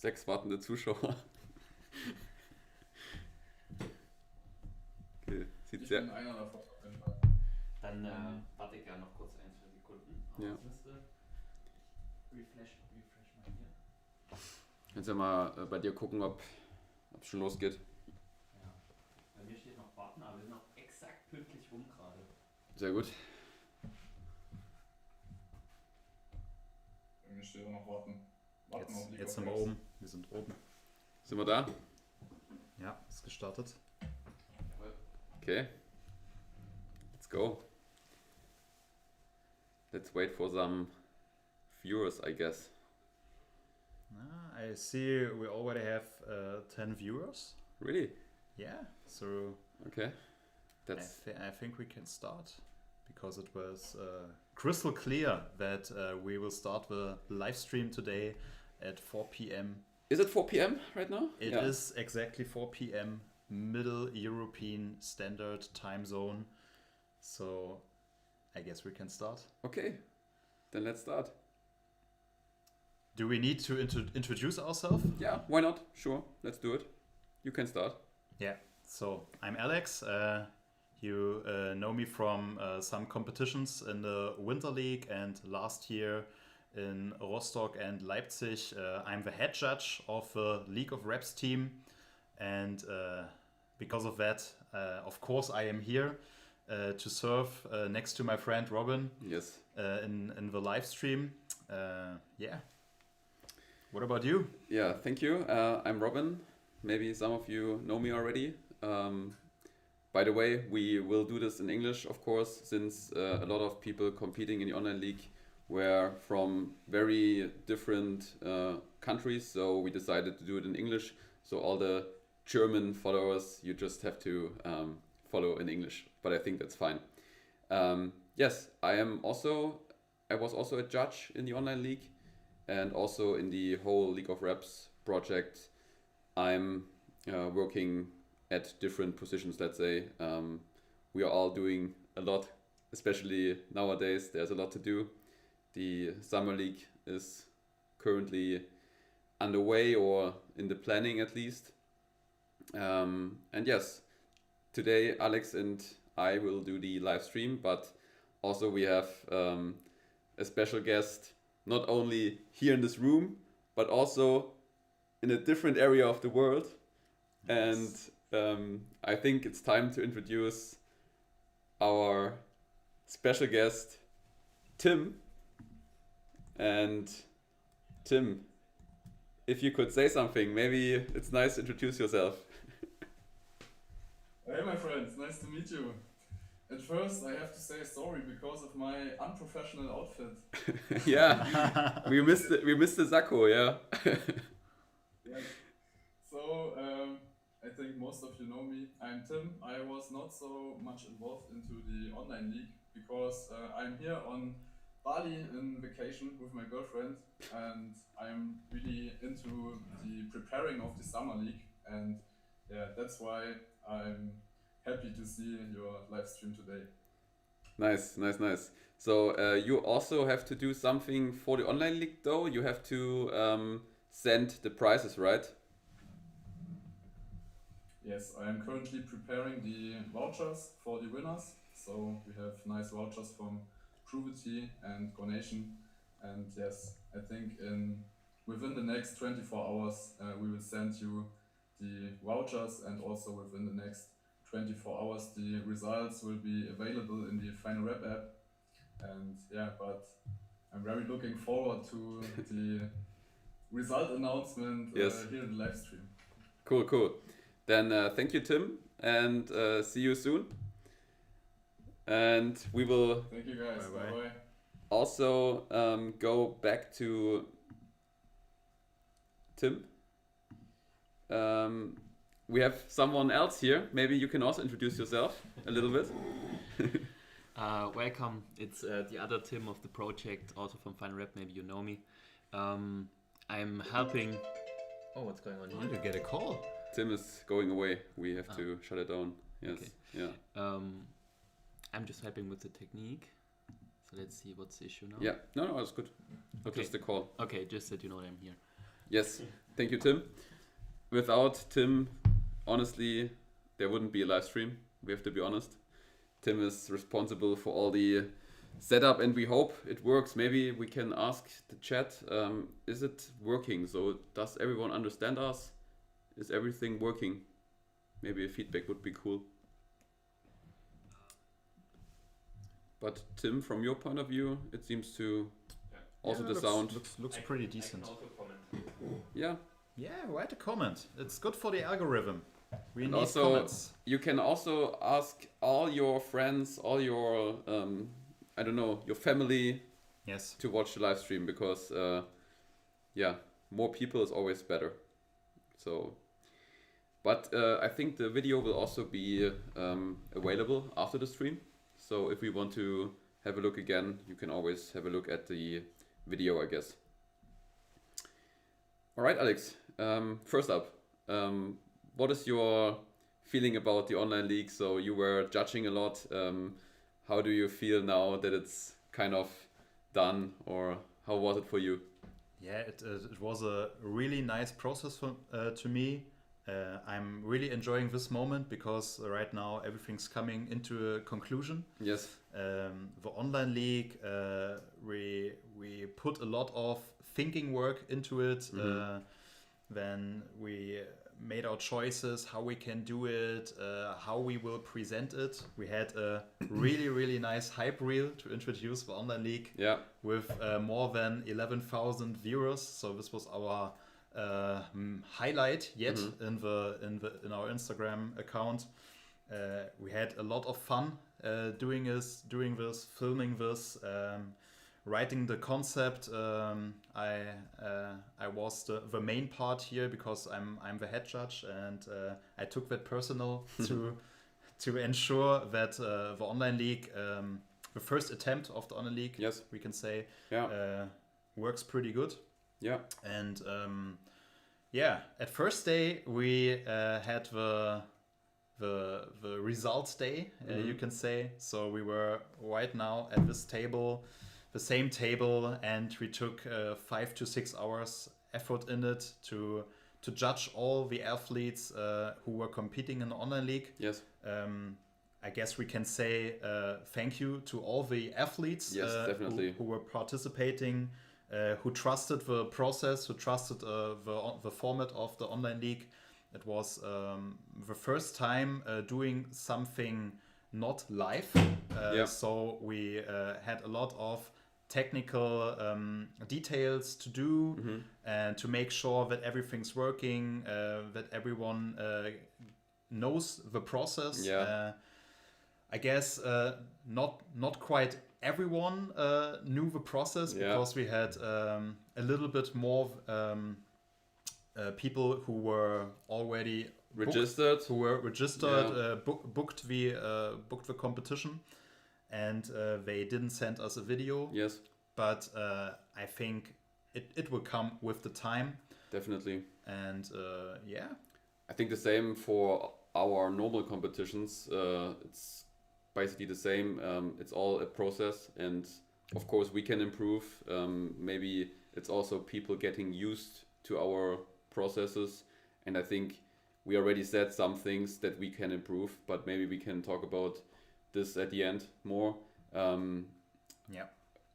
6 wartende Zuschauer. Okay, sieht Ich sehr... bin einer davon auf jeden Fall. Dann warte ich ja noch kurz 1-2 Sekunden. Aber Ja. jetzt müsste refresh mal hier. Kannst ja mal bei dir gucken, ob es schon losgeht. Ja. Bei mir steht noch warten, aber wir sind noch exakt pünktlich rum gerade. Sehr gut. Bei mir steht auch noch warten. Warten auf League Jetzt of sind wir Legends. oben. Wir sind oben. Sind wir da? Ja, ist gestartet. Jawohl. Okay. Let's go. Let's wait for some viewers, I guess. I see we already have 10 viewers. Really? Yeah, so Okay. That's I think we can start because it was crystal clear that we will start the live stream today at 4 p.m. Is it 4 p.m. right now? It is exactly 4 p.m. Middle European Standard Time Zone. So I guess we can start. Okay. Then let's start. Do we need to introduce ourselves? Yeah, why not? Sure, let's do it. You can start. Yeah, so I'm Alex. You know me from some competitions in the Winter League and last year in Rostock and Leipzig. I'm the head judge of the League of Reps team, and because of that, of course, I am here to serve next to my friend Robin Yes. in the live stream. Yeah. What about you? Yeah, thank you. I'm Robin. Maybe some of you know me already. By the way, we will do this in English, of course, since a lot of people competing in the online league were from very different countries, so we decided to do it in English. So all the German followers, you just have to follow in English, but I think that's fine. Yes, I was also a judge in the online league and also in the whole League of Reps project. I'm working at different positions, let's say. We are all doing a lot, especially nowadays. There's a lot to do. The Summer League is currently underway or in the planning at least. And yes, today Alex and I will do the live stream, but also we have a special guest, not only here in this room, but also in a different area of the world. Yes. And I think it's time to introduce our special guest, Tim. And Tim, if you could say something, maybe it's nice to introduce yourself. Hey my friends, nice to meet you. At first I have to say sorry because of my unprofessional outfit. Yeah, we missed the Sakko, yeah. Yes. So I think most of you know me. I'm Tim. I was not so much involved into the online league because I'm here on Bali in vacation with my girlfriend, and I'm really into the preparing of the summer league, and yeah, that's why I'm happy to see your live stream today. Nice. So you also have to do something for the online league though. You have to send the prizes, right? Yes, I am currently preparing the vouchers for the winners. So we have nice vouchers from Provity and Gronation. And yes, I think within the next 24 hours we will send you the vouchers, and also within the next 24 hours the results will be available in the Final Rep app. And yeah, but I'm very looking forward to the result announcement Yes. here in the live stream. Cool. Then thank you, Tim, and see you soon. And we will Thank you guys. Bye-bye. Bye bye. also go back to Tim. We have someone else here. Maybe you can also introduce yourself a little bit. Welcome. It's the other Tim of the project, also from Final Rep. Maybe you know me. I'm helping. Oh, what's going on You here? get a call. Tim is going away. We have to shut it down. Yes. Okay. Yeah. I'm just helping with the technique. So let's see what's the issue now. Yeah. No, it's good. Okay. Just a call. Okay, just that you know that I'm here. Yes, thank you, Tim. Without Tim, honestly, there wouldn't be a live stream. We have to be honest. Tim is responsible for all the setup, and we hope it works. Maybe we can ask the chat, is it working? So does everyone understand us? Is everything working? Maybe a feedback would be cool. But Tim, from your point of view, it seems to also the sound looks pretty decent. I can also comment. Yeah. Yeah, write a comment. It's good for the algorithm. We And need also, comments. you can also ask all your friends, all your I don't know, your family Yes. to watch the live stream, because yeah, more people is always better. So, but I think the video will also be available after the stream. So if we want to have a look again, you can always have a look at the video, I guess. All right, Alex. First up, what is your feeling about the online league? So you were judging a lot. How do you feel now that it's kind of done, or how was it for you? Yeah, it was a really nice process to me. I'm really enjoying this moment because right now everything's coming into a conclusion. Yes. The online league, we put a lot of thinking work into it. Then we made our choices, how we can do it, how we will present it. We had a really nice hype reel to introduce the online league. Yeah. With more than 11,000 viewers. So this was our highlight yet in our Instagram account. We had a lot of fun doing this, filming this, writing the concept. I was the main part here because I'm the head judge, and I took that personal to ensure that the online league, the first attempt of the online league, Yes. we can say, Yeah. works pretty good. Yeah. And at first day we had the results day, you can say. So we were right now at this table, the same table, and we took 5 to 6 hours effort in it to judge all the athletes who were competing in the online league. Yes. I guess we can say thank you to all the athletes Yes, definitely. who were participating, who trusted the process, who trusted the format of the online league. It was the first time doing something not live. So we had a lot of technical details to do and to make sure that everything's working, that everyone knows the process. I guess not quite everyone knew the process, because we had a little bit more people who were already Registered. booked the competition, and they didn't send us a video. Yes. But I think it will come with the time. Definitely. And I think the same for our normal competitions. It's basically the same. It's all a process, and of course we can improve. Maybe it's also people getting used to our processes, and I think we already said some things that we can improve, but maybe we can talk about this at the end more.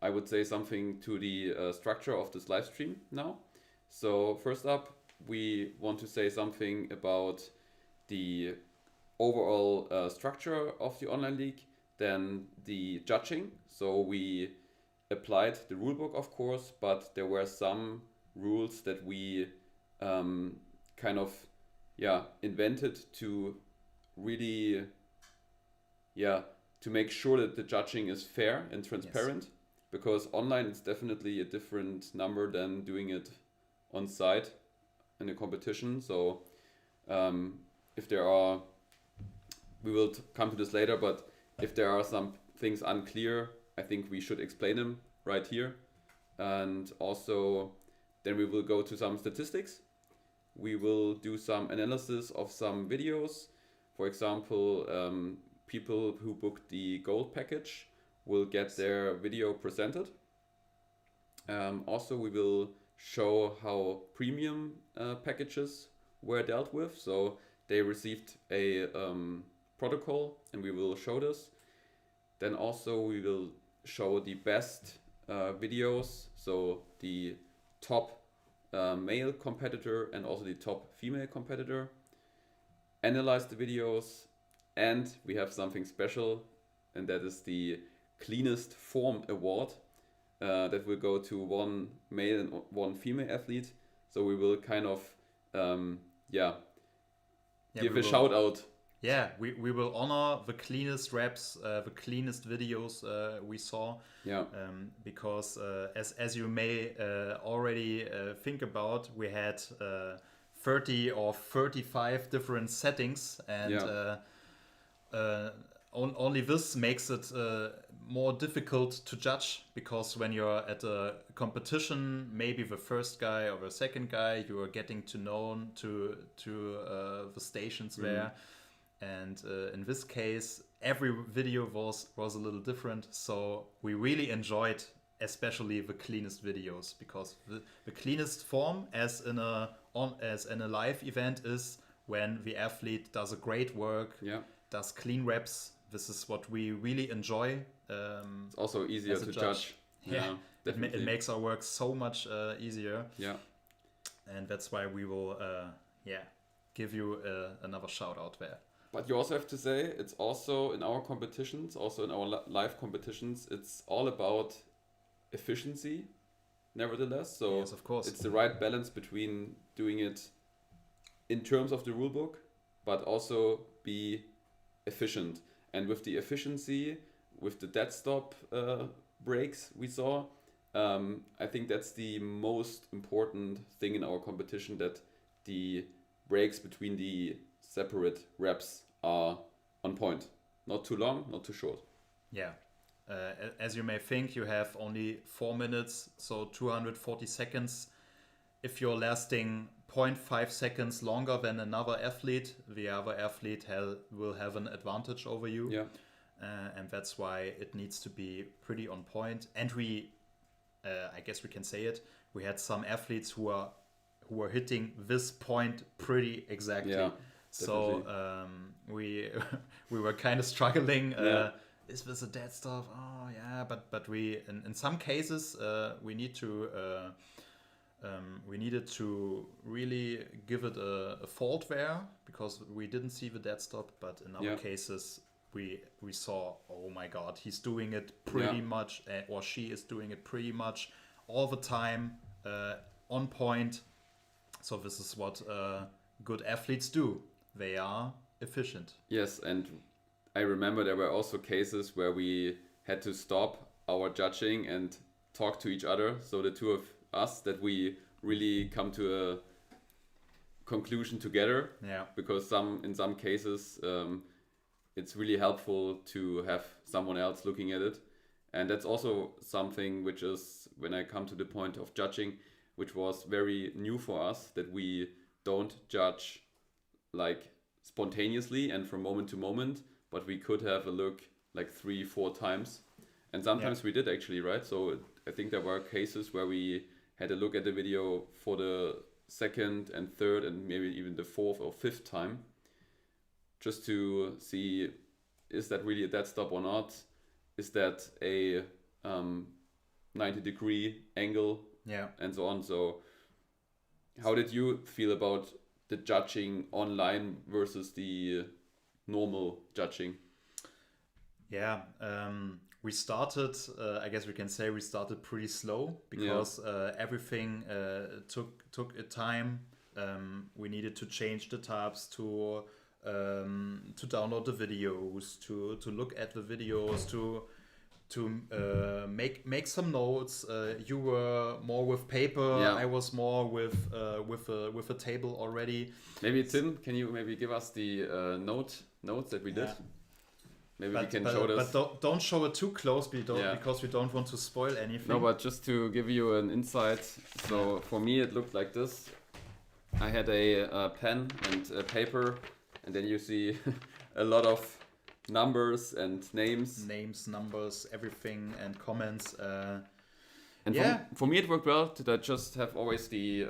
I would say something to the structure of this live stream now. So first up, we want to say something about the overall structure of the online league, then the judging. So we applied the rulebook, of course, but there were some rules that we kind of invented to really to make sure that the judging is fair and transparent. Yes. Because online it's definitely a different number than doing it on site in a competition. So if there are, we will come to this later, but if there are some things unclear, I think we should explain them right here. And also then we will go to some statistics. We will do some analysis of some videos. For example, people who booked the gold package will get their video presented. Also, we will show how premium packages were dealt with. So they received a protocol, and we will show this. Then also we will show the best videos, so the top male competitor and also the top female competitor. Analyze the videos, and we have something special, and that is the cleanest form award that will go to one male and one female athlete. So we will kind of give a shout out. Yeah, we will honor the cleanest reps, the cleanest videos we saw. Yeah. Because as you may already think about, we had 30 or 35 different settings, and only this makes it more difficult to judge, because when you're at a competition, maybe the first guy or the second guy, you are getting to know to the stations there. And in this case, every video was a little different. So we really enjoyed especially the cleanest videos, because the cleanest form as in a live event is when the athlete does a great work, does clean reps. This is what we really enjoy. It's also easier to judge. Yeah, it makes our work so much easier. Yeah, and that's why we will give you another shout out there. But you also have to say, it's also in our competitions, also in our live competitions, it's all about efficiency, nevertheless. So yes, of course, it's the right balance between doing it in terms of the rule book, but also be efficient. And with the efficiency, with the dead stop breaks we saw, I think that's the most important thing in our competition, that the breaks between the separate reps are on point. Not too long, not too short. Yeah. As you may think, you have only 4 minutes, so 240 seconds. If you're lasting 0.5 seconds longer than another athlete, the other athlete will have an advantage over you. Yeah. And that's why it needs to be pretty on point. And we, I guess we can say it, we had some athletes who were hitting this point pretty exactly. Yeah. So we were kind of struggling. Is this a dead stop? Oh yeah, but we in some cases we needed to really give it a fault there, because we didn't see the dead stop. But in other cases we saw, oh my God, he's doing it pretty much, or she is doing it pretty much all the time, on point. So this is what good athletes do. They are efficient. Yes, and I remember there were also cases where we had to stop our judging and talk to each other. So the two of us, that we really come to a conclusion together. Yeah. Because in some cases, it's really helpful to have someone else looking at it. And that's also something which is, when I come to the point of judging, which was very new for us, that we don't judge like spontaneously and from moment to moment, but we could have a look like 3-4 times, and sometimes we did actually, right? So I think there were cases where we had a look at the video for the second and third and maybe even the fourth or fifth time, just to see, is that really a dead stop or not? Is that a 90-degree angle? And so on. So how did you feel about the judging online versus the normal judging? Yeah, we started, I guess we can say we started pretty slow, because everything took a time. We needed to change the tabs, to download the videos, to look at the videos, to make some notes. You were more with paper. I was more with a table already. Maybe Tim, can you maybe give us the notes that we did? Maybe we can show this. But don't show it too close, because we don't want to spoil anything. No, but just to give you an insight. So for me, it looked like this. I had a pen and a paper, and then you see a lot of numbers and names, numbers, everything, and comments. And for me, it worked well to just have always the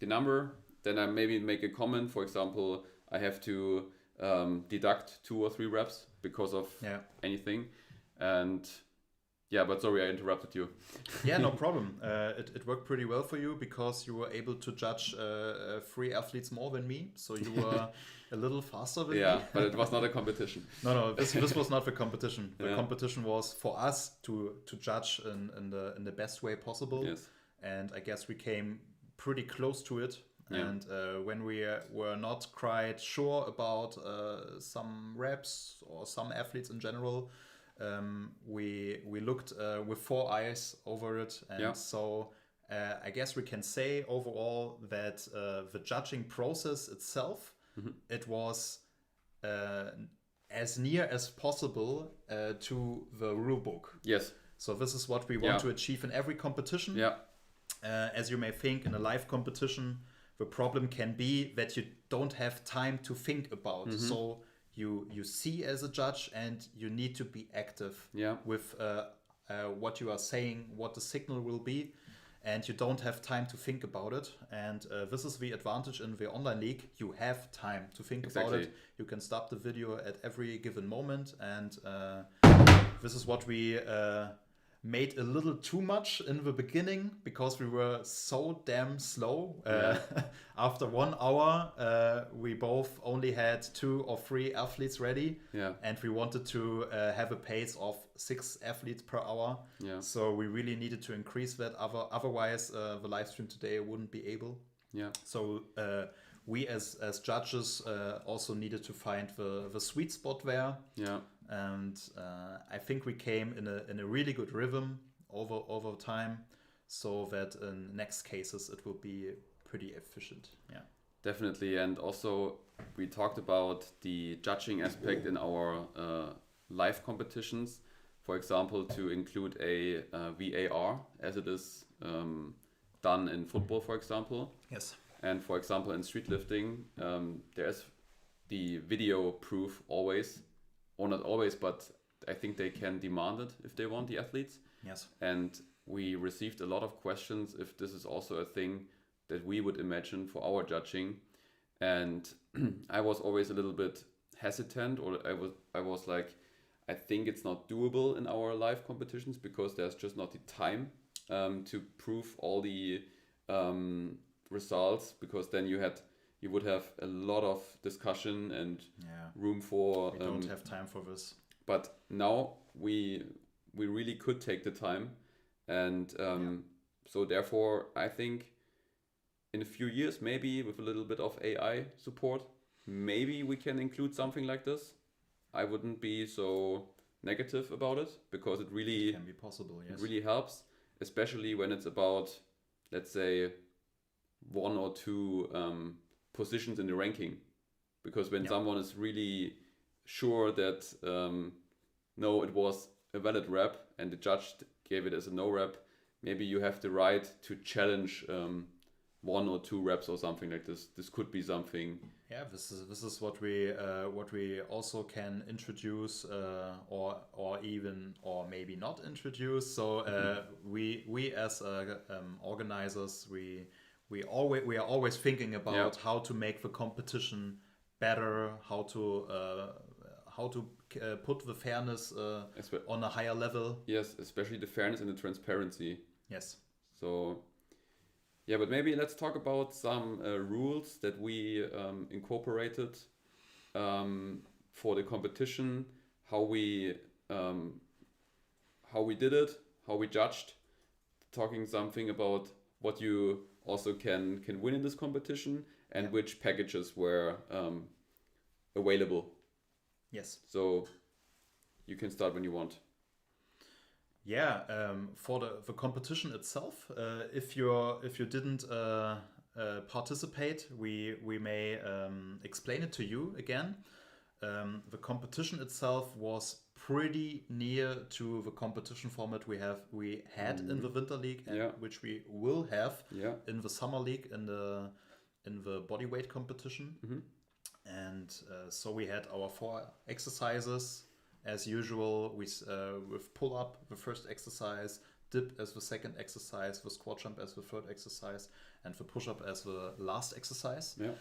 number. Then I maybe make a comment. For example, I have to deduct 2 or 3 reps because of anything. And yeah, but sorry, I interrupted you. Yeah, no problem. It worked pretty well for you because you were able to judge 3 athletes more than me. So you were a little faster than me. Yeah, but it was not a competition. No, this was not the competition. The competition was for us to judge in the best way possible. Yes. And I guess we came pretty close to it. Yeah. And when we were not quite sure about some reps or some athletes in general, we looked with 4 eyes over it. And so I guess we can say overall that the judging process itself, it was as near as possible to the rule book. Yes. So this is what we want to achieve in every competition. Yeah. As you may think, in a live competition, the problem can be that you don't have time to think about. So you see as a judge and you need to be active with what you are saying, what the signal will be, and you don't have time to think about it. And this is the advantage in the online league. You have time to think about it. You can stop the video at every given moment. And this is what we made a little too much in the beginning because we were so damn slow. After 1 hour, we both only had 2 or 3 athletes ready, and we wanted to have a pace of 6 athletes per hour. So we really needed to increase that. Otherwise, the live stream today wouldn't be able. So we as judges also needed to find the sweet spot there. And I think we came in a really good rhythm over time, so that in next cases it will be pretty efficient. Definitely. And also we talked about the judging aspect in our live competitions. For example, to include a VAR as it is done in football, for example. Yes. And for example, in street lifting, there's the video proof always. Or not always, but I think they can demand it if they want, the athletes. Yes. And we received a lot of questions if this is also a thing that we would imagine for our judging. And I was always a little bit hesitant, or I was like, I think it's not doable in our live competitions because there's just not the time to prove all the results, because then you would have a lot of discussion and room for... We don't have time for this. But now we really could take the time. And so therefore, I think in a few years, maybe with a little bit of AI support, maybe we can include something like this. I wouldn't be so negative about it, because it really... It can be possible, yes. It really helps, especially when it's about, let's say, 1 or 2... positions in the ranking, because when someone is really sure that no, it was a valid rep and the judge gave it as a no rep, maybe you have the right to challenge 1 or 2 reps or something like this. This could be something. Yeah, this is what we also can introduce or maybe not introduce. So we as organizers, we are always thinking about how to make the competition better, how to put the fairness on a higher level. Yes, especially the fairness and the transparency. Yes. So, yeah, but maybe let's talk about some rules that we incorporated for the competition, how we did it, how we judged, talking something about what you also can win in this competition, and which packages were available. Yes. So you can start when you want. Yeah, for the competition itself, if you didn't participate, we may explain it to you again. The competition itself was pretty near to the competition format we had in the Winter League, and which we will have in the Summer League in the bodyweight competition. And so we had our 4 exercises as usual, with pull up, the first exercise, dip as the second exercise, the squat jump as the third exercise, and the push-up as the last exercise. Yeah.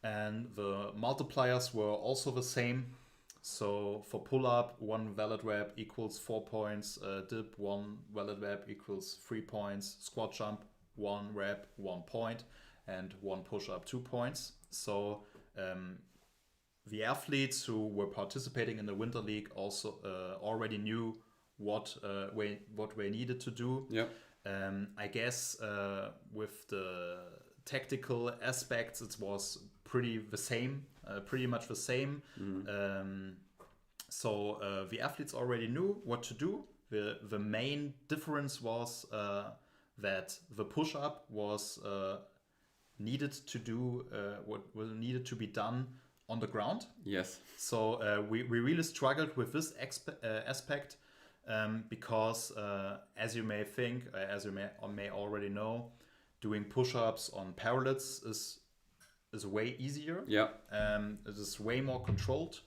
And the multipliers were also the same. So for pull-up, 1 valid rep equals 4 points. Dip, 1 valid rep equals 3 points. Squat jump, 1 rep, 1 point. And 1 push-up, 2 points. So the athletes who were participating in the Winter League also already knew what they needed to do. Yeah. I guess with the tactical aspects, it was pretty much the same. So the athletes already knew what to do. The main difference was that the push-up was needed to do what needed to be done on the ground. Yes. So we really struggled with this aspect because as you may think, as you may already know, doing push-ups on parallels is way easier. Yeah. It is way more controlled,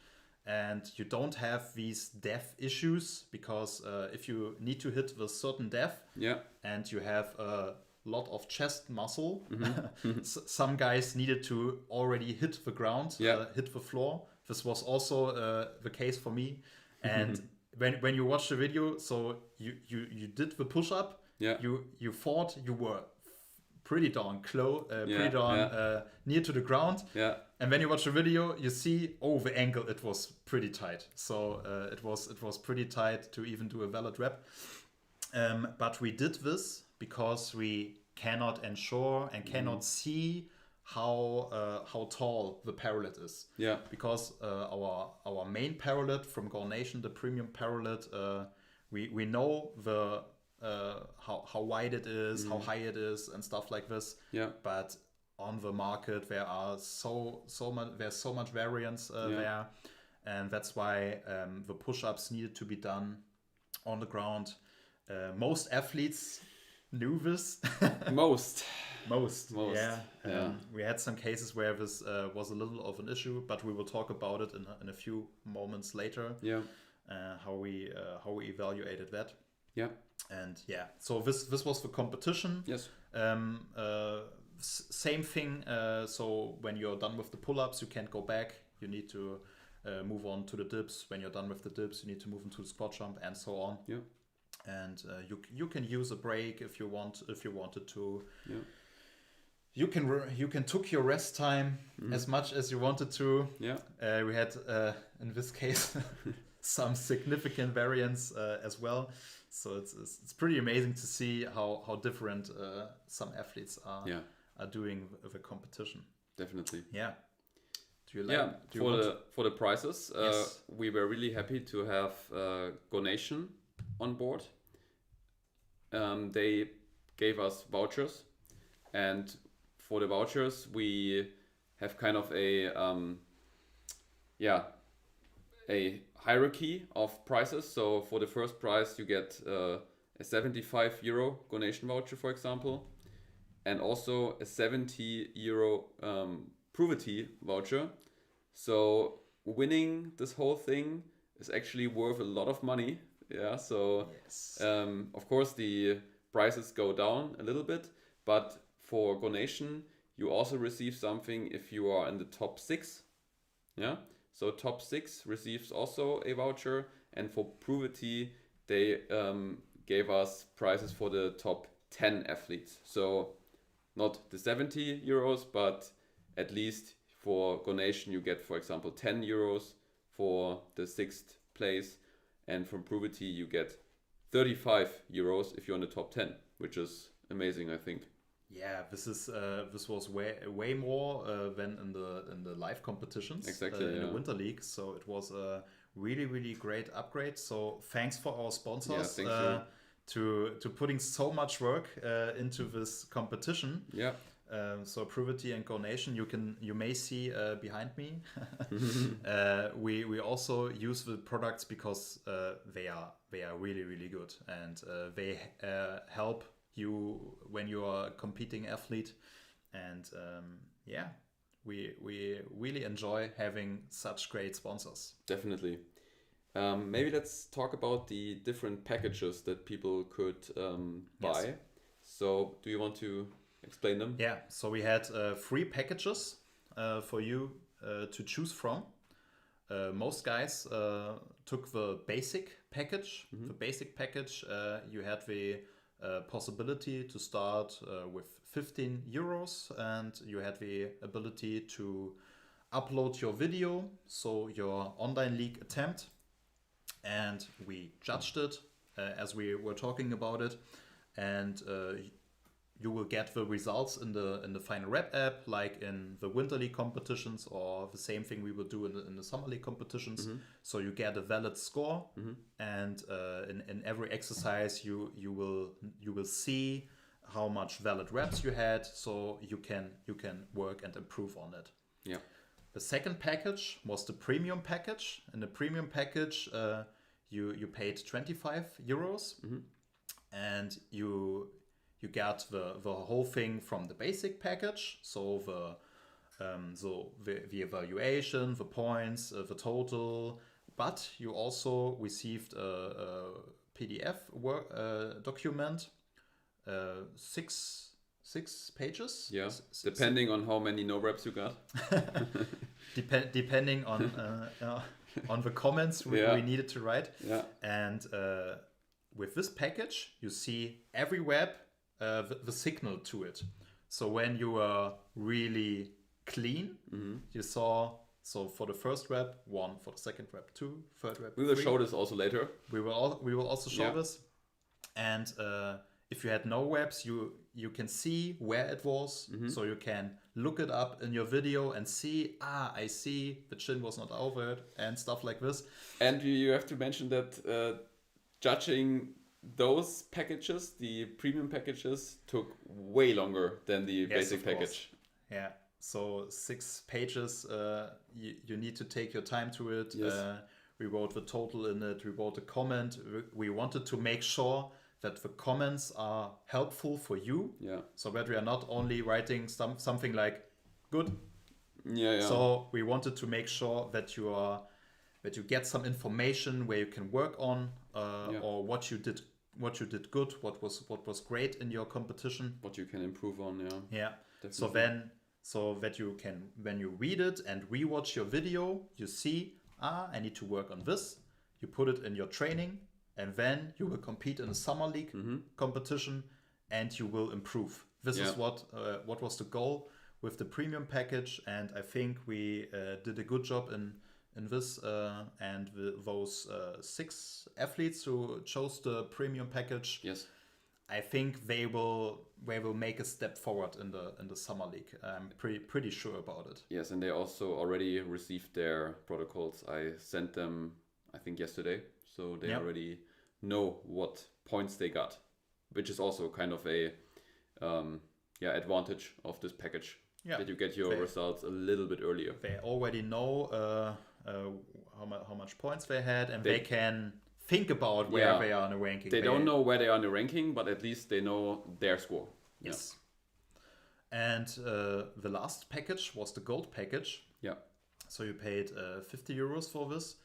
and you don't have these depth issues because if you need to hit the certain depth, Yeah. and you have a lot of chest muscle, some guys needed to already hit the ground, Yeah. hit the floor. This was also the case for me. And when you watch the video, so you did the push-up, Yeah. you thought you were pretty darn close, Yeah, near to the ground. Yeah. And when you watch the video, you see, the angle, it was pretty tight. So it was pretty tight to even do a valid rep. But we did this because we cannot ensure and cannot see how tall the parallel is. Yeah. Because our main parallel from Go Nation, the premium parallel, we know the how wide it is, how high it is, and stuff like this. Yeah. But on the market, there are there's so much variance there, and that's why the push-ups needed to be done on the ground. Most athletes knew this. Most, yeah. We had some cases where this was a little of an issue, but we will talk about it in a few moments later. Yeah. How we evaluated that. Yeah. And yeah, so this was the competition. Yes. Same thing. So when you're done with the pull-ups, you can't go back. You need to move on to the dips. When you're done with the dips, you need to move into the squat jump and so on. Yeah. And you can use a break if you wanted to. Yeah. You can took your rest time as much as you wanted to. Yeah. We had in this case some significant variance as well. So it's pretty amazing to see how different some athletes are doing the competition. Definitely. Yeah. Do you like? For the prizes, Yes. we were really happy to have Go Nation on board. They gave us vouchers, and for the vouchers we have kind of a hierarchy of prices. So for the first prize you get a 75 euro Go Nation voucher, for example, and also a 70 euro Provity voucher. So winning this whole thing is actually worth a lot of money. Yeah, so Yes. of course the prices go down a little bit, but for Go Nation you also receive something if you are in the top 6. Yeah, so top 6 receives also a voucher, and for Provity they gave us prizes for the top 10 athletes. So not the 70 euros, but at least for Go Nation you get, for example, 10 euros for the 6th place, and from Provity you get 35 euros if you're in the top 10, which is amazing, I think. Yeah, this was way more than in the live competitions. Exactly, in the Winter League. So it was a really great upgrade. So thanks for our sponsors to putting so much work into this competition. Yeah. So Provity and Go Nation, you may see behind me. We also use the products because they are really good, and they help you when you are a competing athlete. And we really enjoy having such great sponsors. Definitely. Maybe let's talk about the different packages that people could buy. Yes. So, do you want to explain them? Yeah, so we had 3 packages for you to choose from. Most guys took the basic package. The basic package, you had the possibility to start with 15 euros, and you had the ability to upload your video, so your online league attempt. And we judged it as we were talking about it, and you will get the results in the Final Rep app, like in the Winter League competitions, or the same thing we will do in the Summer League competitions. So you get a valid score, and in every exercise you will see how much valid reps you had, so you can work and improve on it. Yeah. The second package was the premium package. In the premium package, you paid 25 euros, and you got the whole thing from the basic package. So the evaluation, the points, the total. But you also received a PDF document, 6 pages. Yeah, depending on how many no reps you got. Depending on the comments we needed to write. Yeah. And with this package, you see every rep, the signal to it. So when you are really clean, you saw, so for the first rep, 1, for the second rep, 2, third rep, We will 3. show this also later. We will also show this. And if you had no reps, you can see where it was, so you can look it up in your video and see, I see the chin was not over it, and stuff like this. And you have to mention that judging those packages, the premium packages, took way longer than the basic of course. package. Yeah, so 6 pages, you need to take your time to it. Yes. We wrote the total in it, we wrote a comment. We wanted to make sure that the comments are helpful for you. Yeah. So that we are not only writing something like good. Yeah. So we wanted to make sure that you get some information where you can work on, or what you did good, what was great in your competition, what you can improve on. Yeah. Definitely. So that you can, when you read it and rewatch your video, you see, I need to work on this. You put it in your training, and then you will compete in a Summer League competition, and you will improve. This is what was the goal with the premium package, and I think we did a good job in this. And those 6 athletes who chose the premium package, Yes. I think they will make a step forward in the Summer League. I'm pretty sure about it. Yes, and they also already received their protocols. I sent them, I think, yesterday. So they already know what points they got, which is also kind of a advantage of this package. Yeah. That you get your results a little bit earlier. They already know how much points they had, and they can think about where they are in the ranking. They don't know where they are in the ranking, but at least they know their score. Yes. Yeah. And the last package was the gold package. Yeah. So you paid 50 euros for this,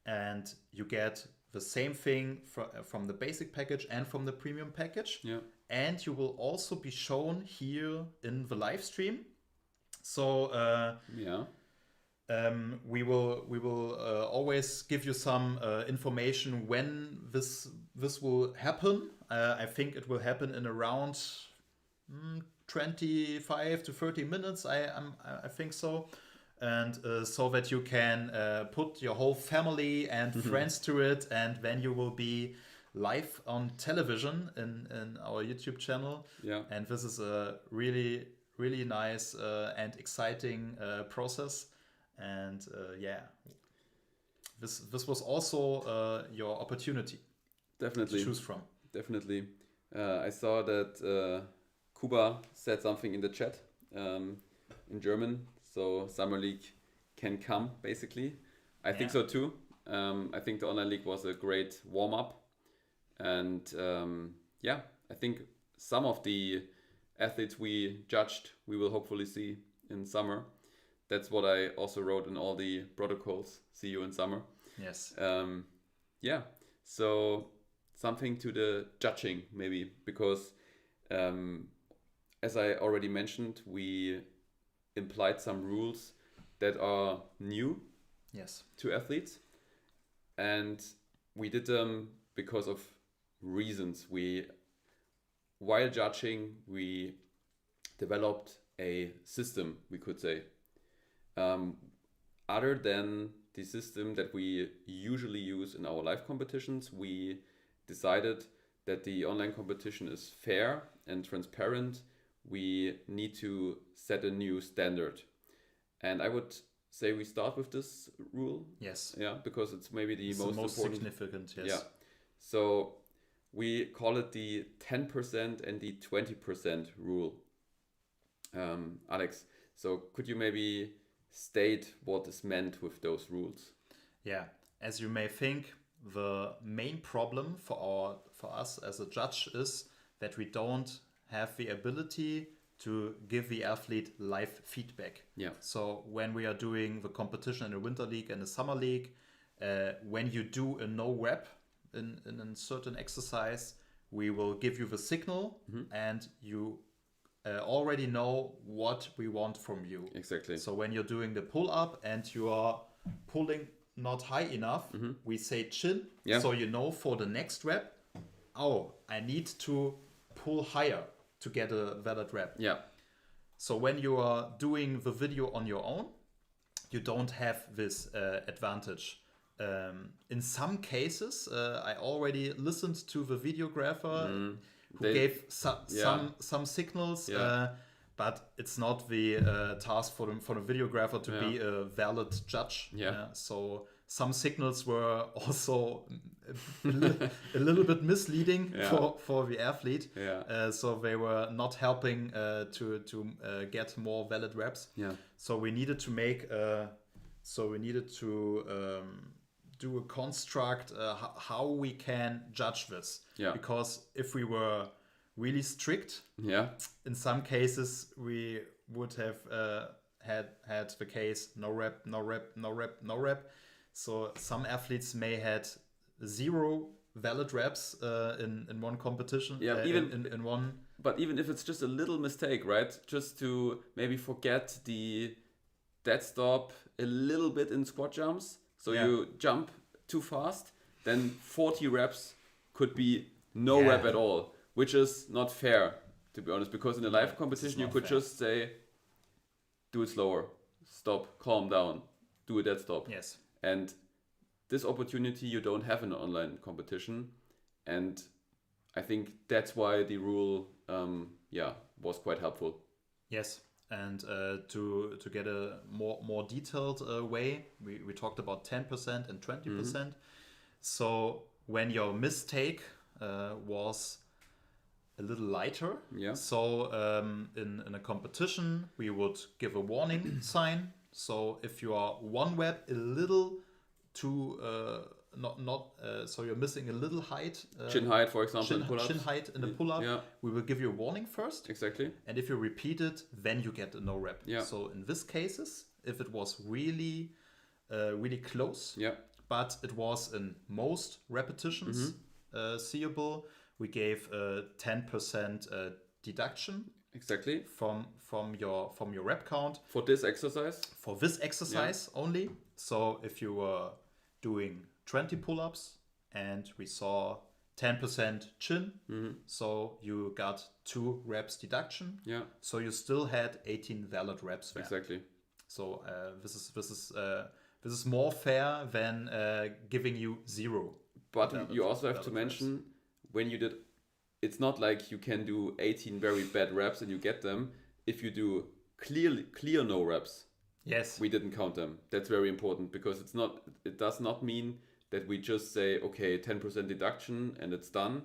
and you get the same thing from the basic package and from the premium package. Yeah. And you will also be shown here in the live stream. So we will always give you some information when this will happen. I think it will happen in around 25 to 30 minutes. I think so. And so that you can put your whole family and friends to it, and then you will be live on television in our YouTube channel. Yeah. And this is a really, really nice and exciting process. And this was also your opportunity. Definitely. To choose from. Definitely. I saw that Kuba said something in the chat in German. So Summer League can come, basically. I think so too. I think the Online League was a great warm-up. And I think some of the athletes we judged, we will hopefully see in summer. That's what I also wrote in all the protocols. See you in summer. Yes. Yeah. So something to the judging maybe, because as I already mentioned, we implied some rules that are new Yes. to athletes, and we did them because of reasons. While judging, we developed a system, we could say, other than the system that we usually use in our live competitions. We decided that the online competition is fair and transparent. We need to set a new standard, and I would say we start with this rule. Yes. Yeah, because it's maybe the It's most the most important. significant. Yes. Yeah. So we call it the 10% and the 20% rule. Alex, so could you maybe state what is meant with those rules? Yeah. As you may think, the main problem for us as a judge is that we don't have the ability to give the athlete live feedback. Yeah. So when we are doing the competition in the winter league and the summer league, when you do a no rep in a certain exercise, we will give you the signal, and you already know what we want from you. Exactly. So when you're doing the pull up and you are pulling not high enough, we say chin. Yeah. So you know for the next rep, I need to pull higher to get a valid rep. Yeah. So when you are doing the video on your own, you don't have this advantage. In some cases, I already listened to the videographer who gave some signals, but it's not the task for the videographer to be a valid judge. Yeah. So some signals were also a little bit misleading for the athlete. Yeah. So they were not helping to get more valid reps. Yeah. So we needed to make do a construct how we can judge this. Yeah. Because if we were really strict, in some cases we would have had the case no rep, no rep, no rep, no rep. So some athletes may had 0 valid reps in one competition. Yeah, in one. But even if it's just a little mistake, right? Just to maybe forget the dead stop a little bit in squat jumps. So you jump too fast, then 40 reps could be no rep at all, which is not fair, to be honest, because in a live competition you could just say, do it slower, stop, calm down, do a dead stop. Yes. And this opportunity you don't have in an online competition. And I think that's why the rule was quite helpful. Yes. And to get a more detailed way, we talked about 10% and 20%. So when your mistake was a little lighter, so in a competition we would give a warning sign. So if you are one rep a little too so you're missing a little height, chin height, for example, in pull-ups. Chin height in the pull-up, we will give you a warning first. Exactly. And if you repeat it, then you get a no rep. So in this cases, if it was really close, but it was in most repetitions seeable, we gave a 10% deduction. Exactly. From your rep count. For this exercise? For this exercise only. So if you were doing 20 pull-ups and we saw 10% chin, so you got 2 reps deduction. So you still had 18 valid reps there. Exactly. So this is more fair than giving you 0. But you also have to mention when you did. It's not like you can do 18 very bad reps and you get them. If you do clear no reps, we didn't count them. That's very important, because it does not mean that we just say, okay, 10% deduction and it's done.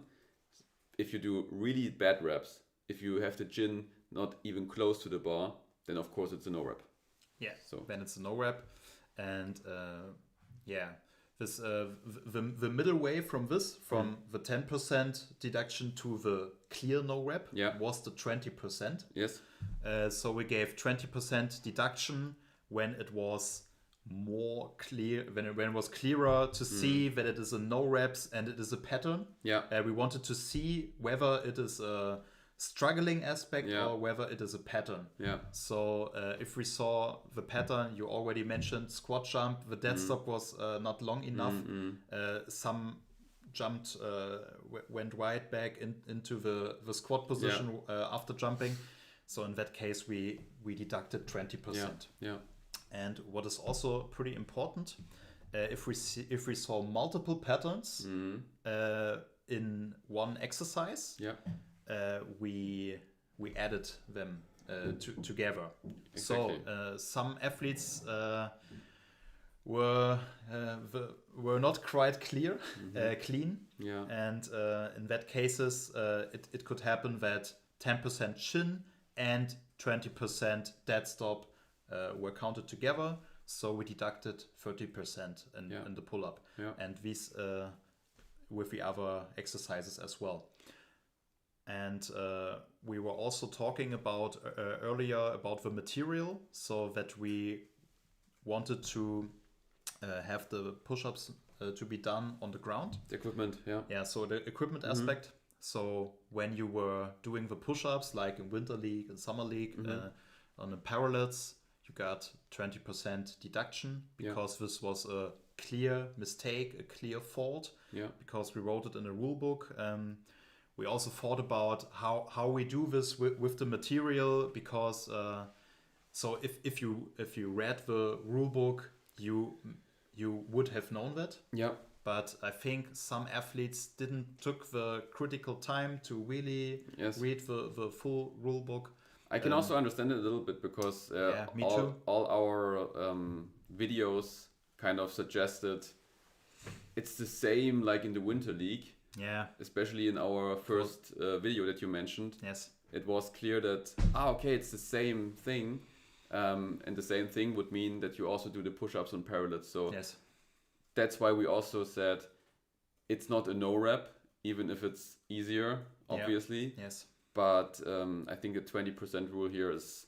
If you do really bad reps, if you have the chin not even close to the bar, then of course it's a no rep. Yeah, so then it's a no rep. And this the middle way from the 10% deduction to the clear no rep was the 20%. Yes. So we gave 20% deduction when it was more clear, when it was clearer to see that it is a no reps and it is a pattern. Yeah. We wanted to see whether it is a struggling aspect Yeah. or whether it is a pattern. Yeah. So if we saw the pattern, you already mentioned squat jump, the dead stop was not long enough. Some jumped, went right back into the squat position after jumping. So in that case, we deducted 20%. Yeah. And what is also pretty important, if we saw multiple patterns in one exercise, we added them together. Exactly. So some athletes were not quite clean, Yeah. and in that cases it could happen that 10% chin and 20% dead stop were counted together, so we deducted 30% in the pull-up, and these with the other exercises as well. And we were also talking about earlier about the material, so that we wanted to have the push-ups to be done on the ground. The equipment, Yeah, so the equipment aspect. So when you were doing the push-ups, like in Winter League and Summer League, on the parallels, you got 20% deduction because this was a clear mistake, a clear fault, because we wrote it in a rule book. We also thought about how we do this with the material, because so if you read the rule book, you would have known that. Yeah. But I think some athletes didn't took the critical time to really read the full rule book. I can also understand it a little bit, because me too. all our videos kind of suggested it's the same like in the Winter League. Yeah. Especially in our first video that you mentioned. Yes. It was clear that, okay, it's the same thing. And the same thing would mean that you also do the push-ups on parallels. So that's why we also said it's not a no rep, even if it's easier, obviously. Yeah. Yes. But I think the 20% rule here is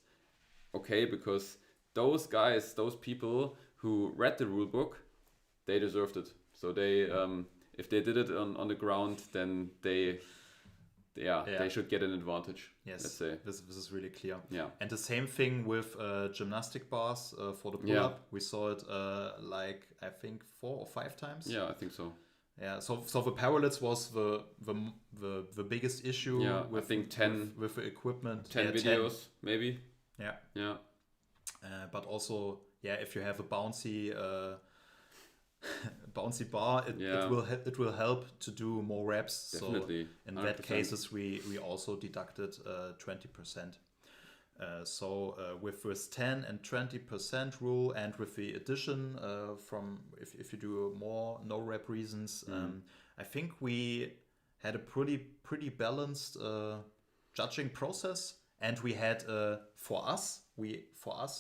okay, because those guys, those people who read the rule book, they deserved it. So they, if they did it on the ground, then they should get an advantage. Yes, let's say. This is really clear. Yeah. And the same thing with gymnastic bars for the pull-up. We saw it like I think 4 or 5 times. Yeah, I think so. Yeah, so the parallels was the biggest issue. Yeah, with, I think 10 with the equipment. 10 videos, 10. Maybe. Yeah. Yeah. But also, if you have a bouncy bar, it will help to do more reps. Definitely. So in 100%. That cases we also deducted 20%. So with this 10 and 20% rule, and with the addition from if you do more no rep reasons, I think we had a pretty balanced judging process, and we had for us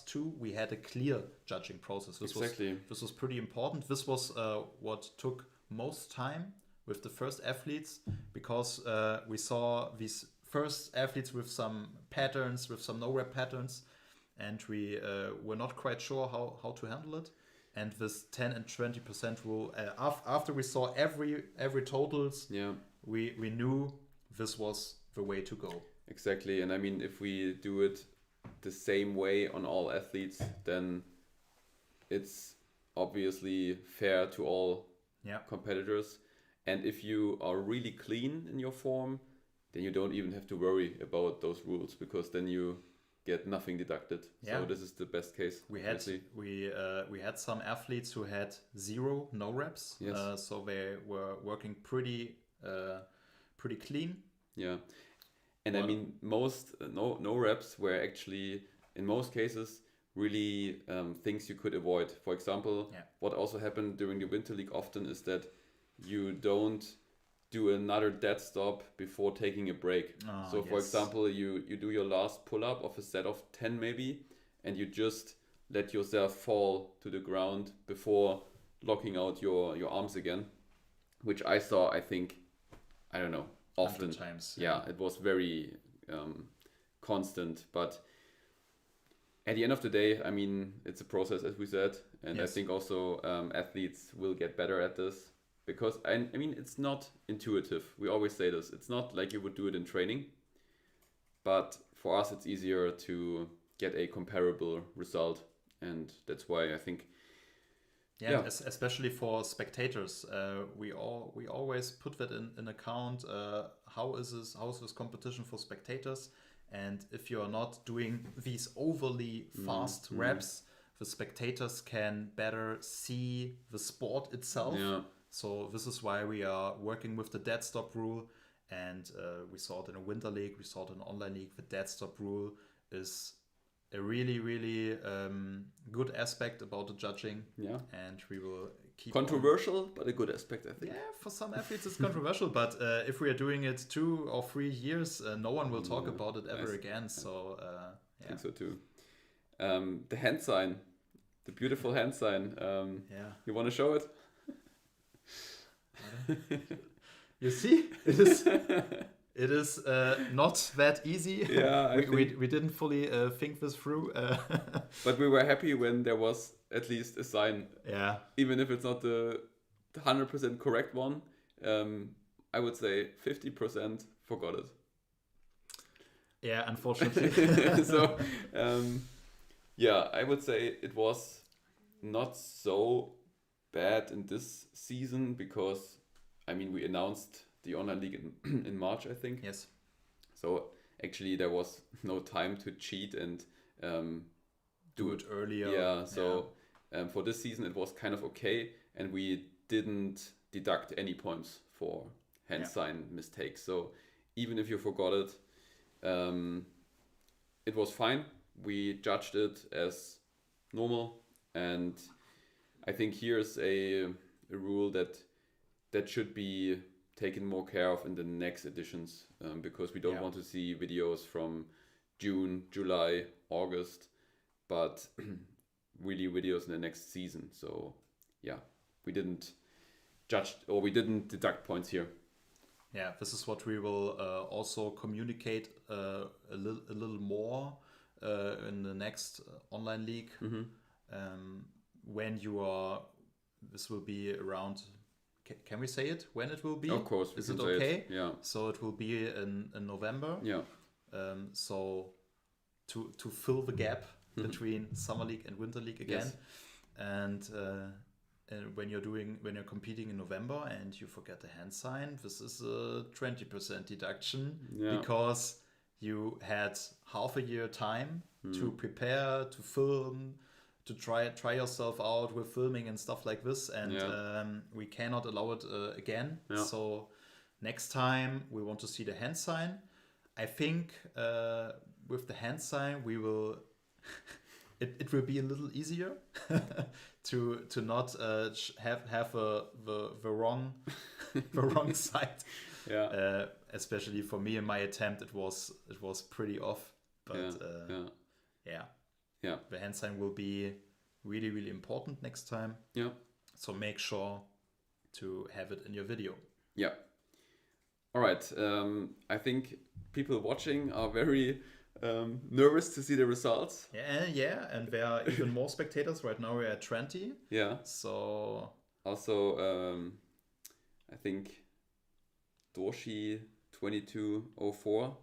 too, we had a clear judging process. This was pretty important. This was what took most time with the first athletes, because we saw these first athletes with some patterns, with some no rep patterns, and we were not quite sure how to handle it. And this 10 and 20% rule, after we saw every totals, we knew this was the way to go. Exactly. And I mean, if we do it the same way on all athletes, then it's obviously fair to all competitors. And if you are really clean in your form, then you don't even have to worry about those rules, because then you get nothing deducted. So this is the best case. We had some athletes who had 0 no reps. Yes. So they were working pretty clean. Yeah. And I mean, most no reps were actually, in most cases, really things you could avoid. For example, what also happened during the Winter League often is that you don't do another dead stop before taking a break. So for example, you do your last pull-up of a set of 10 maybe, and you just let yourself fall to the ground before locking out your arms again, which I saw, I think, I don't know, often. Times. Yeah, it was very constant. But at the end of the day, I mean, it's a process, as we said, And I Yes. think also athletes will get better at this because I mean it's not intuitive. We always say this. It's not like you would do it in training, but for us it's easier to get a comparable result, and that's why I think Yeah, especially for spectators, we always put that in account. How is this competition for spectators? And if you are not doing these overly fast reps, the spectators can better see the sport itself. Yeah. So this is why we are working with the dead stop rule, and we saw it in a winter league, we saw it in an online league. The dead stop rule is a really good aspect about the judging. Yeah. And we will keep Controversial, but a good aspect, I think. Yeah, for some athletes it's controversial, but if we are doing it 2 or 3 years, no one will talk about it ever again. So I think so too. The hand sign, the beautiful hand sign. You want to show it? You see, it is not that easy. Yeah, we didn't fully think this through. But we were happy when there was at least a sign. Yeah. Even if it's not the 100% correct one, I would say 50% forgot it. Yeah, unfortunately. So, I would say it was not so bad in this season because, I mean, we announced the online league in March, I think. Yes. So actually there was no time to cheat and do it earlier. Yeah, so for this season it was kind of okay, and we didn't deduct any points for hand sign mistakes. So even if you forgot it, it was fine. We judged it as normal, and I think here's a rule that should be taken more care of in the next editions, because we don't want to see videos from June, July, August, but really videos in the next season. So we didn't judge, or we didn't deduct points here. Yeah, this is what we will also communicate a little more in the next online league. When you are, this will be around. Can we say it when it will be? Of course. Is it okay? Yeah. So it will be in November. Yeah. So to fill the gap between summer league and winter league again, Yes. and when you're competing in November and you forget the hand sign, this is a 20% deduction because you had half a year time to prepare, to film, to try yourself out with filming and stuff like this, and we cannot allow it again. So next time we want to see the hand sign. I think with the hand sign we will it will be a little easier to not have the wrong the wrong side. Especially for me in my attempt, it was pretty off, but the hand sign will be really important next time. So make sure to have it in your video. All right. I think people watching are very nervous to see the results. And there are even more spectators. Right now we're at 20. So also I think Dorshi 2204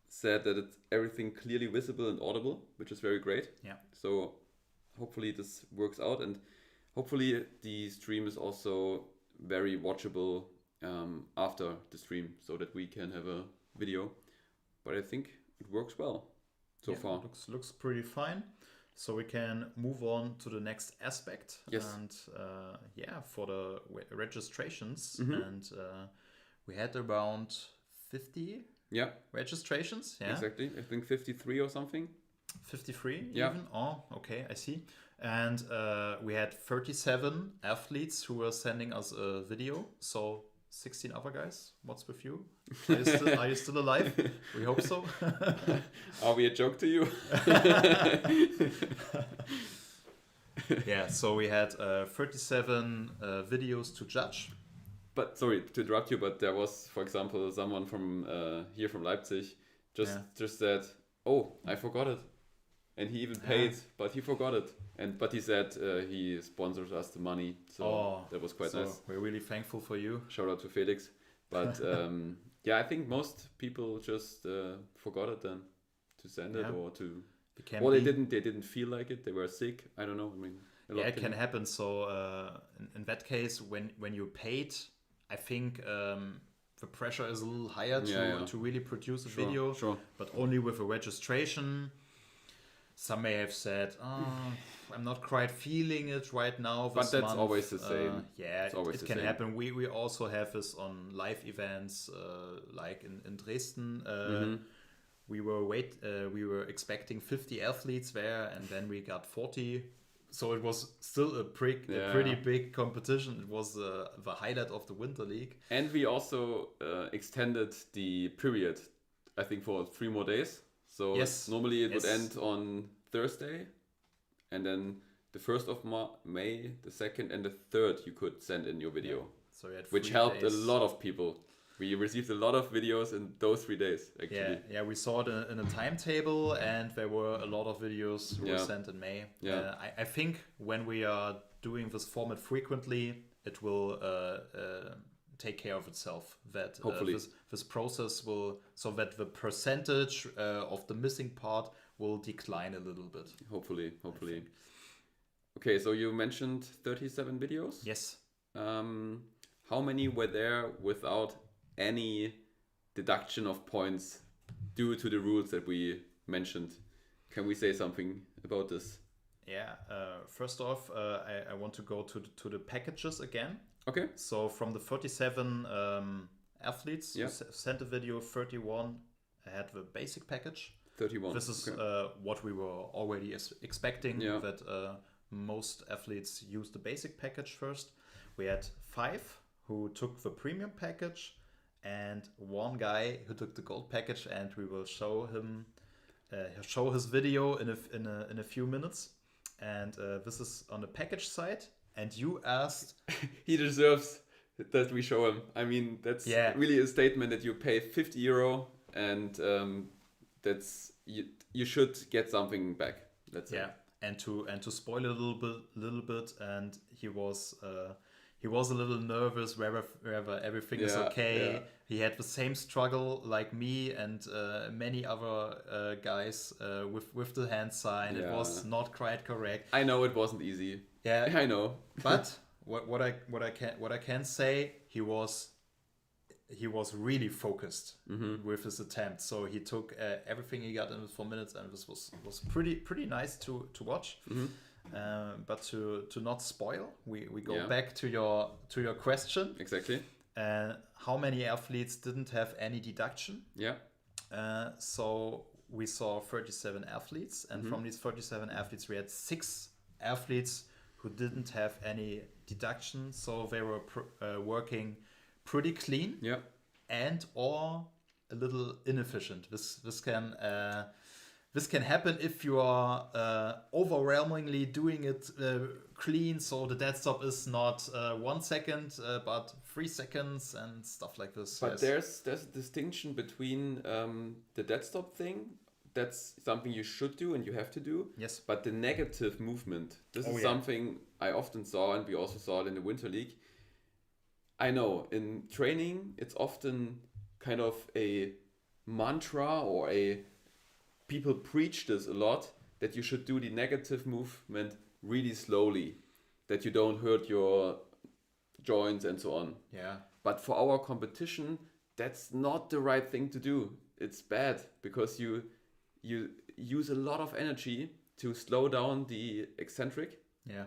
said that it's everything clearly visible and audible, which is very great. So hopefully this works out, and hopefully the stream is also very watchable after the stream, so that we can have a video. But I think it works well so far. Looks pretty fine. So we can move on to the next aspect. And for the registrations, and we had around 50 registrations. Exactly. I think 53 or something. 53 even? Oh, okay, I see. And we had 37 athletes who were sending us a video. So 16 other guys. What's with you? Are you still alive? We hope so. Are we a joke to you? So we had 37 videos to judge. But sorry to interrupt you, but there was, for example, someone from here from Leipzig just said, "Oh, I forgot it." and he even paid, but he forgot it. But he said he sponsors us the money, so that was quite nice. We're really thankful for you. Shout out to Felix. But yeah, I think most people just forgot it then to send it or to. They didn't feel like it. They were sick. I don't know. I mean, it can happen. So in that case, when you paid, I think the pressure is a little higher to really produce a video. Sure. But only with a registration. Some may have said, I'm not quite feeling it right now. But that's always the same. It can happen. We also have this on live events, like in Dresden. We were expecting 50 athletes there, and then we got 40. So it was still a pretty big competition. It was the highlight of the Winter League. And we also extended the period, I think, for 3 more days. So normally it would end on Thursday, and then the 1st of May, the 2nd and the 3rd you could send in your video. Yeah. So you had which helped days. A lot of people. We received a lot of videos in those 3 days, actually. Yeah, we saw it in a timetable, and there were a lot of videos who were sent in May. Yeah. I think when we are doing this format frequently, it will take care of itself. That hopefully this process will, so that the percentage of the missing part will decline a little bit. Hopefully. Okay, so you mentioned 37 videos? Yes. How many were there without any deduction of points due to the rules that we mentioned? Can we say something about this? Yeah. First off, I want to go to the packages again. Okay. So from the 37 athletes who sent a video, 31 had the basic package. 31. This is what we were already expecting, that most athletes use the basic package first. We had 5 who took the premium package, and 1 guy who took the gold package, and we will show his video in a few minutes. And this is on the package side. And you asked, he deserves that we show him. I mean, that's really a statement that you pay €50 and that's you should get something back. Let's say. And to spoil a little bit, and he was a little nervous whether everything is okay. He had the same struggle like me and many other guys with the hand sign. It was not quite correct. I know it wasn't easy. Yeah, I know. But what I can say, he was really focused with his attempt. So he took everything he got in 4 minutes, and this was pretty nice to watch. But to not spoil, we go back to your question. Exactly. How many athletes didn't have any deduction? Yeah. So we saw 37 athletes, and from these 37 athletes, we had 6 athletes who didn't have any deduction. So they were working pretty clean, and or a little inefficient. This can happen if you are overwhelmingly doing it clean. So the dead stop is not 1 second, but 3 seconds and stuff like this. But there's a distinction between the dead stop thing. That's something you should do and you have to do. Yes. But the negative movement, this is something I often saw, and we also saw it in the Winter League. I know in training, it's often kind of a mantra, or people preach this a lot, that you should do the negative movement really slowly, that you don't hurt your joints and so on. Yeah. But for our competition, that's not the right thing to do. It's bad because you use a lot of energy to slow down the eccentric. Yeah.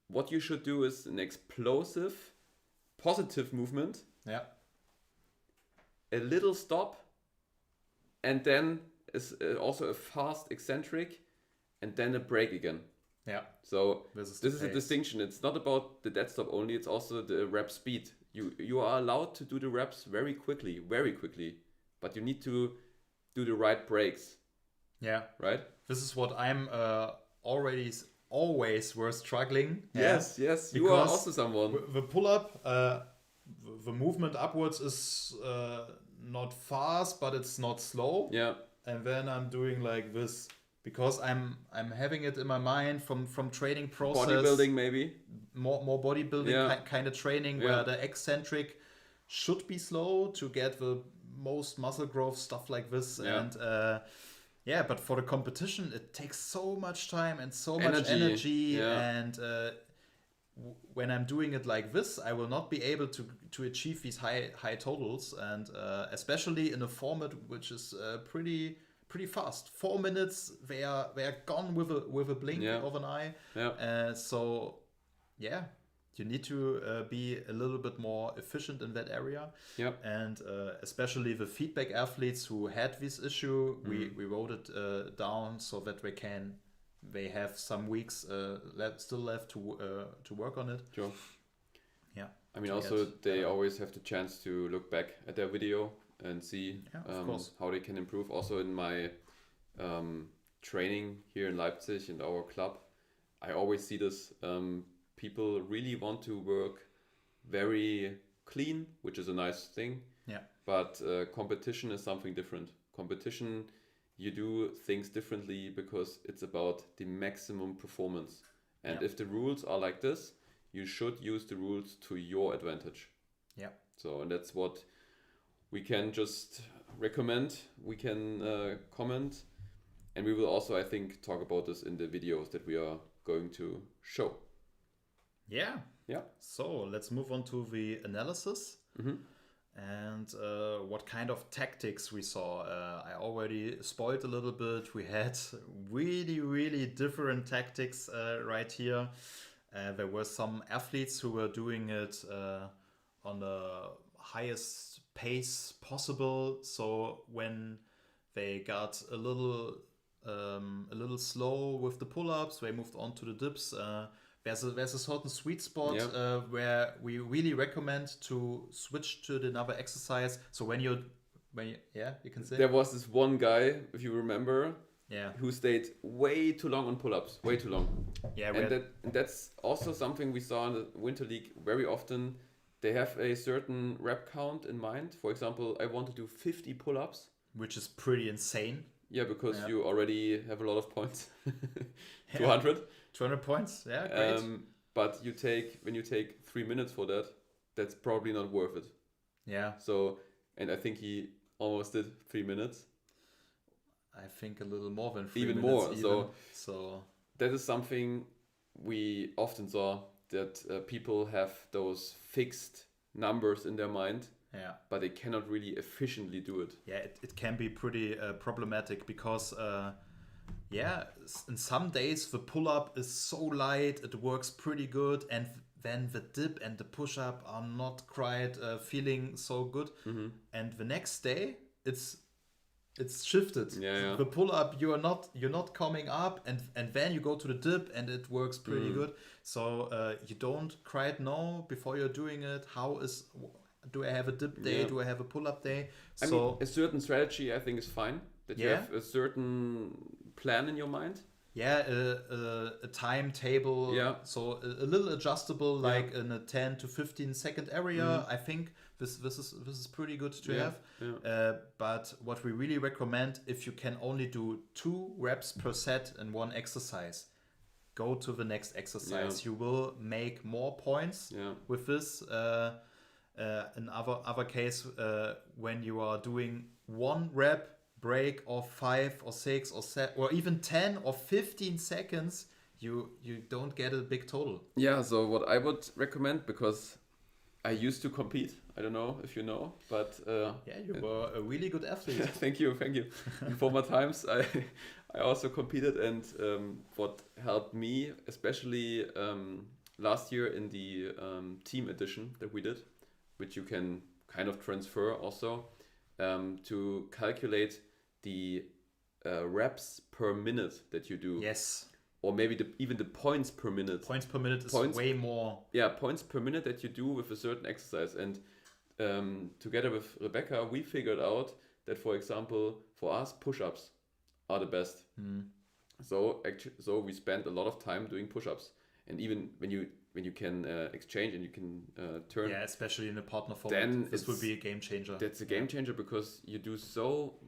What you should do is an explosive, positive movement. Yeah. A little stop, and then is also a fast eccentric, and then a break again. Yeah. So this is a distinction. It's not about the dead stop only. It's also the rep speed. You are allowed to do the reps very quickly, but you need to do the right breaks. Yeah. Right. This is what I'm always were struggling. Yes. You are also someone. The pull up, the movement upwards is not fast, but it's not slow. Yeah. And then I'm doing like this because I'm having it in my mind from training process, Bodybuilding maybe. more bodybuilding Yeah. kind of training, Yeah. where the eccentric should be slow to get the most muscle growth, stuff like this. Yeah. And but for the competition it takes so much time and so much Energy. energy. Yeah. And when I'm doing it like this, I will not be able to achieve these high totals, and especially in a format which is pretty fast. 4 minutes, they are gone with a blink Yeah. of an eye. Yeah. So yeah, you need to be a little bit more efficient in that area. Yeah. And especially the feedback athletes who had this issue, we wrote it down so that they have some weeks still left to work on it. Sure. Yeah. I mean, To also get they better. always have the chance to look back at their video and see Yeah, of course. how they can improve. Also in my training here in Leipzig in our club, I always see this. People really want to work very clean, which is a nice thing. Yeah. But competition is something different. Competition, you do things differently because it's about the maximum performance. And Yeah. if the rules are like this, you should use the rules to your advantage. Yeah. So, and that's what we can just recommend. We can comment. And we will also, I think, talk about this in the videos that we are going to show. Yeah. Yeah. So let's move on to the analysis. Mm-hmm. And what kind of tactics we saw. I already spoiled a little bit. We had really different tactics right here. There were some athletes who were doing it on the highest pace possible. So when they got a little slow with the pull-ups, they moved on to the dips. There's a certain sweet spot where we really recommend to switch to another exercise. So when you can say There was this one guy, if you remember, yeah who stayed way too long on pull-ups, way too long. yeah And that's also something we saw in the Winter League very often. They have a certain rep count in mind. For example, I want to do 50 pull-ups. which is pretty insane. Yeah, because Yeah. you already have a lot of points. Yeah. 200. 200 points. Yeah, great. But when you take 3 minutes for that, that's probably not worth it. Yeah, So, and I think he almost did 3 minutes. I think a little more than 3 Even minutes. more, So That is something we often saw, that people have those fixed numbers in their mind, yeah. but they cannot really efficiently do it. Yeah, it can be pretty problematic because, in some days the pull-up is so light, it works pretty good, and then the dip and the push-up are not quite feeling so good. Mm-hmm. And the next day, it's shifted. Yeah. The pull-up, you're not coming up, and then you go to the dip, and it works pretty good. So you don't quite know before you're doing it, do I have a dip day? Yeah. Do I have a pull-up day? I mean, a certain strategy I think is fine. That you Yeah. have a certain plan in your mind. Yeah, a timetable. Yeah. So a little adjustable, like in a 10 to 15 second area. I think this is pretty good to have. Yeah. But what we really recommend, if you can only do 2 reps per set in one exercise, go to the next exercise. Yeah. You will make more points Yeah. with this. In other case, when you are doing 1 rep break of 5 or 6 or 7 or even 10 or 15 seconds, you don't get a big total. Yeah, so what I would recommend, because I used to compete, I don't know if you know, but Yeah, you were a really good athlete. thank you. In former times, I also competed, and what helped me, especially last year in the team edition that we did, which you can kind of transfer also, to calculate the reps per minute that you do. Yes. Or maybe even the points per minute. Points per minute is Points- way more. Yeah, points per minute that you do with a certain exercise. And together with Rebecca, we figured out that, for example, for us, push-ups are the best. So we spend a lot of time doing push-ups. And even when you can exchange and you can turn, Yeah, especially in a partner format. Then This would it's- be a game changer. that's a game changer, because you do so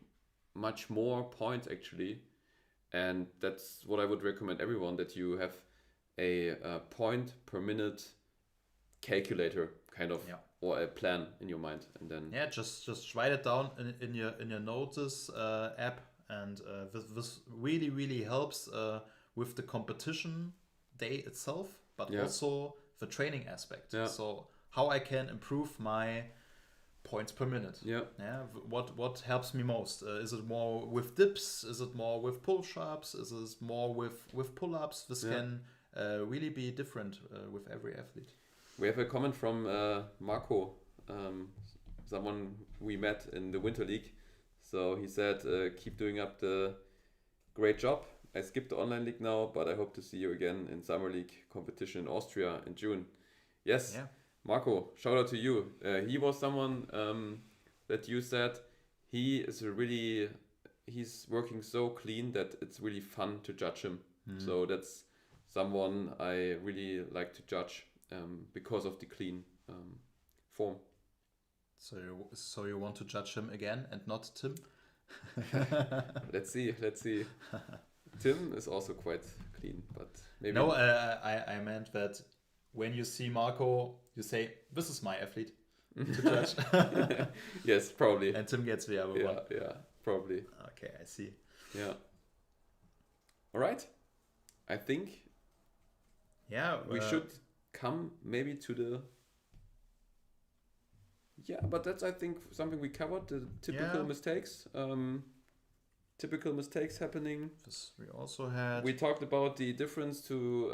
much more points actually And that's what I would recommend everyone, that you have a point per minute calculator kind of, or a plan in your mind, and then just write it down in your notice app, and this really helps with the competition day itself, but also the training aspect. So how I can improve my points per minute. What helps me most? Is it more with dips? Is it more with push-ups? Is it more with pull-ups? This can really be different with every athlete. We have a comment from Marco, someone we met in the Winter League. So he said, keep doing up the great job. I skipped the online league now, but I hope to see you again in Summer League competition in Austria in June. Yes. Marco, shout out to you. He was someone that you said he's working so clean that it's really fun to judge him. So that's someone I really like to judge because of the clean form. So you want to judge him again and not Tim? Let's see. Tim is also quite clean, but maybe. No, I meant that when you see Marco, you say, "This is my athlete to judge." Yes, probably. And Tim gets the other one. Yeah, probably. Okay, I see. Yeah. All right. I think. Yeah, we should come maybe to the. Yeah, but that's, I think, something we covered. The typical mistakes. Typical mistakes happening. This we also had. We talked about the difference to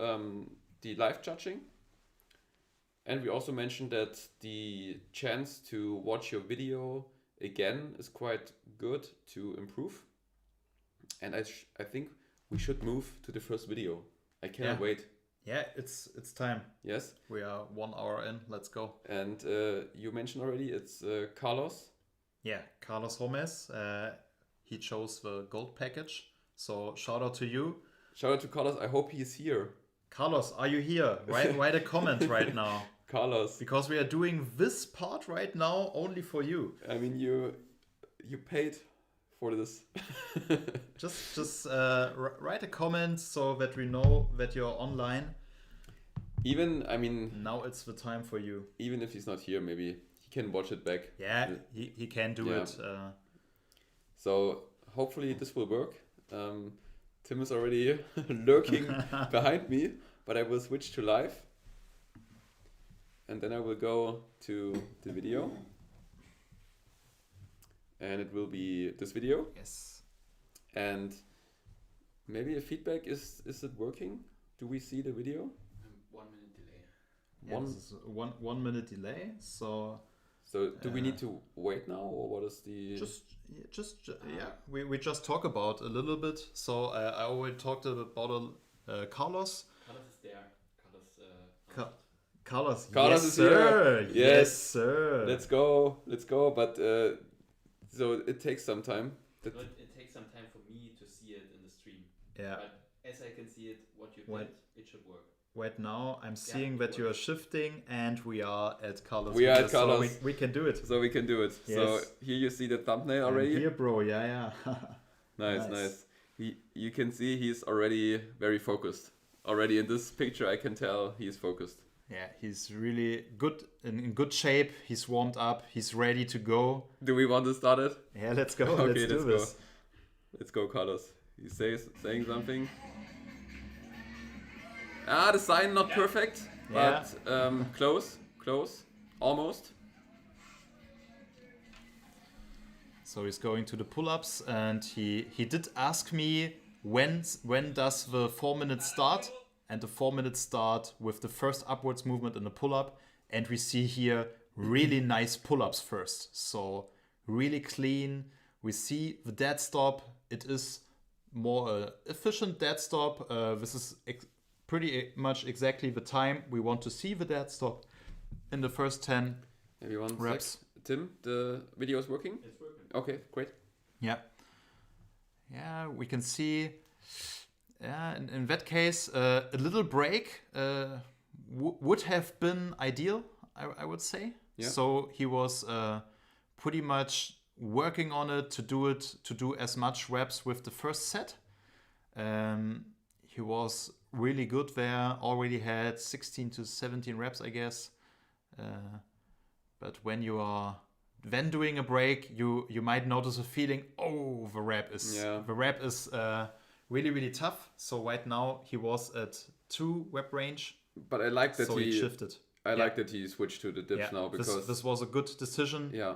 the live judging. And we also mentioned that the chance to watch your video again is quite good to improve. And I think we should move to the first video. I cannot wait. Yeah, it's time. Yes. We are 1 hour in. Let's go. And you mentioned already it's Carlos. Yeah, Carlos Gomez. He chose the gold package. So shout out to you. Shout out to Carlos. I hope he's here. Carlos, are you here? Write a comment right now. Carlos. Because we are doing this part right now only for you. I mean, you paid for this. just write a comment so that we know that you're online. Even, I mean... Now it's the time for you. Even if he's not here, maybe he can watch it back. Yeah, he can do it. So hopefully this will work. Tim is already lurking behind me, but I will switch to live. And then I will go to the video. And it will be this video. Yes. And maybe a feedback, is it working? Do we see the video? 1 minute delay. Yeah, this is one minute delay. So do we need to wait now, or what is the... We just talk about a little bit. So I already talked about Carlos. Carlos is there. Carlos, yes, is sir. Here. Yes, sir. Let's go. But so it takes some time. It takes some time for me to see it in the stream. Yeah. But as I can see it, what you did, it should work. Right now, I'm seeing that you are shifting, and we are at Carlos. We are at Carlos. So we can do it. So we can do it. Yes. So here you see the thumbnail already. I'm here, bro. Yeah. Nice. You can see he's already very focused. Already in this picture, I can tell he's focused. Yeah, he's really good, in good shape. He's warmed up. He's ready to go. Do we want to start it? Yeah, let's go. Okay, let's do this. Go. Let's go, Carlos. He's saying something. The sign not perfect, but close, almost. So he's going to the pull-ups, and he did ask me when does the 4 minutes start, and the 4 minutes start with the first upwards movement in the pull-up, and we see here really nice pull-ups first. So really clean. We see the dead stop. It is more efficient dead stop. This is pretty much exactly the time we want to see the dead stop in the first 10 Maybe one reps. Sec. Tim, the video is working? It's working. Okay, great. Yeah, we can see. In that case, a little break would have been ideal, I would say. Yeah. So he was pretty much working on it to do as much reps with the first set. He was really good there. Already had 16 to 17 reps, I guess. But when doing a break, you might notice a feeling. Oh, the rep is really, really tough. So right now he was at 2 rep range. But I like that he shifted. I like that he switched to the dips now, because this was a good decision. Yeah.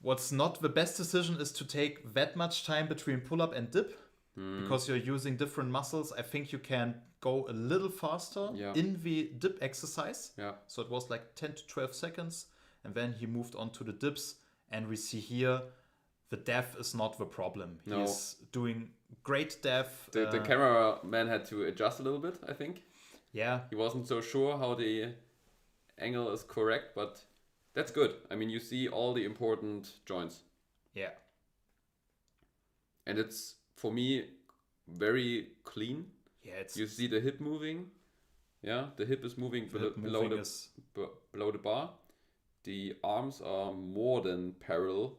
What's not the best decision is to take that much time between pull-up and dip, because you're using different muscles. I think you can go a little faster in the dip exercise. Yeah. So it was like 10 to 12 seconds, and then he moved on to the dips, and we see here the depth is not the problem. No. He's doing great depth. The cameraman had to adjust a little bit, I think. Yeah. He wasn't so sure how the angle is correct, but that's good. I mean, you see all the important joints. Yeah. And it's, for me, very clean. Yeah, you see the hip moving. Yeah, the hip is moving below the bar. The arms are more than parallel.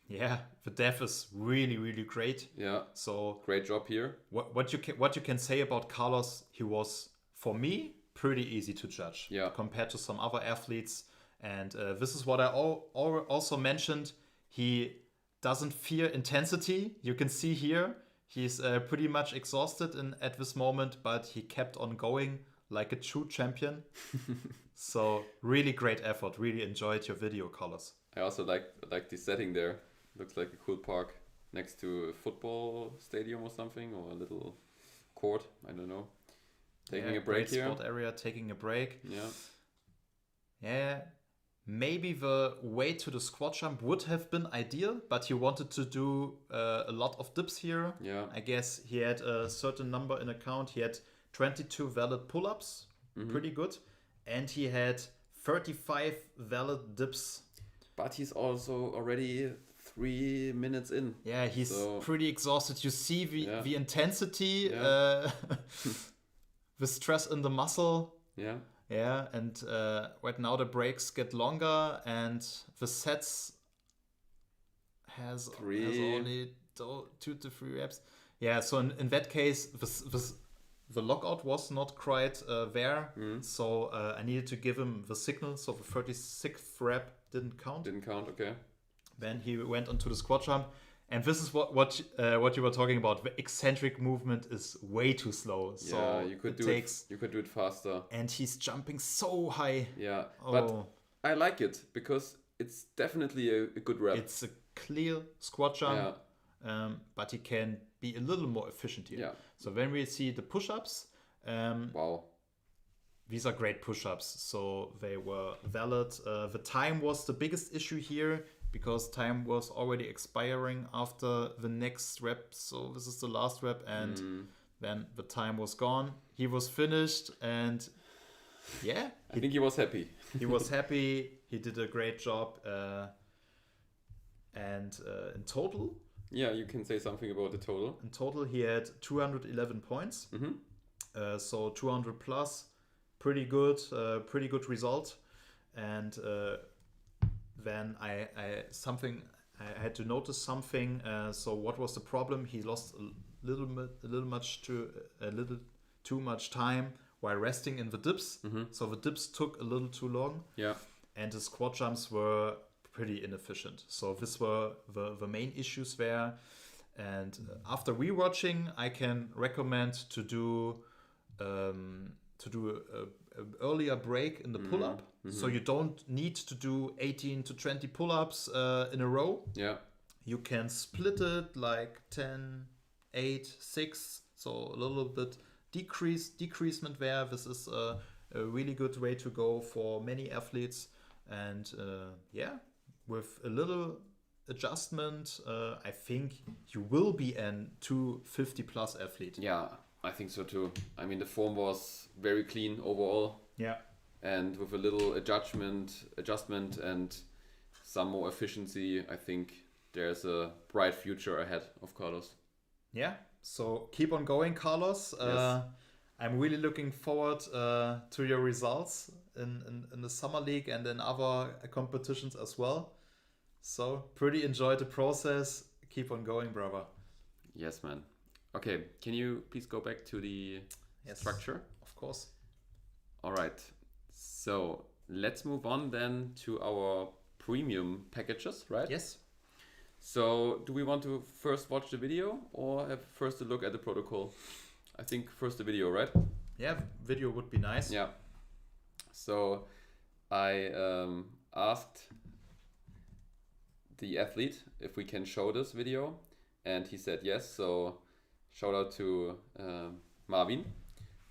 Yeah, the depth is really, really great. Yeah. So great job here. What you can say about Carlos? He was, for me, pretty easy to judge. Yeah. Compared to some other athletes, and this is what I also mentioned. He doesn't fear intensity. You can see here he's pretty much exhausted at this moment, but he kept on going like a true champion. So really great effort. Really enjoyed your video, Carlos. I also like the setting there. Looks like a cool park next to a football stadium or something, or a little court. I don't know. Taking a break here. Sport area, taking a break. Yeah. Yeah. Maybe the way to the squat jump would have been ideal, but he wanted to do a lot of dips here. Yeah. I guess he had a certain number in account. He had 22 valid pull-ups, pretty good. And he had 35 valid dips. But he's also already 3 minutes in. Yeah, he's pretty exhausted. You see the intensity, the stress in the muscle. Yeah. Yeah, and right now the breaks get longer, and the sets has only 2 to 3 reps. Yeah, so in that case, the lockout was not quite there, so I needed to give him the signal. So the 36th rep didn't count. Okay. Then he went onto the squat jump, and this is what you were talking about. The eccentric movement is way too slow. So yeah, you could do it faster. And he's jumping so high. Yeah, but I like it because it's definitely a good rep. It's a clear squat jump, but he can be a little more efficient here. Yeah. So when we see the push-ups, wow, these are great push-ups. So they were valid. The time was the biggest issue here, because time was already expiring after the next rep. So this is the last rep, and then the time was gone. He was finished, and yeah. I think he was happy. He was happy. He did a great job. And in total... Yeah, you can say something about the total. In total, he had 211 points. So 200 plus. Pretty good result. And... then I had to notice something. So what was the problem? He lost a little too much time while resting in the dips. So the dips took a little too long. Yeah. And the squat jumps were pretty inefficient. So this were the main issues there. And after rewatching, I can recommend to do an earlier break in the pull-up. So you don't need to do 18 to 20 pull-ups in a row. Yeah. You can split it like 10, 8, 6. So a little bit decreasement there. This is a really good way to go for many athletes. And with a little adjustment, I think you will be an 250 plus athlete. Yeah, I think so too. I mean, the form was very clean overall. Yeah. And with a little adjustment and some more efficiency, I think there's a bright future ahead of Carlos. Yeah, so keep on going, Carlos. Yes. I'm really looking forward to your results in the Summer League and in other competitions as well. So pretty enjoy the process. Keep on going, brother. Yes, man. Okay, can you please go back to the structure? Of course. All right. So let's move on then to our premium packages, right? Yes. So do we want to first watch the video or have first a look at the protocol? I think first the video, right? Yeah, video would be nice. Yeah. So I asked the athlete if we can show this video, and he said yes. So shout out to Marvin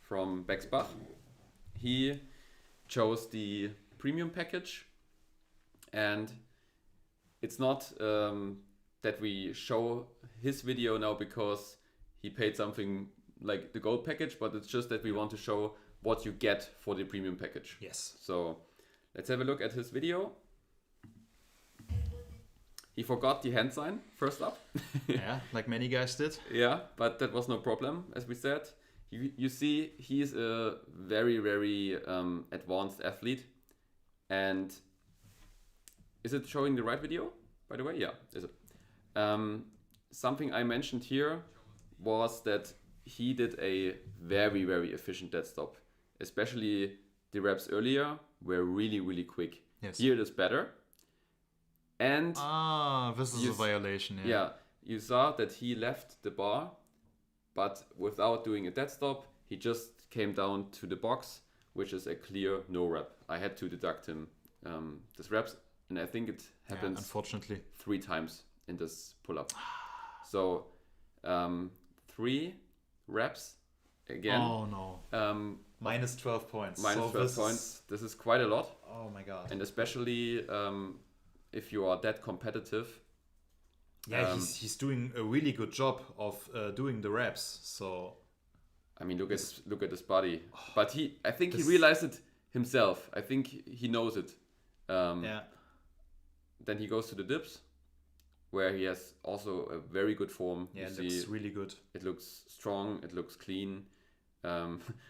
from Bexbach. He chose the premium package, and it's not that we show his video now because he paid something like the gold package, but it's just that we want to show what you get for the premium package. Yes. So let's have a look at his video. He forgot the hand sign first up. Yeah, like many guys did. Yeah, but that was no problem, as we said. You see, he is a very, very advanced athlete. And is it showing the right video, by the way? Yeah, is it? Something I mentioned here was that he did a very, very efficient dead stop. Especially the reps earlier were really, really quick. Yes. Here it is better. And this is a violation. Yeah. yeah, you saw that he left the bar, but without doing a dead stop, he just came down to the box, which is a clear no rep. I had to deduct him this reps, and I think it happens unfortunately 3 times in this pull-up. So 3 reps again. Oh no. Minus 12 points. Minus 12 points. This is quite a lot. Oh my god. And especially if you are that competitive. Yeah, he's doing a really good job of doing the reps. So I mean, look at his body. But I think he realized it himself. I think he knows it. Yeah. Then he goes to the dips, where he has also a very good form. Yeah, it looks really good. It looks strong. It looks clean.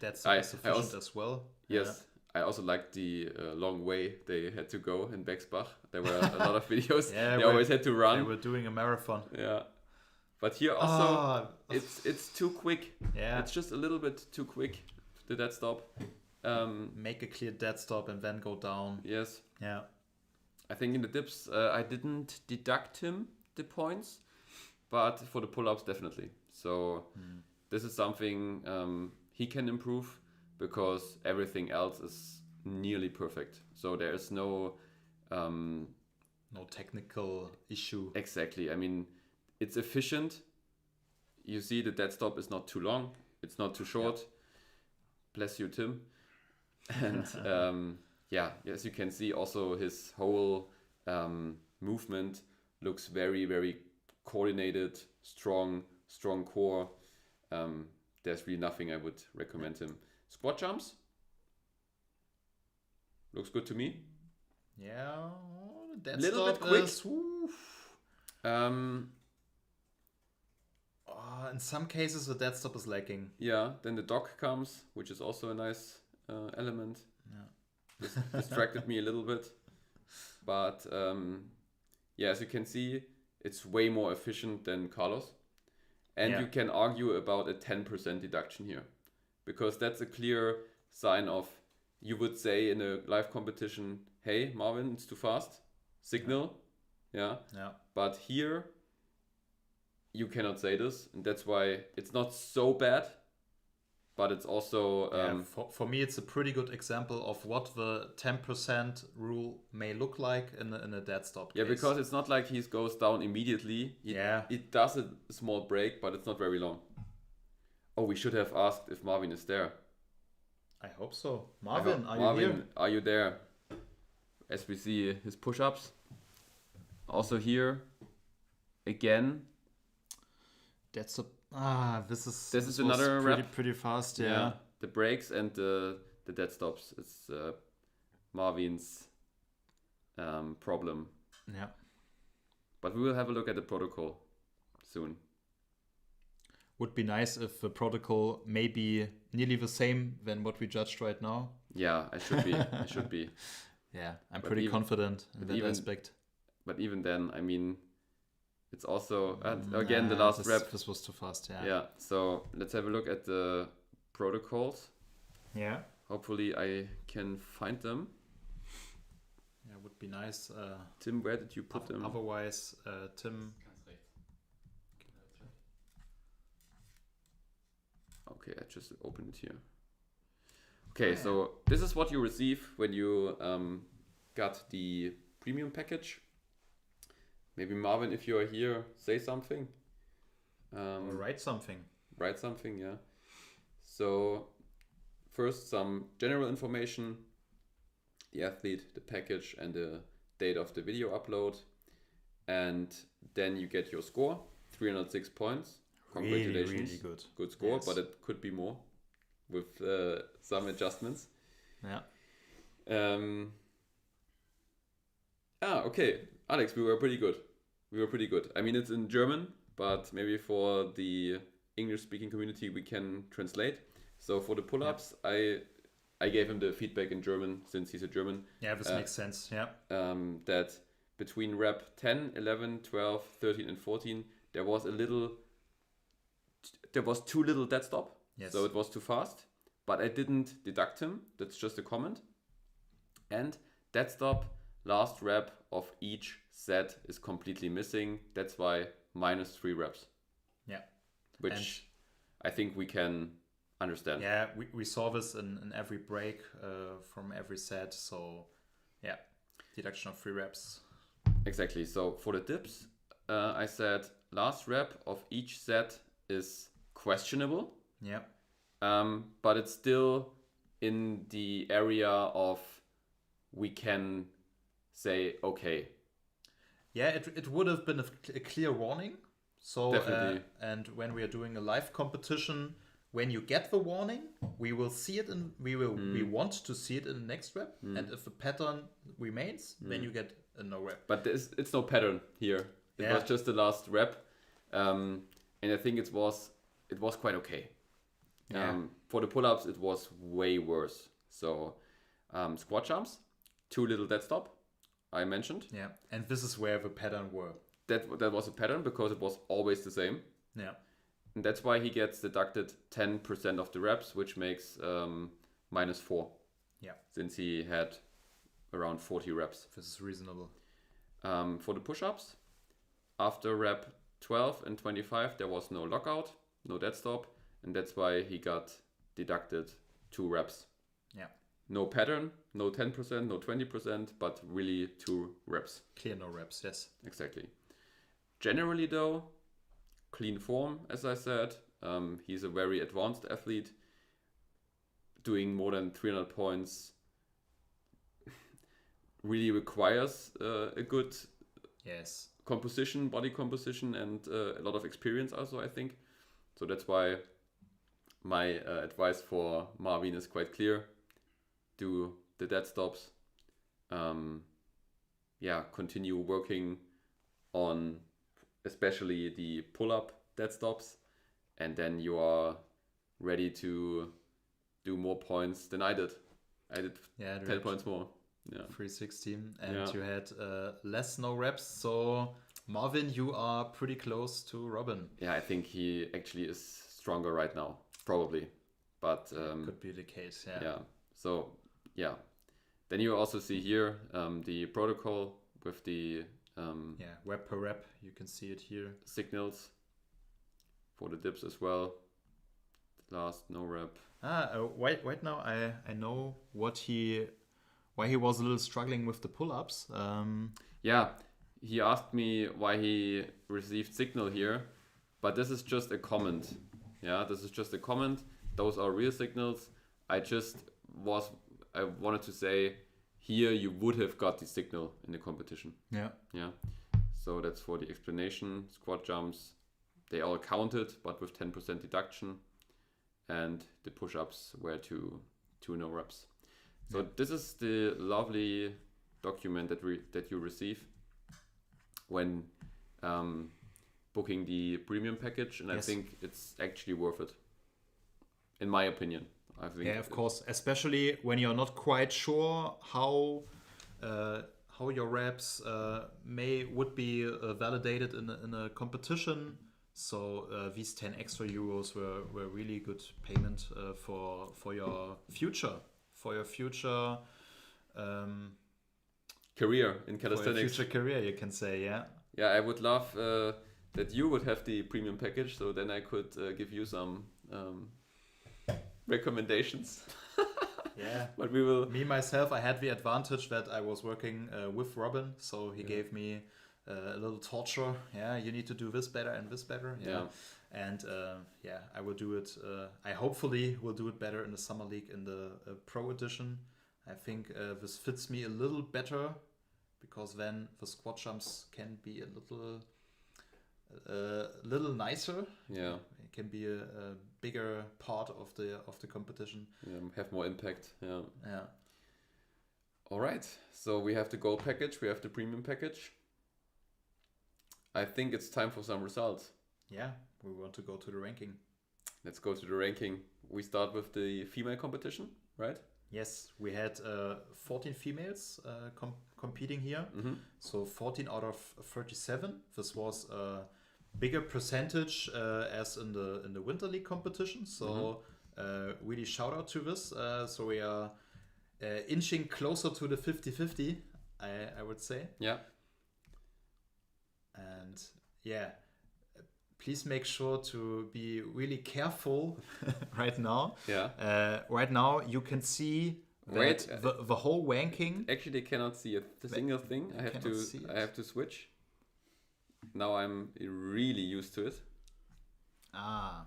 That's sufficient as well. Yes. Yeah. I also liked the long way they had to go in Bexbach. There were a lot of videos. Yeah, they always had to run. They were doing a marathon. Yeah. But here also, it's too quick. Yeah. It's just a little bit too quick, the dead stop. Make a clear dead stop and then go down. Yes. Yeah. I think in the dips, I didn't deduct him the points, but for the pull-ups, definitely. So this is something he can improve, because everything else is nearly perfect. So there is no technical issue. Exactly. I mean, it's efficient. You see the dead stop is not too long. It's not too short. Yeah. Bless you, Tim. And yeah, as you can see, also his whole movement looks very, very coordinated, strong core. There's really nothing I would recommend him. Squat jumps looks good to me. Yeah, that little bit quick. In some cases, the dead stop is lacking. Yeah, then the dock comes, which is also a nice element. Yeah, this distracted me a little bit, but yeah, as you can see, it's way more efficient than Carlos, and you can argue about a 10% deduction here. Because that's a clear sign of, you would say in a live competition, hey, Marvin, it's too fast. Signal. Yeah. But here, you cannot say this. And that's why it's not so bad. But it's also... for me, it's a pretty good example of what the 10% rule may look like in a dead stop case. Yeah, because it's not like he goes down immediately. It does a small break, but it's not very long. Oh, we should have asked if Marvin is there. I hope so. Marvin, are you there? As we see his push-ups. Also here, again. This is another rep. Pretty fast, yeah. The breaks and the dead stops. It's Marvin's problem. Yeah. But we will have a look at the protocol soon. Would be nice if the protocol may be nearly the same than what we judged right now. Yeah, I should be. Yeah, I'm pretty confident in that aspect. But even then, I mean, It's also again the last rep. This was too fast. Yeah. Yeah. So let's have a look at the protocols. Yeah. Hopefully I can find them. Yeah, would be nice. Tim, where did you put them? Otherwise, Tim. Okay, I just opened it here. Okay, so this is what you receive when you got the premium package. Maybe Marvin, if you are here, say something. Or write something. Write something, yeah. So first some general information, the athlete, the package, and the date of the video upload. And then you get your score, 306 points. Congratulations. Really good. Good score, Yes. but it could be more with some adjustments. Yeah. Okay. Alex, we were pretty good. I mean, it's in German, but maybe for the English-speaking community, we can translate. So for the pull-ups, I gave him the feedback in German, since he's a German. Yeah, this makes sense. Yeah. That between rep 10, 11, 12, 13, and 14, there was too little dead stop. Yes. So it was too fast, but I didn't deduct him. That's just a comment. And dead stop, last rep of each set is completely missing. That's why -3 reps. Yeah. Which I think we can understand. Yeah, we saw this in every break from every set. So yeah, deduction of 3 reps. Exactly. So for the dips, I said last rep of each set is questionable. Yeah. But it's still in the area of we can say, okay. Yeah, it would have been a clear warning. So Definitely. And when we are doing a live competition, when you get the warning, we will see it and we want to see it in the next rep. And if the pattern remains, then you get a no rep. But it's no pattern here. It was just the last rep, and I think it was quite okay. For the pull-ups, it was way worse. So squat jumps, too little dead stop, I mentioned. Yeah, and this is where the pattern were. That was a pattern because it was always the same. Yeah. And that's why he gets deducted 10% of the reps, which makes -4. Yeah. Since he had around 40 reps. This is reasonable. For the push-ups, after rep 12 and 25, there was no lockout, no dead stop, and that's why he got deducted 2 reps. Yeah. No pattern, no 10%, no 20%, but really 2 reps. Clear no reps, yes. Exactly. Generally though, clean form, as I said. He's a very advanced athlete, doing more than 300 points really requires a good body composition, and a lot of experience also, I think. So that's why my advice for Marvin is quite clear. Do the dead stops. Continue working on especially the pull-up dead stops, and then you are ready to do more points than I did. I did 10 points more. Yeah. 316, and you had less no reps. So Marvin, you are pretty close to Robin. Yeah, I think he actually is stronger right now, probably. But could be the case. Yeah. Yeah. So then you also see here the protocol with the rep per rep. You can see it here. Signals for the dips as well. Last no rep. Wait now. I know why he was a little struggling with the pull-ups. He asked me why he received signal here, but this is just a comment. Yeah, this is just a comment. Those are real signals. I wanted to say here you would have got the signal in the competition. Yeah. Yeah. So that's for the explanation. Squat jumps, they all counted, but with 10% deduction, and the push-ups were two no reps. So this is the lovely document that you receive when booking the premium package, and I think it's actually worth it, in my opinion. I think. Yeah, of course, especially when you're not quite sure how how your reps would be validated in a competition. So these 10 extra euros were really good payment for your future, career in for your calisthenics. future career, you can say, yeah. Yeah, I would love that you would have the premium package, so then I could give you some recommendations. Yeah. But we will. Me myself, I had the advantage that I was working with Robin, so he gave me a little torture. Yeah, you need to do this better and this better. Yeah. And I will do it. I hopefully will do it better in the summer league in the pro edition. I think this fits me a little better, because then the squat jumps can be a little nicer. Yeah. It can be a bigger part of the competition. Yeah, have more impact. Yeah. Yeah. All right. So we have the gold package. We have the premium package. I think it's time for some results. Yeah. We want to go to the ranking. Let's go to the ranking. We start with the female competition, right? Yes, we had 14 females competing here. Mm-hmm. So 14 out of 37. This was a bigger percentage as in the Winter League competition. So really shout out to this. So we are inching closer to the 50-50, I would say. Yeah. And yeah, please make sure to be really careful right now. Yeah. Right now you can see that the whole ranking. Actually, I cannot see a single thing. I have to switch. Now I'm really used to it. Ah.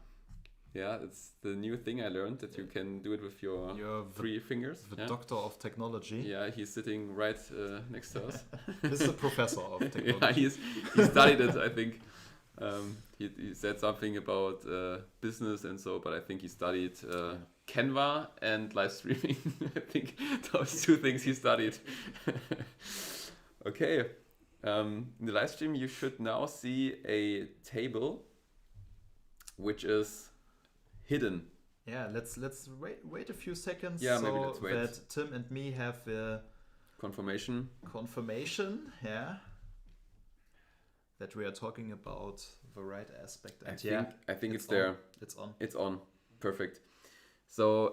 Yeah, it's the new thing I learned, that you can do it with your three fingers. The doctor of technology. Yeah, he's sitting right next to us. This is a professor of technology. Yeah, he studied it, I think. He said something about business and so, but I think he studied Canva and live streaming. I think those two things he studied. Okay. In the live stream, you should now see a table which is hidden. Yeah, let's wait a few seconds. Yeah, so maybe let's wait. That Tim and me have the confirmation. Yeah. That we are talking about the right aspect. And I think it's on. there. It's on. Perfect. So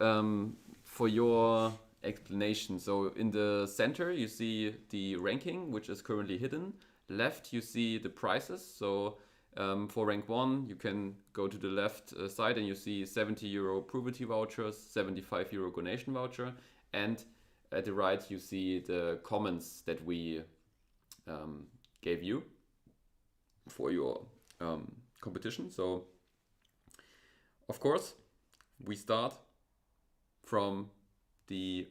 for your explanation, so in the center you see the ranking, which is currently hidden. Left you see the prices. So for rank 1 you can go to the left side and you see €70 Provity vouchers, €75 donation voucher, and at the right you see the comments that we gave you for your competition. So of course we start from the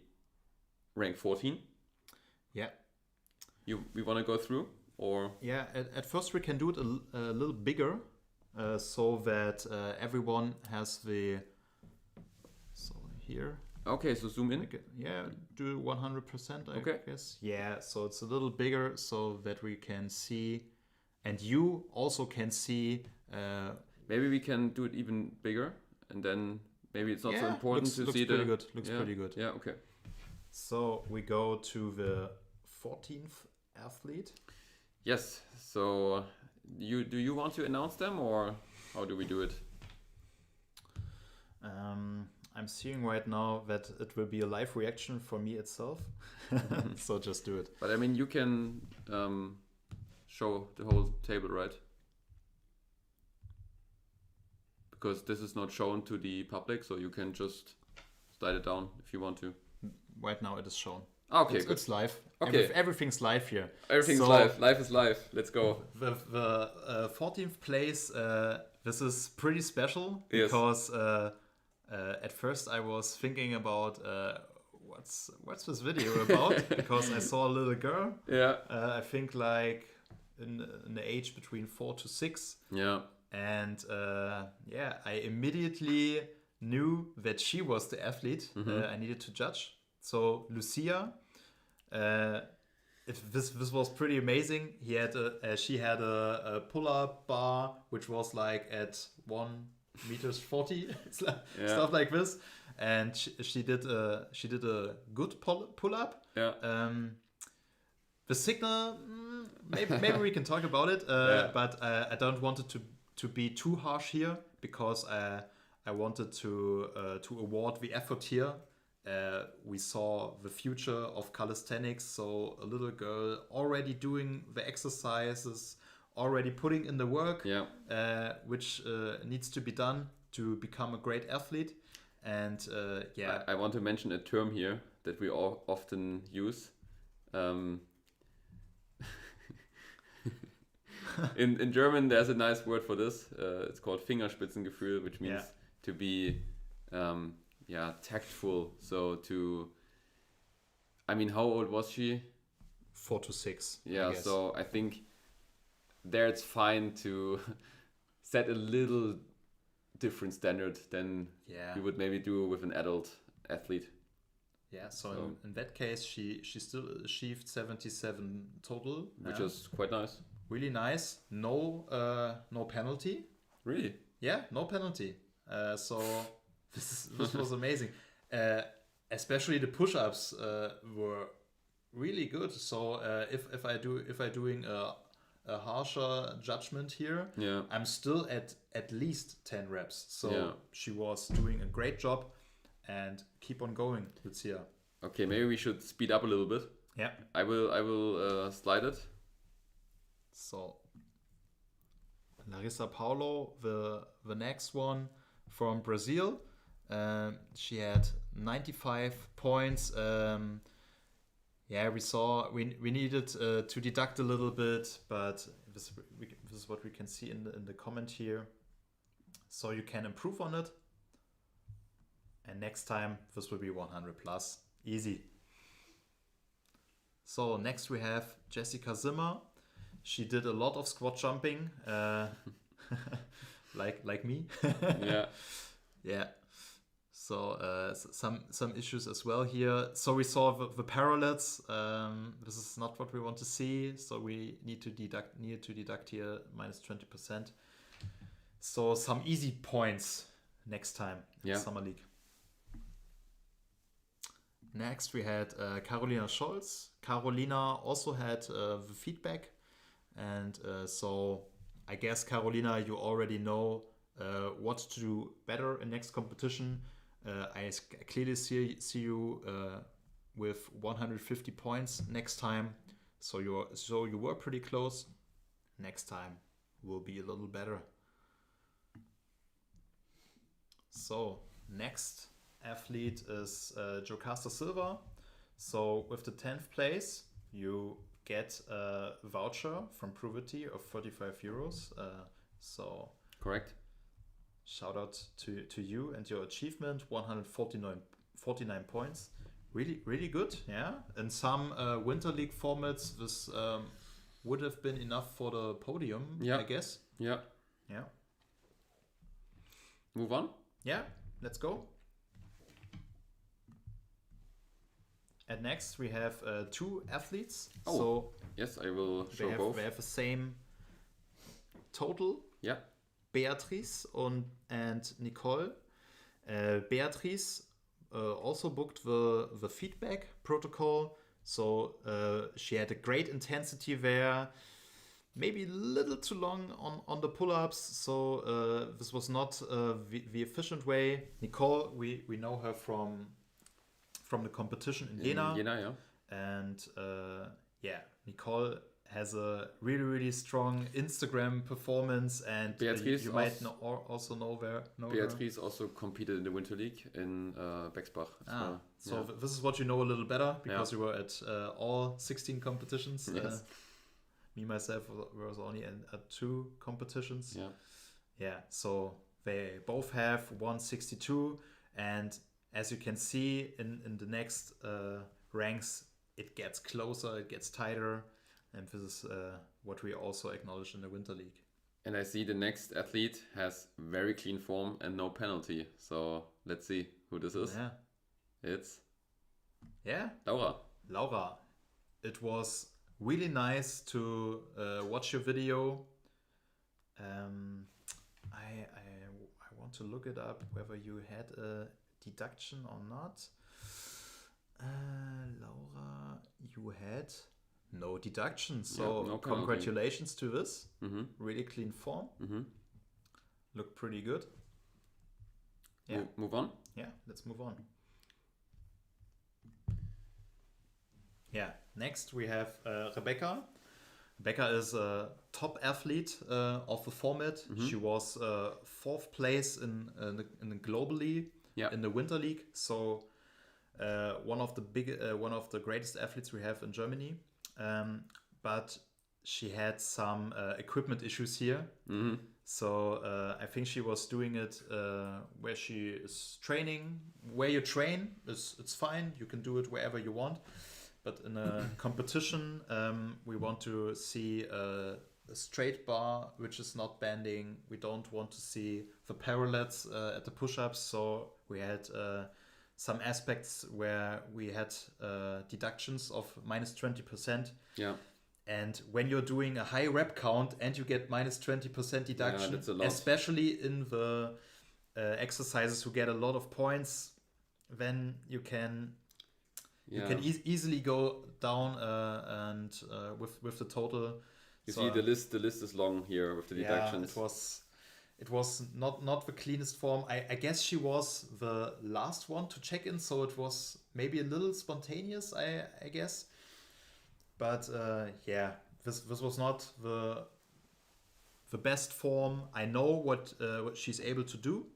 rank 14. Yeah. We want to go through, or? Yeah, at first we can do it a little bigger, so that everyone has the... So here. Okay, so zoom in. Do 100%, I Okay. guess. Yeah, so it's a little bigger so that we can see, and you also can see... Maybe we can do it even bigger, and then maybe it's not so important to see pretty good. Looks pretty good. Yeah, okay. So we go to the 14th athlete. Yes. So do you want to announce them, or how do we do it? I'm seeing right now that it will be a live reaction for me itself. So just do it. But I mean, you can show the whole table, right? Because this is not shown to the public, so you can just slide it down if you want to. Right now it is shown. Okay, good. It's live. Okay. Everything's live here. Everything's live. Life is live. Let's go. The 14th place, this is pretty special, Yes. because at first I was thinking about what's this video about, because I saw a little girl. Yeah. I think like in the age between 4 to 6. Yeah. And I immediately knew that she was the athlete I needed to judge. So Lucia, this was pretty amazing. She had a pull-up bar which was like at 1.40 m, stuff like this, and she did a good pull-up. Yeah. The signal, maybe we can talk about it, but I don't want it to be too harsh here because I wanted to award the effort here. We saw the future of calisthenics, so a little girl already doing the exercises, already putting in the work, which needs to be done to become a great athlete. And I want to mention a term here that we all often use. In German, there's a nice word for this. It's called Fingerspitzengefühl, which means to be tactful. So how old was she? 4 to 6. Yeah, so I think there it's fine to set a little different standard than you would maybe do with an adult athlete. Yeah, so in that case, she still achieved 77 total, which is quite nice. Really nice. No penalty. Really? Yeah, no penalty. So this was amazing. Especially the push-ups were really good. So if I doing a harsher judgment here, I'm still at least 10 reps. So she was doing a great job, and keep on going, Lucia. Okay, maybe we should speed up a little bit. Yeah, I will slide it. So Larissa Paulo, the next one from Brazil. She had 95 points. We saw we needed to deduct a little bit, but this is what we can see in the comment here. So you can improve on it. And next time this will be 100 plus. Easy. So next we have Jessica Zimmer. She did a lot of squat jumping, like me. Yeah. So some issues as well here. So we saw the parallels. This is not what we want to see. So we need to deduct here minus 20%. So some easy points next time in the Summer League. Next we had Carolina Scholz. Carolina also had the feedback. And so I guess, Carolina, you already know what to do better in next competition. I clearly see you with 150 points next time. So you were pretty close. Next time will be a little better. So next athlete is Jocasta Silva. So with the 10th place, you get a voucher from Provity of 35 euros. So correct. Shout out to you and your achievement, 149 points. Really good, yeah. In some Winter League formats, this would have been enough for the podium, I guess. Yeah. Move on? Yeah, let's go. And next we have two athletes. Oh, so yes, I will show both. They have the same total. Yeah. Beatrice and Nicole. Beatrice also booked the feedback protocol. So she had a great intensity there. Maybe a little too long on the pull-ups. So this was not the efficient way. Nicole, we know her from the competition in Jena. Yeah. And Nicole has a really strong Instagram performance, and Beatrice you might also know Beatrice her. Also competed in the Winter League in Bexbach. This is what you know a little better because you were at all 16 competitions. Yes. Me myself was only at 2 competitions. So they both have 162, and as you can see in the next ranks, it gets closer, it gets tighter. And this is what we also acknowledge in the Winter League. And I see the next athlete has very clean form and no penalty. So let's see who this is. Yeah. It's Laura. It was really nice to watch your video. I want to look it up whether you had a deduction or not. Laura, you had no deductions. Yeah, So no penalty. congratulations to this. Mm-hmm. Really clean form. Mm-hmm. Look pretty good. Yeah. Move on. Yeah, let's move on. Yeah, next we have Rebecca. Rebecca is a top athlete of the format. Mhm. She was 4th place in the globally Yeah. in the Winter League. So one of the greatest athletes we have in Germany. But she had some equipment issues here. Mm-hmm. So I think she was doing it where she is training. Where you train, it's fine. You can do it wherever you want. But in a competition, we want to see a straight bar which is not bending. We don't want to see the parallettes at the push-ups. So we had some aspects where we had deductions of minus 20%. Yeah. And when you're doing a high rep count and you get minus 20% deduction, that's a lot. especially in the exercises who get a lot of points, then you can easily go down and with the total. You see the list is long here with the deductions. Yeah, it was not the cleanest form. I guess she was the last one to check in, so it was maybe a little spontaneous, I guess. But this was not the best form. I know what she's able to do,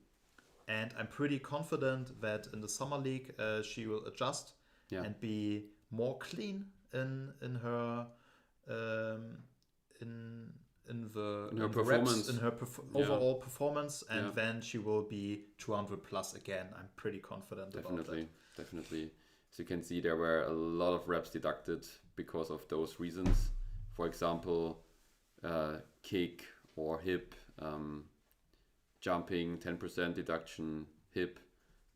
and I'm pretty confident that in the Summer League she will adjust and be more clean in her performance, reps, in her overall performance, and then she will be 200 plus again. I'm pretty confident about that. Definitely. So you can see there were a lot of reps deducted because of those reasons. For example, kick or hip, jumping, 10% deduction, hip,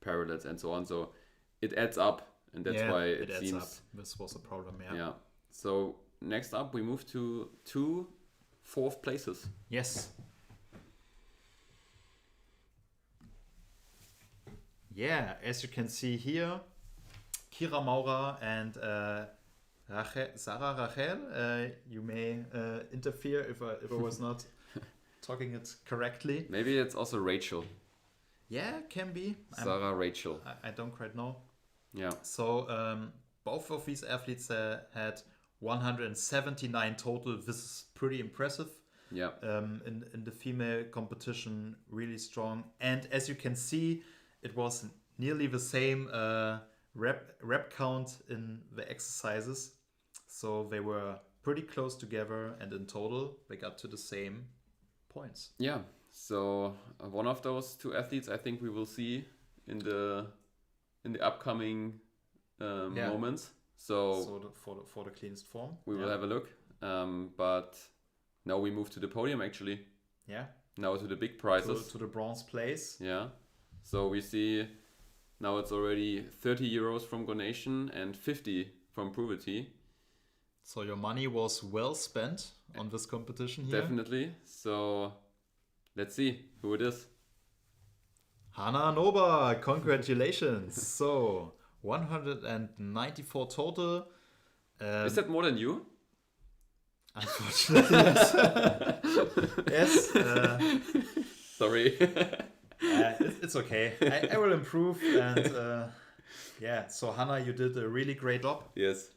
parallettes, and so on. So it adds up, and that's why it adds seems... up. This was a problem, Yeah. So next up, we move to 2 4th places. Yes. Yeah, as you can see here, Kira Maurer and Sarah Rachel, you may interfere if I was not talking it correctly. Maybe it's also Rachel. Yeah, can be. Sarah Rachel. I don't quite know. Yeah. So both of these athletes had 179 total. This is pretty impressive. Yeah. In the female competition, really strong. And as you can see, it was nearly the same rep count in the exercises. So they were pretty close together, and in total, they got to the same points. Yeah. So one of those 2 athletes, I think we will see in the upcoming moments. So for the cleanest form, we will have a look. But now we move to the podium actually. Yeah. Now to the big prizes. To the bronze place. Yeah. So we see now it's already 30 euros from Gonation and 50 from Provity. So your money was well spent on this competition here. Definitely. So let's see who it is. Hanna Noba, congratulations. So 194 total. Is that more than you? Unfortunately, yes. Yes. Sorry. It's okay. I will improve. And so Hanna, you did a really great job. Yes.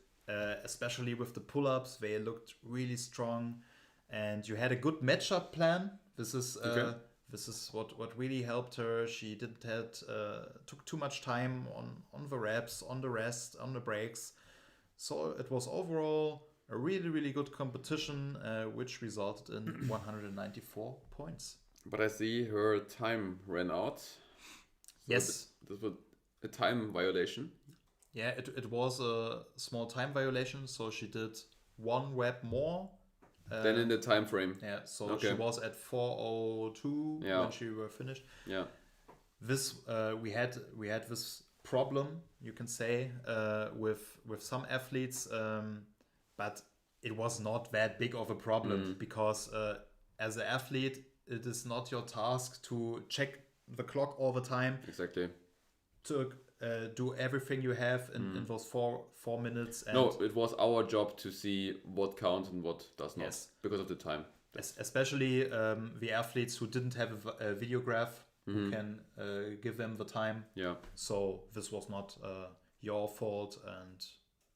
Especially with the pull-ups. They looked really strong. And you had a good matchup plan. This is what really helped her. She didn't took too much time on the reps, on the rest, on the breaks. So it was overall a really, really good competition, which resulted in 194 points. But I see her time ran out. So yes. This was a time violation. Yeah, it was a small time violation. So she did 1 rep more. Then in the time frame. Yeah, so she was at 4:02 when she were finished. Yeah. This we had this problem, you can say, with some athletes, but it was not that big of a problem because as an athlete, it is not your task to check the clock all the time. Exactly. do everything you have in those four minutes. And no, it was our job to see what counts and what does not, Yes. because of the time. Especially the athletes who didn't have a videograph who can give them the time. Yeah. So this was not your fault, and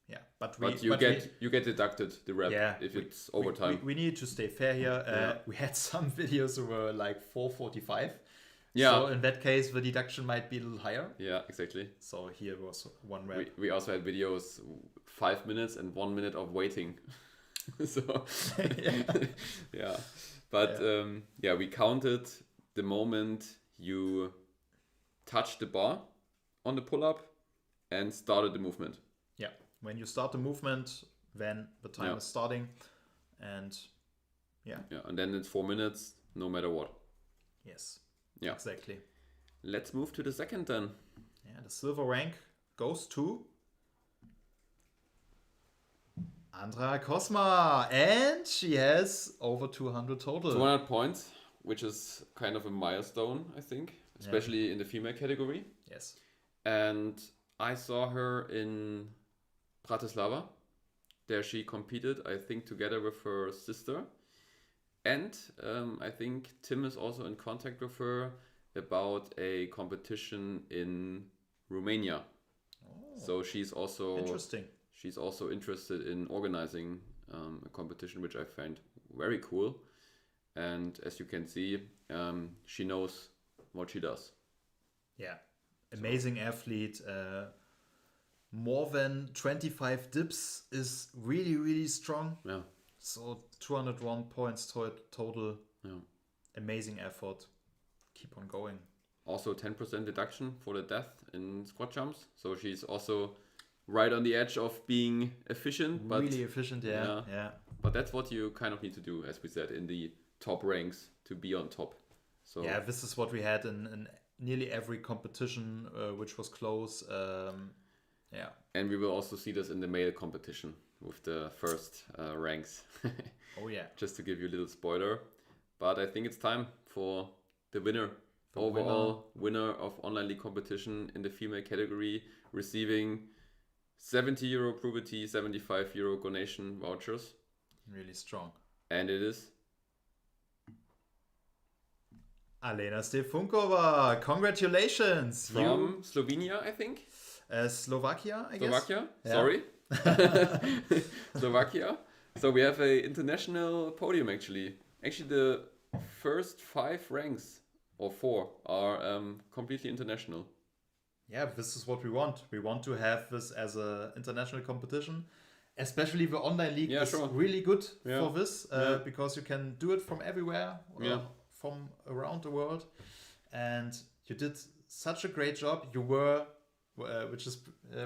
yeah. But you get deducted the rep if it's overtime. We need to stay fair here. We had some videos that were like 4:45. Yeah. So in that case, the deduction might be a little higher. Yeah, exactly. So here was one rep. We also had videos 5 minutes and 1 minute of waiting. So yeah. But we counted the moment you touched the bar on the pull-up and started the movement. Yeah. When you start the movement, then the time is starting, and and then it's 4 minutes no matter what. Yes. Yeah. Exactly. Let's move to the second then. Yeah, the silver rank goes to Andra Kosma, and she has over 200 total. 200 points, which is kind of a milestone, I think, especially in the female category. Yes. And I saw her in Bratislava. There she competed, I think, together with her sister. And I think Tim is also in contact with her about a competition in Romania. Oh, So she's also interesting. She's also interested in organizing a competition, which I find very cool. And as you can see, she knows what she does. Yeah, amazing athlete. More than 25 dips is really, really strong. Yeah. So 201 points total. Yeah. Amazing effort. Keep on going. Also 10% deduction for the death in squat jumps. So she's also right on the edge of being efficient. But really efficient, yeah. But that's what you kind of need to do, as we said, in the top ranks to be on top. So yeah, this is what we had in nearly every competition which was close. Yeah. And we will also see this in the male competition with the first ranks. Oh yeah. Just to give you a little spoiler. But I think it's time for the winner. The overall winner of Online League competition in the female category, receiving €70 Probity, €75 Gonation vouchers. Really strong. And it is Alena Stefunkova. Congratulations. from Slovenia, I think. Slovakia, I guess. Slovakia, Yeah. sorry. Slovakia. So we have a international podium actually. Actually, the first 5 ranks, or 4, are completely international. Yeah, this is what we want. We want to have this as an international competition. Especially the online league is really good for this because you can do it from everywhere, from around the world. And you did such a great job. You were, which is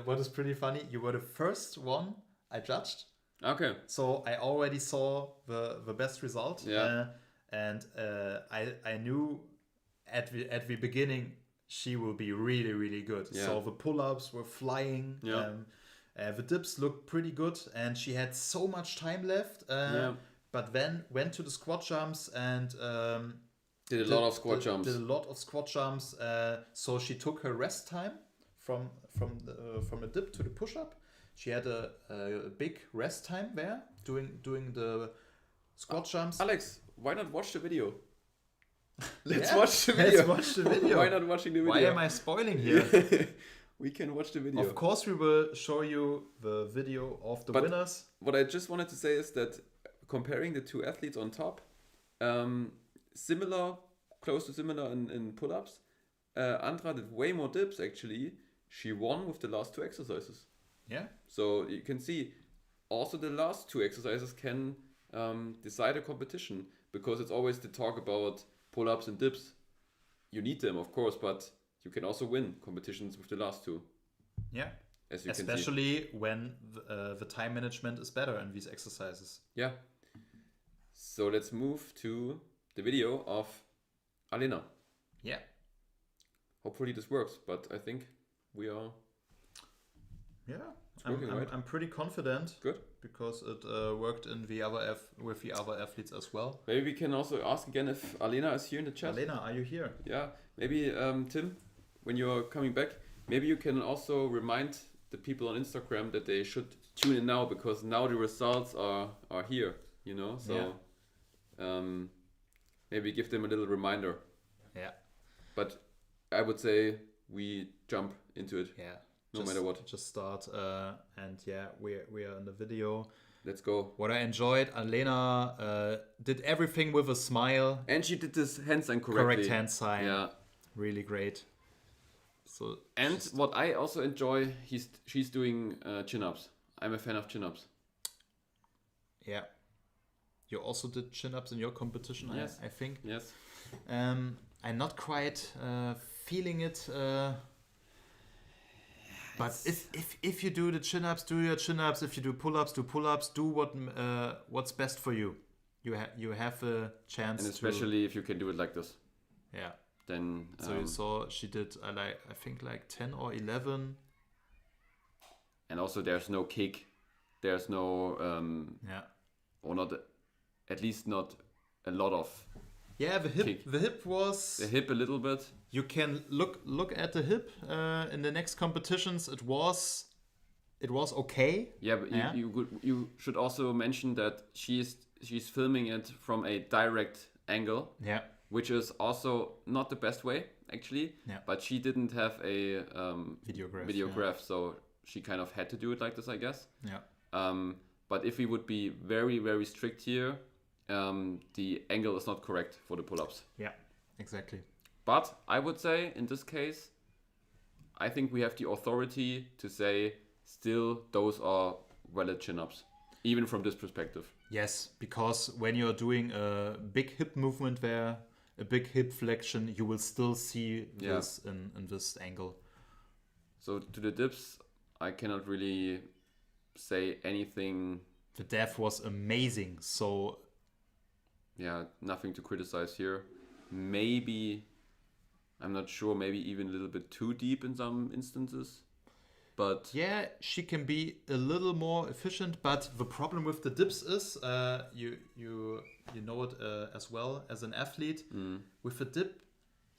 what is pretty funny, you were the first one I judged. Okay. So I already saw the best result. Yeah. And I knew at the beginning she will be really, really good. Yeah. So the pull-ups were flying. Yeah. The dips looked pretty good, and she had so much time left. But then went to the squat jumps and did a lot of squat jumps. Did a lot of squat jumps. So she took her rest time from a dip to the push-up. She had a big rest time there doing the squat jumps. Alex, why not watch the video? Let's watch the video. Let's watch the video. Why not watching the video? Why am I spoiling here? We can watch the video. Of course, we will show you the video of the winners. What I just wanted to say is that comparing the 2 athletes on top, close to similar in pull-ups, Andra did way more dips actually. She won with the last 2 exercises. Yeah. So you can see also the last 2 exercises can decide a competition, because it's always the talk about pull-ups and dips. You need them, of course, but you can also win competitions with the last 2. Yeah. As you Especially can see. when the time management is better in these exercises. Yeah. So let's move to the video of Alena. Yeah. Hopefully this works, but I think we are... Yeah. working, right? I'm pretty confident. Good. Because it worked in the other with the other athletes as well. Maybe we can also ask again if Alena is here in the chat. Alena, are you here? Yeah. Maybe Tim, when you're coming back, maybe you can also remind the people on Instagram that they should tune in now, because now the results are here, you know. So maybe give them a little reminder. Yeah. But I would say we jump into it. Yeah. No matter what. Just start. And yeah, we are in the video. Let's go. What I enjoyed, Alena did everything with a smile. And she did this hand sign correctly. Correct hand sign. Yeah. Really great. So and what I also enjoy, she's doing chin-ups. I'm a fan of chin-ups. Yeah. You also did chin-ups in your competition, yes. I think. Yes. I'm not quite feeling it. But if you do the chin-ups, do your chin-ups. If you do pull-ups, do pull-ups. Do what's best for you. You have a chance. And especially if you can do it like this. Yeah. Then. So you saw she did I think like 10 or 11. And also there's no kick. There's no or not, at least not a lot of. Yeah, the hip kick. The hip was the hip a little bit. You can look at the hip in the next competitions. It was okay. Yeah, but you should also mention that she's filming it from a direct angle. Yeah. Which is also not the best way actually. Yeah. But she didn't have a videograph, so she kind of had to do it like this, I guess. Yeah. But if we would be very, very strict here, the angle is not correct for the pull-ups. Yeah, exactly. But I would say in this case, I think we have the authority to say still those are valid chin-ups, even from this perspective. Yes, because when you're doing a big hip movement there, a big hip flexion, you will still see this in this angle. So to the dips, I cannot really say anything. The depth was amazing, so yeah, nothing to criticize here. Maybe, I'm not sure, maybe even a little bit too deep in some instances. But yeah, she can be a little more efficient, but the problem with the dips is you know it as well as an athlete. With a dip,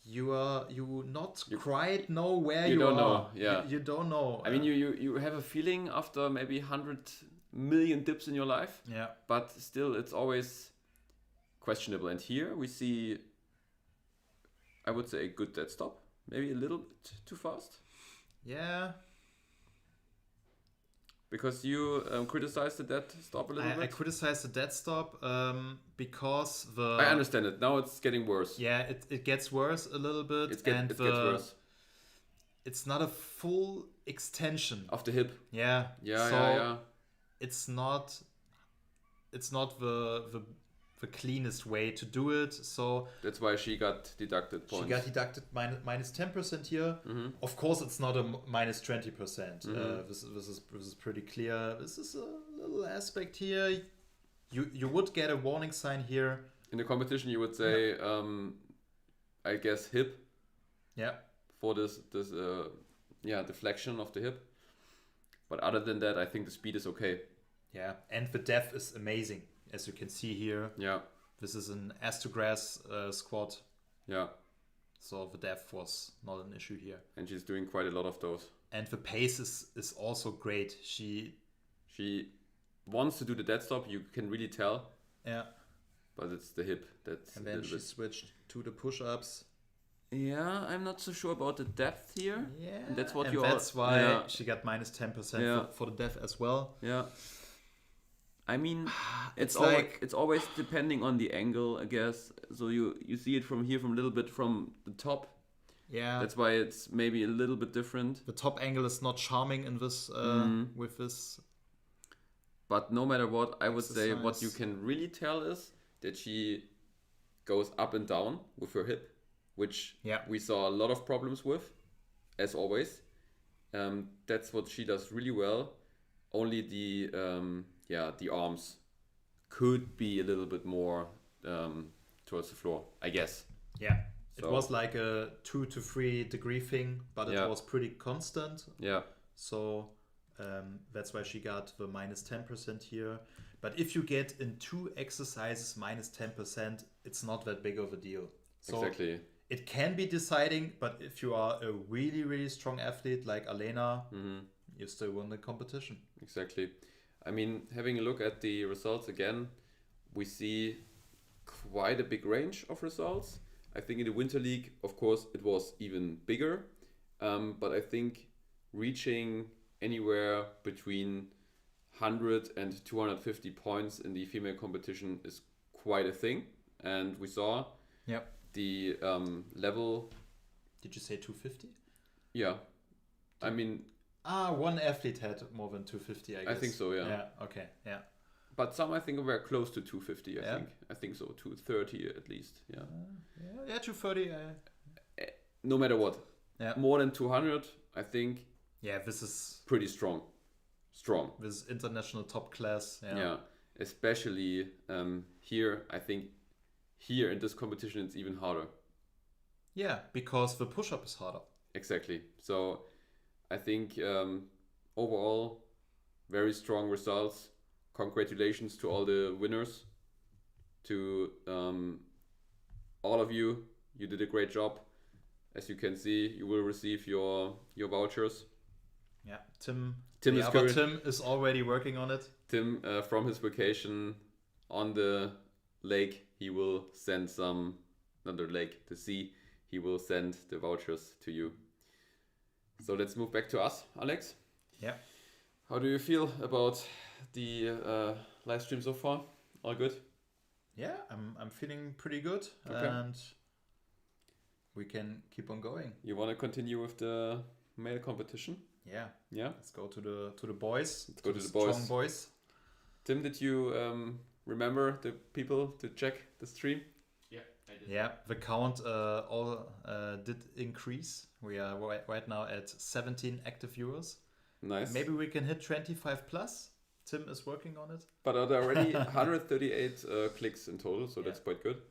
you not quite know where you don't are. Know. Yeah. You don't know. I mean, you have a feeling after maybe 100 million dips in your life. Yeah. But still, it's always questionable. And here we see, I would say, a good dead stop. Maybe a little bit too fast. Yeah. Because you criticized the dead stop a little bit? I criticized the dead stop because I understand it. Now it's getting worse. Yeah, it gets worse a little bit. It gets worse. It's not a full extension. Of the hip. Yeah. Yeah. It's not the cleanest way to do it. So that's why she got deducted points. She got deducted minus 10% here. Mm-hmm. Of course, it's not a minus 20%. Mm-hmm. This is pretty clear. This is a little aspect here. You would get a warning sign here. In the competition, you would say, I guess hip. Yeah. For this deflection of the hip. But other than that, I think the speed is okay. Yeah, and the depth is amazing. As you can see here, this is an ass-to-grass squat. Yeah. So the depth was not an issue here. And she's doing quite a lot of those. And the pace is also great. She wants to do the dead stop, you can really tell. Yeah. But it's the hip that's. And then she switched to the push-ups. Yeah, I'm not so sure about the depth here. Yeah. And that's what that's why she got minus 10% for the depth as well. Yeah. I mean, it's always depending on the angle, I guess. So you see it from here, from a little bit from the top. Yeah. That's why it's maybe a little bit different. The top angle is not charming in this with this. But no matter what, I would say what you can really tell is that she goes up and down with her hip, which we saw a lot of problems with, as always. That's what she does really well. Only the arms could be a little bit more towards the floor, I guess. Yeah, so it was like a 2 to 3 degree thing, but it was pretty constant. Yeah. So that's why she got the minus 10% here. But if you get in 2 exercises minus 10%, it's not that big of a deal. So exactly. it can be deciding, but if you are a really, really strong athlete like Alena, you still win the competition. Exactly. I mean, having a look at the results again, we see quite a big range of results. I think in the Winter League, of course, it was even bigger. But I think reaching anywhere between 100 and 250 points in the female competition is quite a thing. And we saw the level. Did you say 250? Yeah. I mean... one athlete had more than 250, I guess. I think so, yeah. Yeah, okay, yeah. But some I think were close to 250, I think so, 230 at least, yeah. 230. No matter what. Yeah. More than 200, I think. Yeah, this is pretty strong. This is international top class. Yeah. Especially here, I think here in this competition it's even harder. Yeah, because the push-up is harder. Exactly. So I think overall very strong results. Congratulations to all the winners. To all of you. You did a great job. As you can see, you will receive your vouchers. Yeah, Tim is already working on it. Tim, from his vacation on the lake, he will send not the lake, the sea, he will send the vouchers to you. So let's move back to us, Alex. Yeah. How do you feel about the live stream so far? All good? Yeah, I'm feeling pretty good, okay. And we can keep on going. You want to continue with the male competition? Yeah. Yeah. Let's go to the boys. Let's go to the strong boys. Tim, did you remember the people to check the stream? Yeah, I did. Yeah, the count all did increase. We are right now at 17 active viewers. Nice. Maybe we can hit 25 plus. Tim is working on it. But there are already 138 clicks in total, so that's quite good.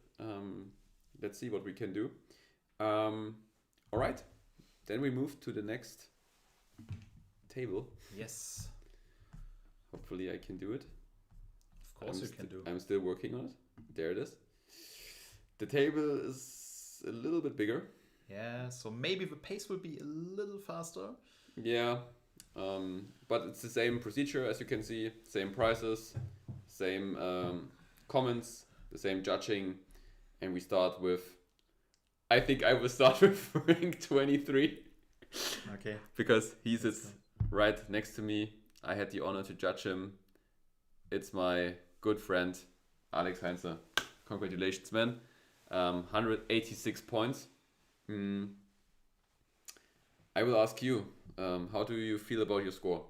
Let's see what we can do. All right, then we move to the next table. Yes. Hopefully I can do it. Of course you can do. I'm still working on it. There it is. The table is a little bit bigger. Yeah, so maybe the pace will be a little faster. Yeah, but it's the same procedure as you can see. Same prices, same comments, the same judging. And we start with, I think I will start with rank 23. Okay. Because he sits right next to me. I had the honor to judge him. It's my good friend, Alex Heinze. Congratulations, man. 186 points. I will ask you, how do you feel about your score?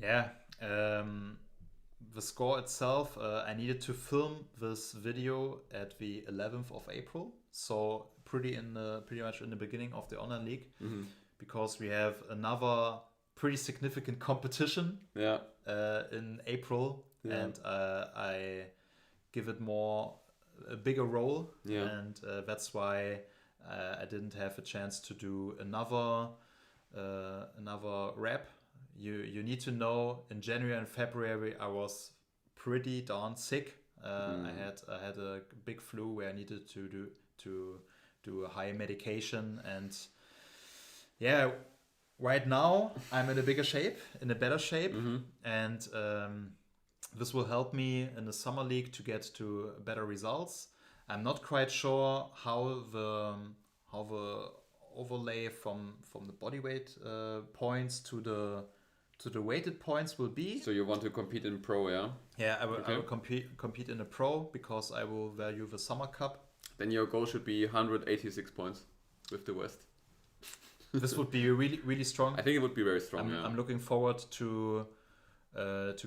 Yeah, the score itself, I needed to film this video at the 11th of April. So pretty much in the beginning of the online league, because we have another pretty significant competition in April, and I give it a bigger role, and that's why I didn't have a chance to do another rep. You need to know, in January and February I was pretty darn sick. I had a big flu where I needed to do a high medication, and right now I'm in a better shape, and this will help me in the summer league to get to better results. I'm not quite sure how the overlay from the body weight points to the weighted points will be. So you want to compete in pro, yeah? Yeah, I will compete in a pro, because I will value the summer cup. Then your goal should be 186 points with the West. This would be really, really strong. I think it would be very strong. I'm looking forward to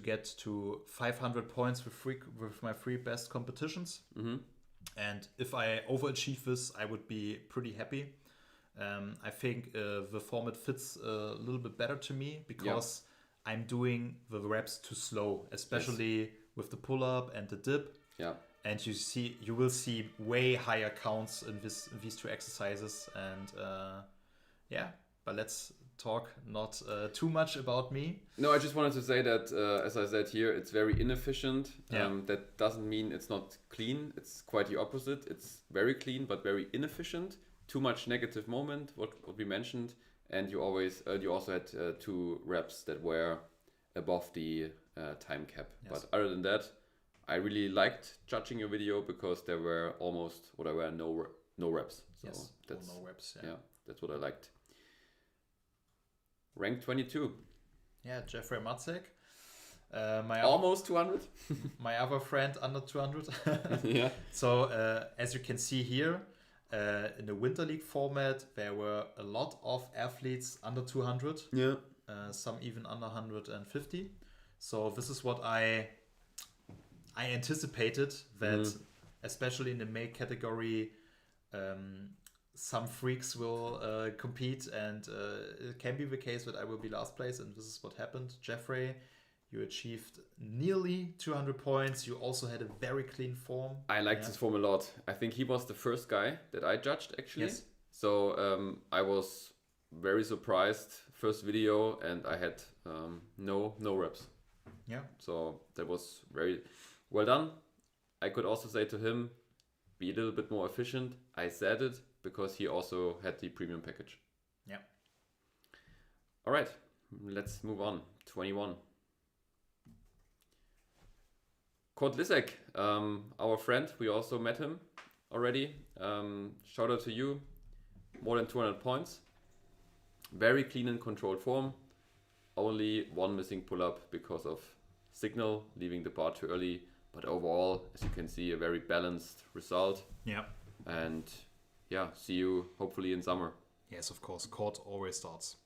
get to 500 points with my 3 best competitions. And if I overachieve this, I would be pretty happy. I think the format fits a little bit better to me, because I'm doing the reps too slow, especially with the pull-up and the dip. Yeah. And you will see way higher counts in these 2 exercises. And but let's talk not too much about me. No, I just wanted to say that, as I said here, it's very inefficient. Yeah. That doesn't mean it's not clean. It's quite the opposite. It's very clean, but very inefficient. Too much negative moment, what we mentioned. And you also had 2 reps that were above the time cap. Yes. But other than that, I really liked judging your video because there were no reps. So Yes, that's no reps. yeah, that's what I liked. Rank 22. Yeah, Jeffrey Matzek. Almost 200. My other friend under 200. Yeah. So as you can see here, in the Winter League format, there were a lot of athletes under 200. Yeah. Some even under 150. So this is what I anticipated, that especially in the male category, some freaks will compete, and it can be the case that I will be last place, and this is what happened. Jeffrey, you achieved nearly 200 points. You also had a very clean form. I like this form a lot. I think he was the first guy that I judged, actually. Yes. So I was very surprised. First video, and I had no reps. Yeah. So that was very well done. I could also say to him, be a little bit more efficient. I said it because he also had the premium package. Yeah. All right, let's move on. 21. Kurt Lisek, our friend, we also met him already. Shout out to you. More than 200 points. Very clean and controlled form. Only 1 missing pull-up because of signal, leaving the bar too early. But overall, as you can see, a very balanced result. Yeah. And yeah, see you hopefully in summer. Yes, of course. Court always starts.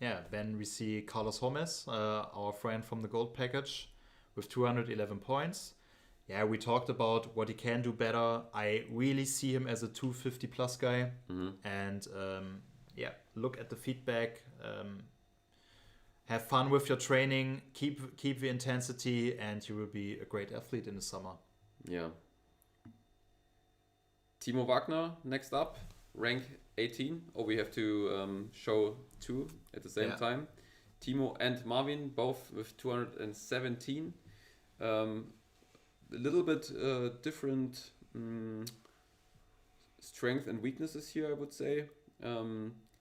Yeah, then we see Carlos Holmes, our friend from the gold package, with 211 points. Yeah, we talked about what he can do better. I really see him as a 250 plus guy. And yeah, look at the feedback. Have fun with your training. Keep the intensity, and you will be a great athlete in the summer. Yeah. Timo Wagner next up, rank 18. Oh, we have to show 2 at the same time. Timo and Marvin, both with 217. A little bit different strength and weaknesses here, I would say.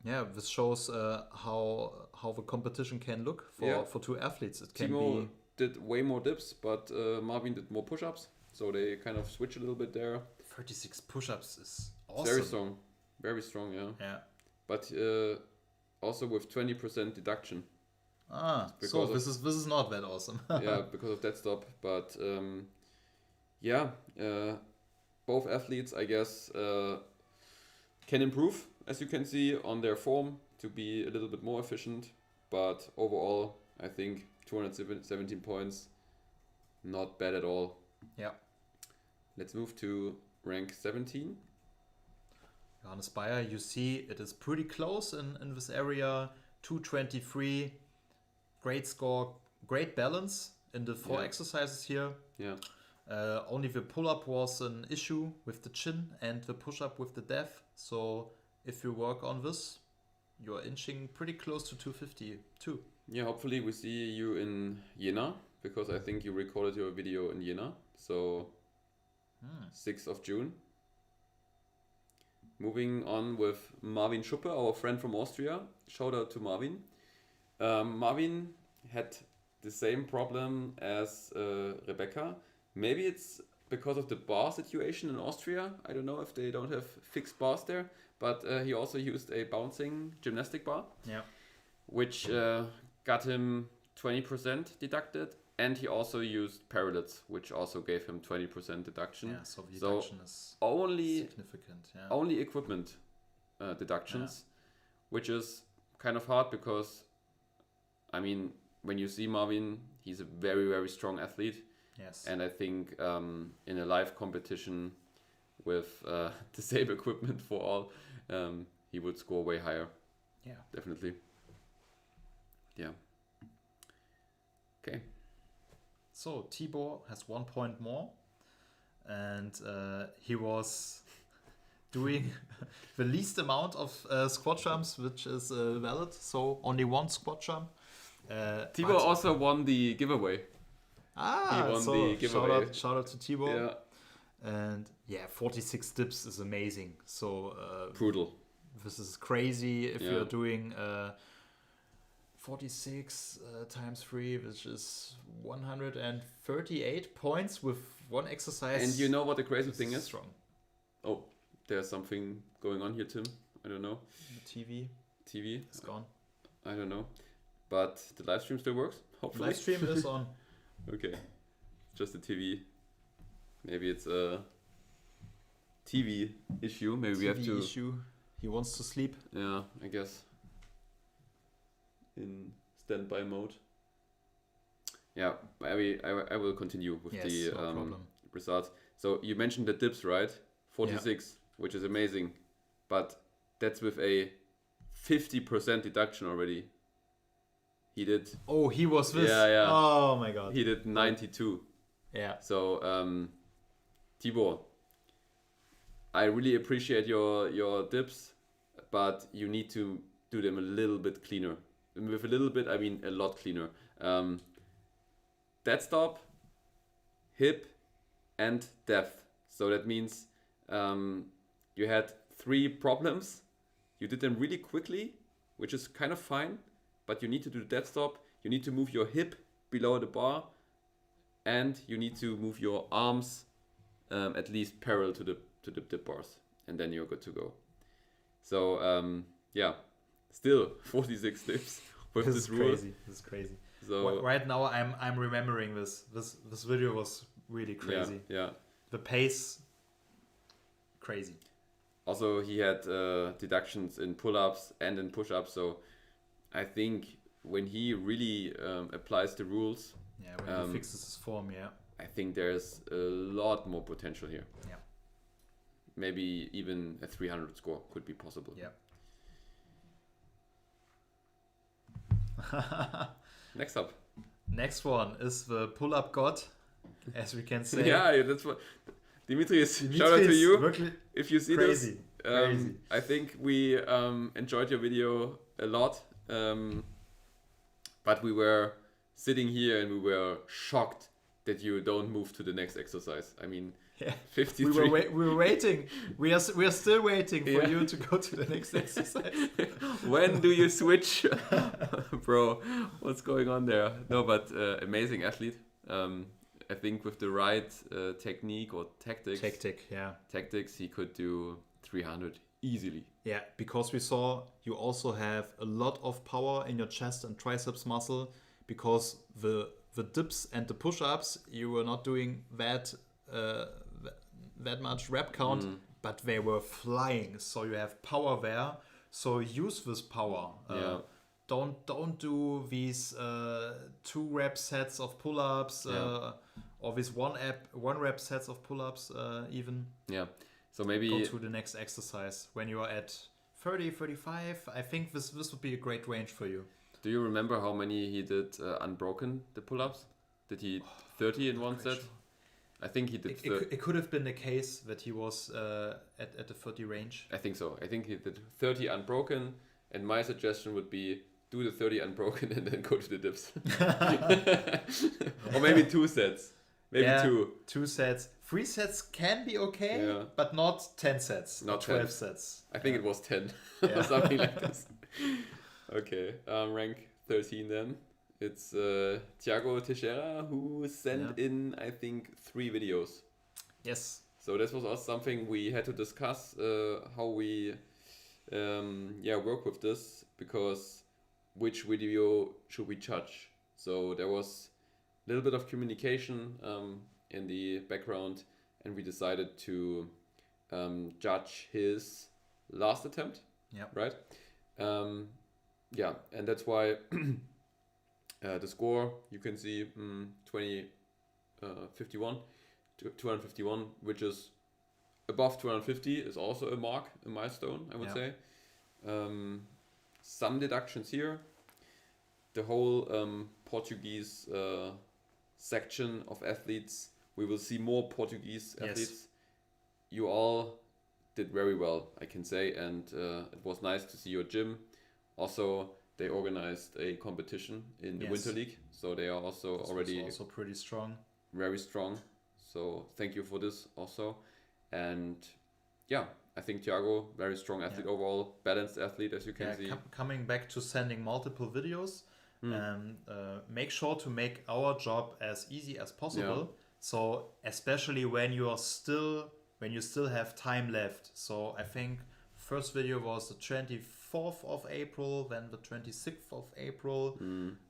Yeah, this shows how the competition can look for 2 athletes. It can Timo be did way more dips, but Marvin did more push-ups. So they kind of switch a little bit there. 36 push-ups is awesome. Very strong. Very strong, yeah. Yeah. But also with 20% deduction. So this is not that awesome. Yeah, because of that stop. But both athletes, I guess, can improve, as you can see, on their form to be a little bit more efficient. But overall, I think 217 points, not bad at all. Yeah. Let's move to rank 17. Johannes Bayer, you see it is pretty close in this area. 223, great score, great balance in the 4 exercises here. Yeah. Only the pull-up was an issue with the chin and the push-up with the depth. So if you work on this, you're inching pretty close to 250 too. Yeah, hopefully we see you in Jena, because I think you recorded your video in Jena. So 6th of June. Moving on with Marvin Schuppe, our friend from Austria. Shout out to Marvin. Marvin had the same problem as Rebecca. Maybe it's because of the bar situation in Austria. I don't know if they don't have fixed bars there, but he also used a bouncing gymnastic bar, which got him 20% deducted. And he also used parallels, which also gave him 20% deduction. Yeah, so the deduction is only significant. Yeah. only equipment deductions, which is kind of hard because, I mean, when you see Marvin, he's a very, very strong athlete. Yes. And I think in a live competition with the same equipment for all, he would score way higher. Yeah. Definitely. Yeah. Okay. So Tibor has 1 point more, and he was doing the least amount of squat jumps, which is valid. So only one squat jump. Tibor also won the giveaway. He won so the giveaway. shout out to Tibor. Yeah, And yeah, 46 dips is amazing. So brutal. this is crazy if Yeah. you're doing 46 times 3, which is 138 points with one exercise. And you know what the crazy thing is? Strong. Oh, there's something going on here, Tim. I don't know. The TV TV? is gone. I don't know. But the live stream still works, hopefully. Live stream is on. Okay. Just the TV. Maybe it's a TV issue. Maybe we have TV to. issue. He wants to sleep. Yeah, I guess. In standby mode. Yeah, I will continue with Yes, the no problem. results. So you mentioned the dips, right? 46, which is amazing. But that's with a 50% deduction already. He did. Oh, he was this. Yeah. Oh my god. He did 92. Yeah. So, Tibor, I really appreciate your dips, but you need to do them a little bit cleaner. And with a little bit, I mean a lot cleaner. Dead stop, hip, and depth. So that means you had 3 problems. You did them really quickly, which is kind of fine, but you need to do the dead stop. You need to move your hip below the bar, and you need to move your arms at least parallel to the dip bars, and then you're good to go. So yeah, still 46 dips with This this is rule. crazy. This is crazy. So Right now, I'm remembering this. This video was really crazy. Yeah. The pace, crazy. Also, he had deductions in pull-ups and in push-ups. So I think when he really applies the rules, Yeah, when he fixes his form, yeah. I think there's a lot more potential here. Yeah. Maybe even a 300 score could be possible. Yeah. Next up. Next one is the pull-up god, as we can say. Yeah, that's what. Dimitris, shout out to you. Wirklich If you see crazy. this, Crazy. I think we enjoyed your video a lot. But we were sitting here and we were shocked that you don't move to the next exercise. I mean, Yeah. 53. We were waiting. We are still waiting for Yeah. you to go to the next exercise. When do you switch? Bro, what's going on there? No, but amazing athlete. I think with the right technique or tactics, he could do 300 easily. Yeah, because we saw you also have a lot of power in your chest and triceps muscle, because the dips and the push-ups, you were not doing that much rep count, but they were flying. So you have power there. So use this power. Yeah. Don't do these 2 rep sets of pull-ups or these one rep sets of pull-ups even. Yeah. So maybe Go to the next exercise when you are at 30, 35. I think this would be a great range for you. do you remember how many he did unbroken, the pull-ups? Did he 30 in one Quite set? sure. I think he did 30. It could have been the case that he was at the 30 range. I think so. I think he did 30 unbroken, and my suggestion would be do the 30 unbroken and then go to the dips. Or maybe 2 sets. Maybe Yeah. 2. 2 sets. 3 sets can be okay, Yeah. but not 10 sets. Not or 12 10. sets. I think it was 10 Yeah. or something like this. Okay, rank 13 then. It's Thiago Teixeira who sent in, I think, 3 videos. Yes. So this was also something we had to discuss how we work with this, because which video should we judge? So there was a little bit of communication in the background, and we decided to judge his last attempt. Yeah. Right. And that's why the score you can see 251, which is above 250, is also a milestone, I would say. Some deductions here. The whole Portuguese section of athletes, we will see more Portuguese athletes. You all did very well, I can say, and it was nice to see your gym. Also, they organized a competition in the Winter League, so they are also This already was also pretty strong. very strong. So thank you for this also. And yeah, I think Thiago, very strong athlete overall, balanced athlete, as you can see. Coming back to sending multiple videos, make sure to make our job as easy as possible. So especially when you still have time left. So I think first video was the 24th of April, then the 26th of April,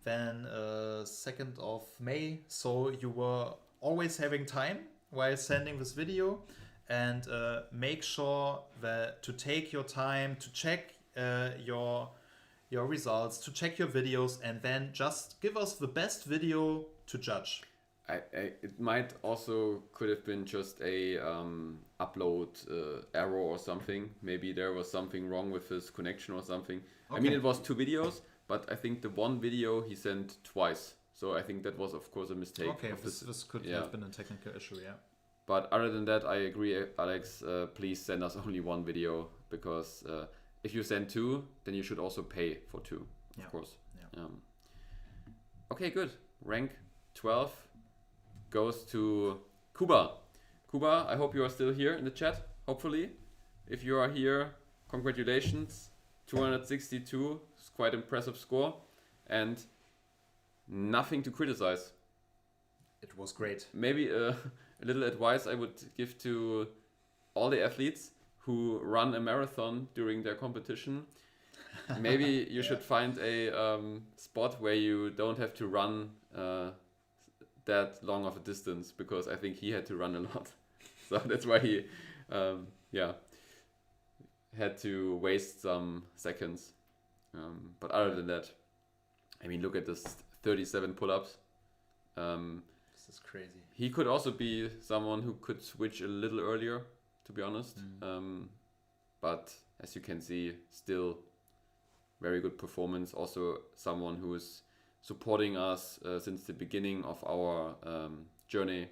then 2nd of May. So you were always having time while sending this video, and make sure that to take your time to check your results, to check your videos, and then just give us the best video to judge. It might also could have been just a upload error or something. Maybe there was something wrong with his connection or something. I mean, it was 2 videos, but I think the one video he sent twice. So I think that was, of course, a mistake. Okay, this could have been a technical issue, yeah. But other than that, I agree, Alex. Please send us only 1 video, because if you send 2, then you should also pay for 2, of course. Yeah. Okay, good. Rank 12 goes to Kuba. Kuba, I hope you are still here in the chat, hopefully. If you are here, congratulations. 262 is quite impressive score. And nothing to criticize. It was great. Maybe a little advice I would give to all the athletes who run a marathon during their competition. Maybe you should find a spot where you don't have to run that long of a distance, because I think he had to run a lot. So that's why he had to waste some seconds. But other than that, I mean, look at this 37 pull-ups. This is crazy. He could also be someone who could switch a little earlier, to be honest. But as you can see, still very good performance. Also someone who is supporting us since the beginning of our journey.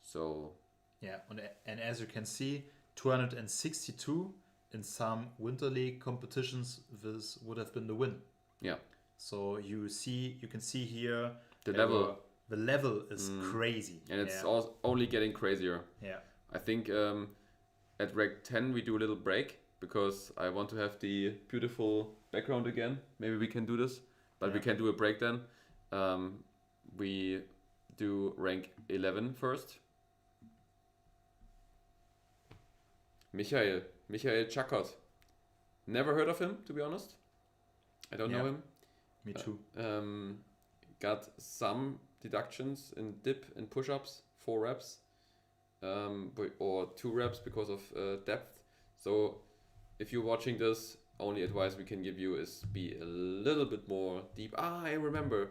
So yeah, and as you can see, 262 in some Winter League competitions, this would have been the win. Yeah. So you can see here the level. The level is crazy, and it's only getting crazier. Yeah. I think at rank 10 we do a little break, because I want to have the beautiful background again. Maybe we can do this, but we can do a break then. We do rank 11 first. Michael Chakot. Never heard of him, to be honest. I don't know him. Me too. Got some deductions in dip and push-ups, 4 reps, or 2 reps because of depth. So if you're watching this, only advice we can give you is be a little bit more deep. I remember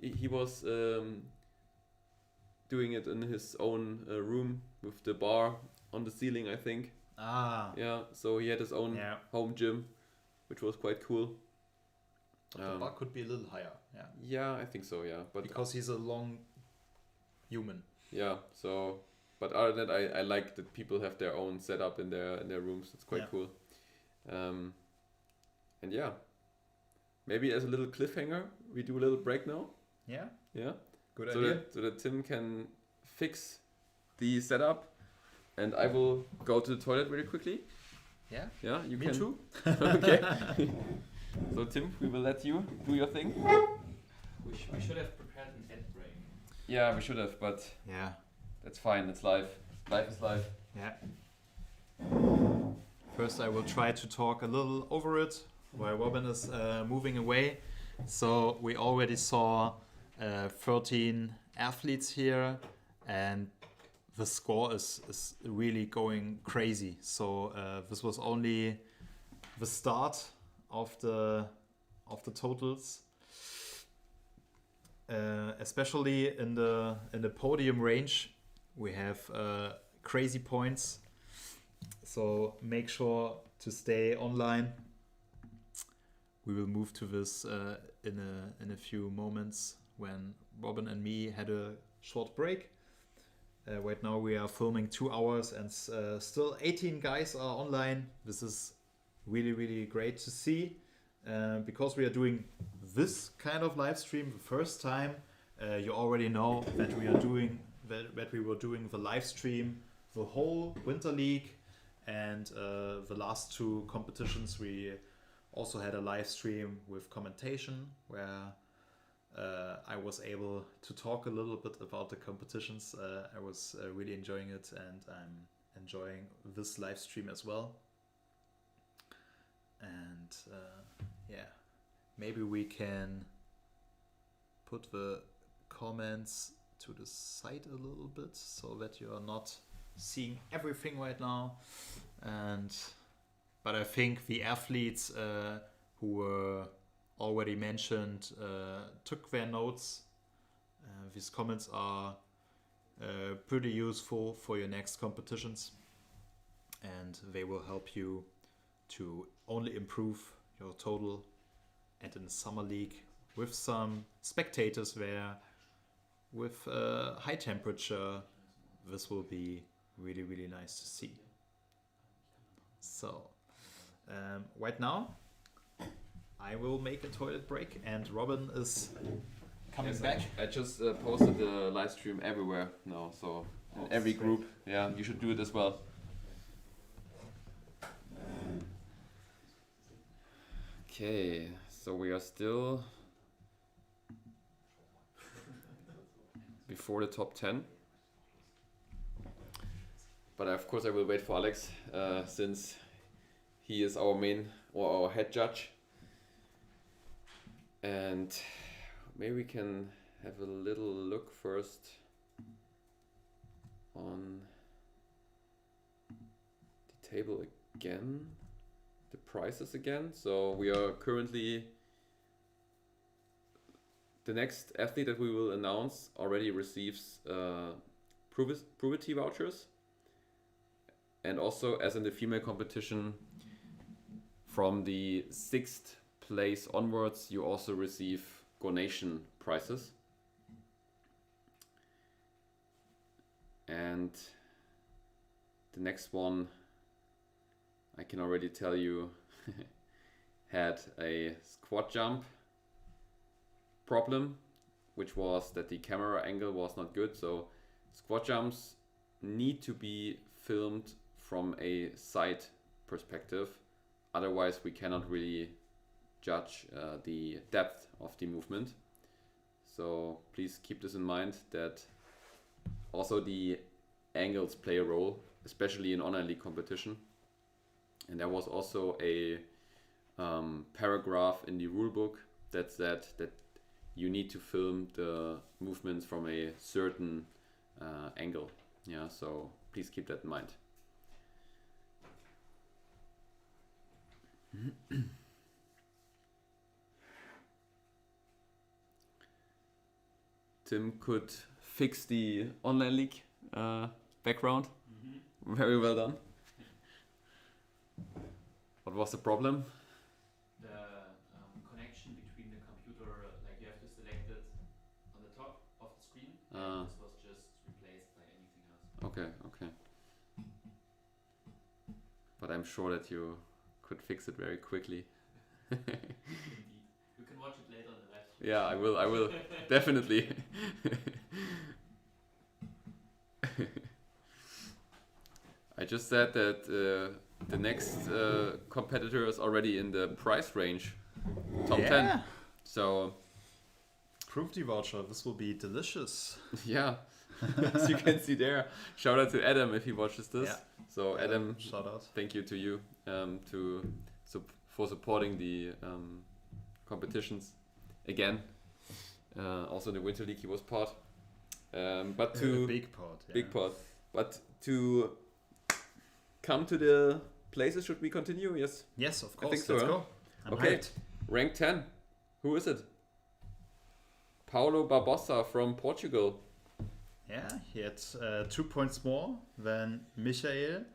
he was doing it in his own room with the bar on the ceiling, I think. Yeah, so he had his own home gym, which was quite cool. But the bar could be a little higher. Yeah, I think so. Yeah, but because he's a long human. Yeah. So, but other than that, I like that people have their own setup in their rooms. It's quite cool. And yeah, maybe as a little cliffhanger, we do a little break now. Yeah. Yeah. Good idea. So that Tim can fix the setup, and I will go to the toilet very quickly. Yeah. Yeah. You Me can too. Okay. So Tim, we will let you do your thing. We should have prepared an ad break. Yeah, we should have, but that's fine. It's live. Life is life. Yeah. First, I will try to talk a little over it while Robin is moving away. So we already saw 13 athletes here, and the score is really going crazy. So this was only the start of the totals, especially in the podium range. We have crazy points, so make sure to stay online. We will move to this in a few moments when Robin and me had a short break. Right now we are filming 2 hours and still 18 guys are online. This is really, really great to see. Because we are doing this kind of live stream the first time, you already know that we were doing the live stream the whole Winter League, and the last 2 competitions we also had a live stream with commentation where I was able to talk a little bit about the competitions. I was really enjoying it, and I'm enjoying this live stream as well. And yeah, maybe we can put the comments to the side a little bit so that you are not seeing everything right now. But I think the athletes who were already mentioned took their notes. These comments are pretty useful for your next competitions, and they will help you to only improve your total. And in the summer league with some spectators there, with high temperature, this will be really, really nice to see. So right now I will make a toilet break, and Robin is coming back. I just posted the live stream everywhere now, so in every group. Yeah, you should do it as well. Okay, so we are still before the top 10. But of course I will wait for Alex, since he is our main or our head judge. And maybe we can have a little look first on the table again, the prices again. So we are currently, the next athlete that we will announce already receives Pruvity vouchers. And also, as in the female competition, from the 6th place onwards, you also receive donation prizes. And the next one, I can already tell you, had a squat jump problem, which was that the camera angle was not good. So squat jumps need to be filmed from a side perspective, otherwise we cannot really judge the depth of the movement. So please keep this in mind, that also the angles play a role, especially in online league competition. And there was also a paragraph in the rulebook that said that you need to film the movements from a certain angle. Yeah, so please keep that in mind. Tim could fix the online league background. Mm-hmm. Very well done. What was the problem? The connection between the computer, like you have to select it on the top of the screen. And this was just replaced by anything else. Okay, okay. But I'm sure that you could fix it very quickly. Indeed. You can watch it later on the live stream. Yeah, I will definitely. I just said that the next competitor is already in the price range, top 10. So Pruvity voucher, this will be delicious. Yeah, as you can see there. Shout out to Adam if he watches this. Yeah. So Adam, shout out. Thank you to you for supporting the competitions again. Also in the Winter League he was part. But to big part. Yeah. Big part. But to come to the places, should we continue? Yes. Yes, of course. I think so. Let's go. I'm okay. hyped. Rank 10. Who is it? Paulo Barbosa from Portugal. Yeah, he had 2 points more than Michael.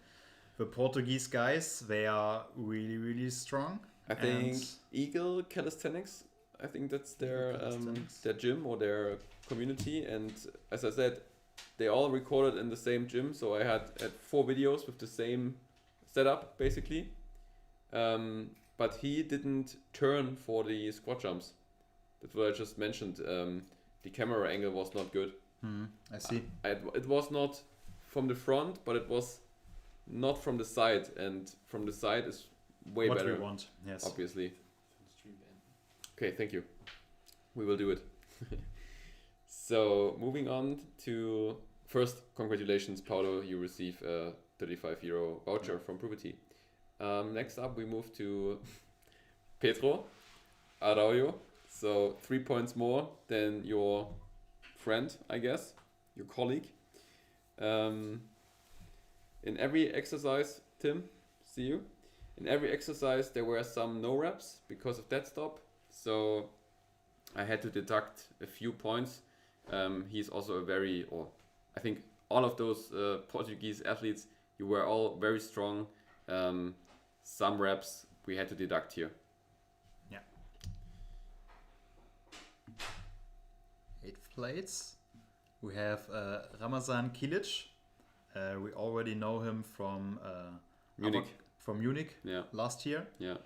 The Portuguese guys, they are really, really strong. I think Eagle Calisthenics, I think that's their gym or their community. And as I said, they all recorded in the same gym. So I had 4 videos with the same setup basically. But he didn't turn for the squat jumps. That's what I just mentioned. The camera angle was not good. I see. It was not from the front, but it was not from the side. And from the side is way what better. we want, yes. Obviously. Okay, thank you. We will do it. So moving on to first, congratulations, Paulo. You receive a €35 voucher from Provity. Next up, we move to Pedro Araujo. So 3 points more than your friend, I guess, your colleague. In every exercise, Tim, see you. In every exercise, there were some no reps because of that stop. So I had to deduct a few points. He's also I think all of those Portuguese athletes, you were all very strong. Some reps we had to deduct here. Yeah. 8th place. We have Ramazan Kilic. We already know him from Munich. From Munich Yeah. last year. Yeah.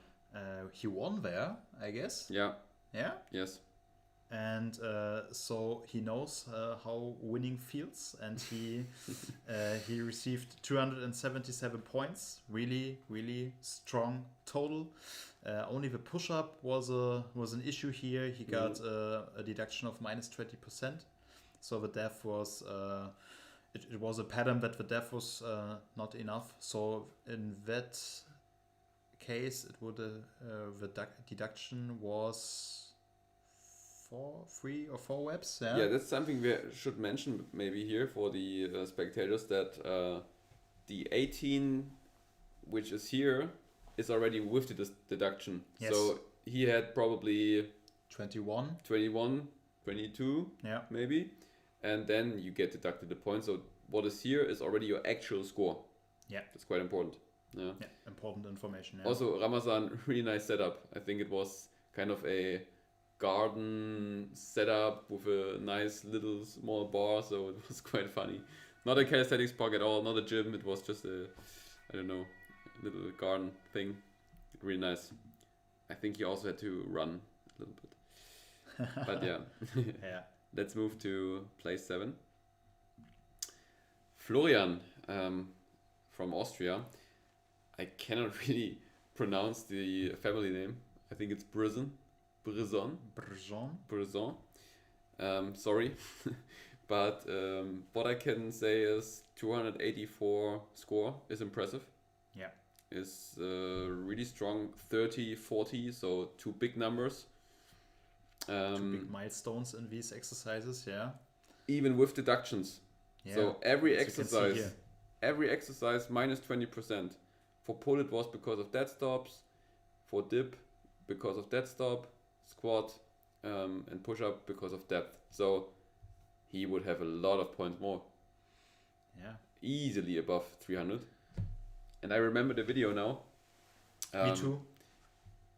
He won there, I guess. Yeah. Yeah. Yes. And so he knows how winning feels, and he received 277 points. Really, really strong total. Only the push-up was an issue here. He got a deduction of minus 20%. So the depth was it was a pattern that the depth was not enough. So in that case, it would the deduction was 3 or 4 reps. Yeah, that's something we should mention maybe here for the spectators, that the 18, which is here, is already with the deduction. Yes. So he had probably 21, 21, 22, yeah, maybe, and then you get deducted the points. So what is here is already your actual score. Yeah. That's quite important. Yeah. Yeah, important information. Yeah. Also, Ramazan, really nice setup. I think it was kind of a garden setup with a nice little small bar, so it was quite funny. Not a calisthenics park at all, not a gym. It was just a, I don't know, little garden thing. Really nice. I think he also had to run a little bit. But yeah. Yeah. Let's move to place 7. Florian from Austria. I cannot really pronounce the family name. I think it's Brizon. Sorry. But what I can say is 284 score is impressive. Yeah. Is really strong. 30-40, so 2 big numbers. 2 big milestones in these exercises, yeah. Even with deductions. Yeah. So every As you can see exercise minus 20%. For pull it was because of dead stops. For dip because of dead stop. Squat and push up because of depth. So he would have a lot of points more. Yeah. Easily above 300. And I remember the video now. Me too.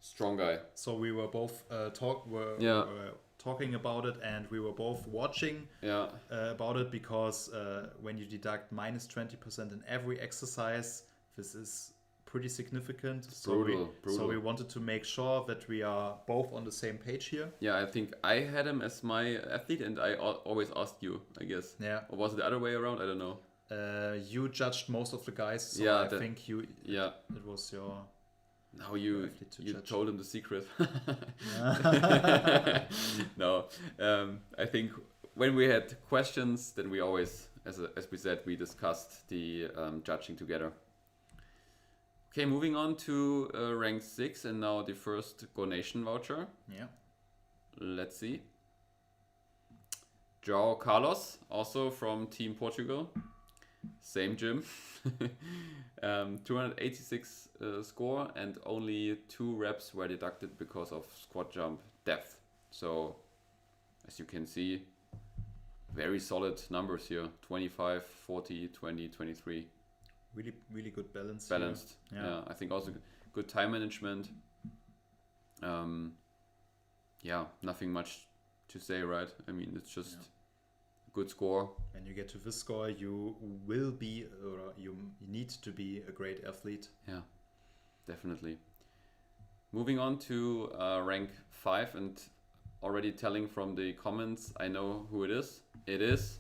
Strong guy. So we were both talking about it, and we were both watching about it, because when you deduct minus 20% in every exercise, this is pretty significant. Brutal. So we wanted to make sure that we are both on the same page here. Yeah, I think I had him as my athlete, and I always asked you, I guess. Yeah. Or was it the other way around? I don't know. You judged most of the guys, so Yeah, I think you. Yeah. It was your. Now you judge. told him the secret. No, I think when we had questions, then we always, as we said, we discussed the judging together. Okay, moving on to rank 6, and now the first Go Nation voucher. Yeah. Let's see. João Carlos, also from Team Portugal. Same gym. 286 score, and only 2 reps were deducted because of squat jump depth. So, as you can see, very solid numbers here. 25, 40, 20, 23. Really, really good balance. Balanced. Here. Yeah, I think also good time management. Yeah, nothing much to say, right? I mean, it's just a good score. When you get to this score, you will be, or you need to be a great athlete. Yeah, definitely. Moving on to rank 5, and already telling from the comments, I know who it is. It is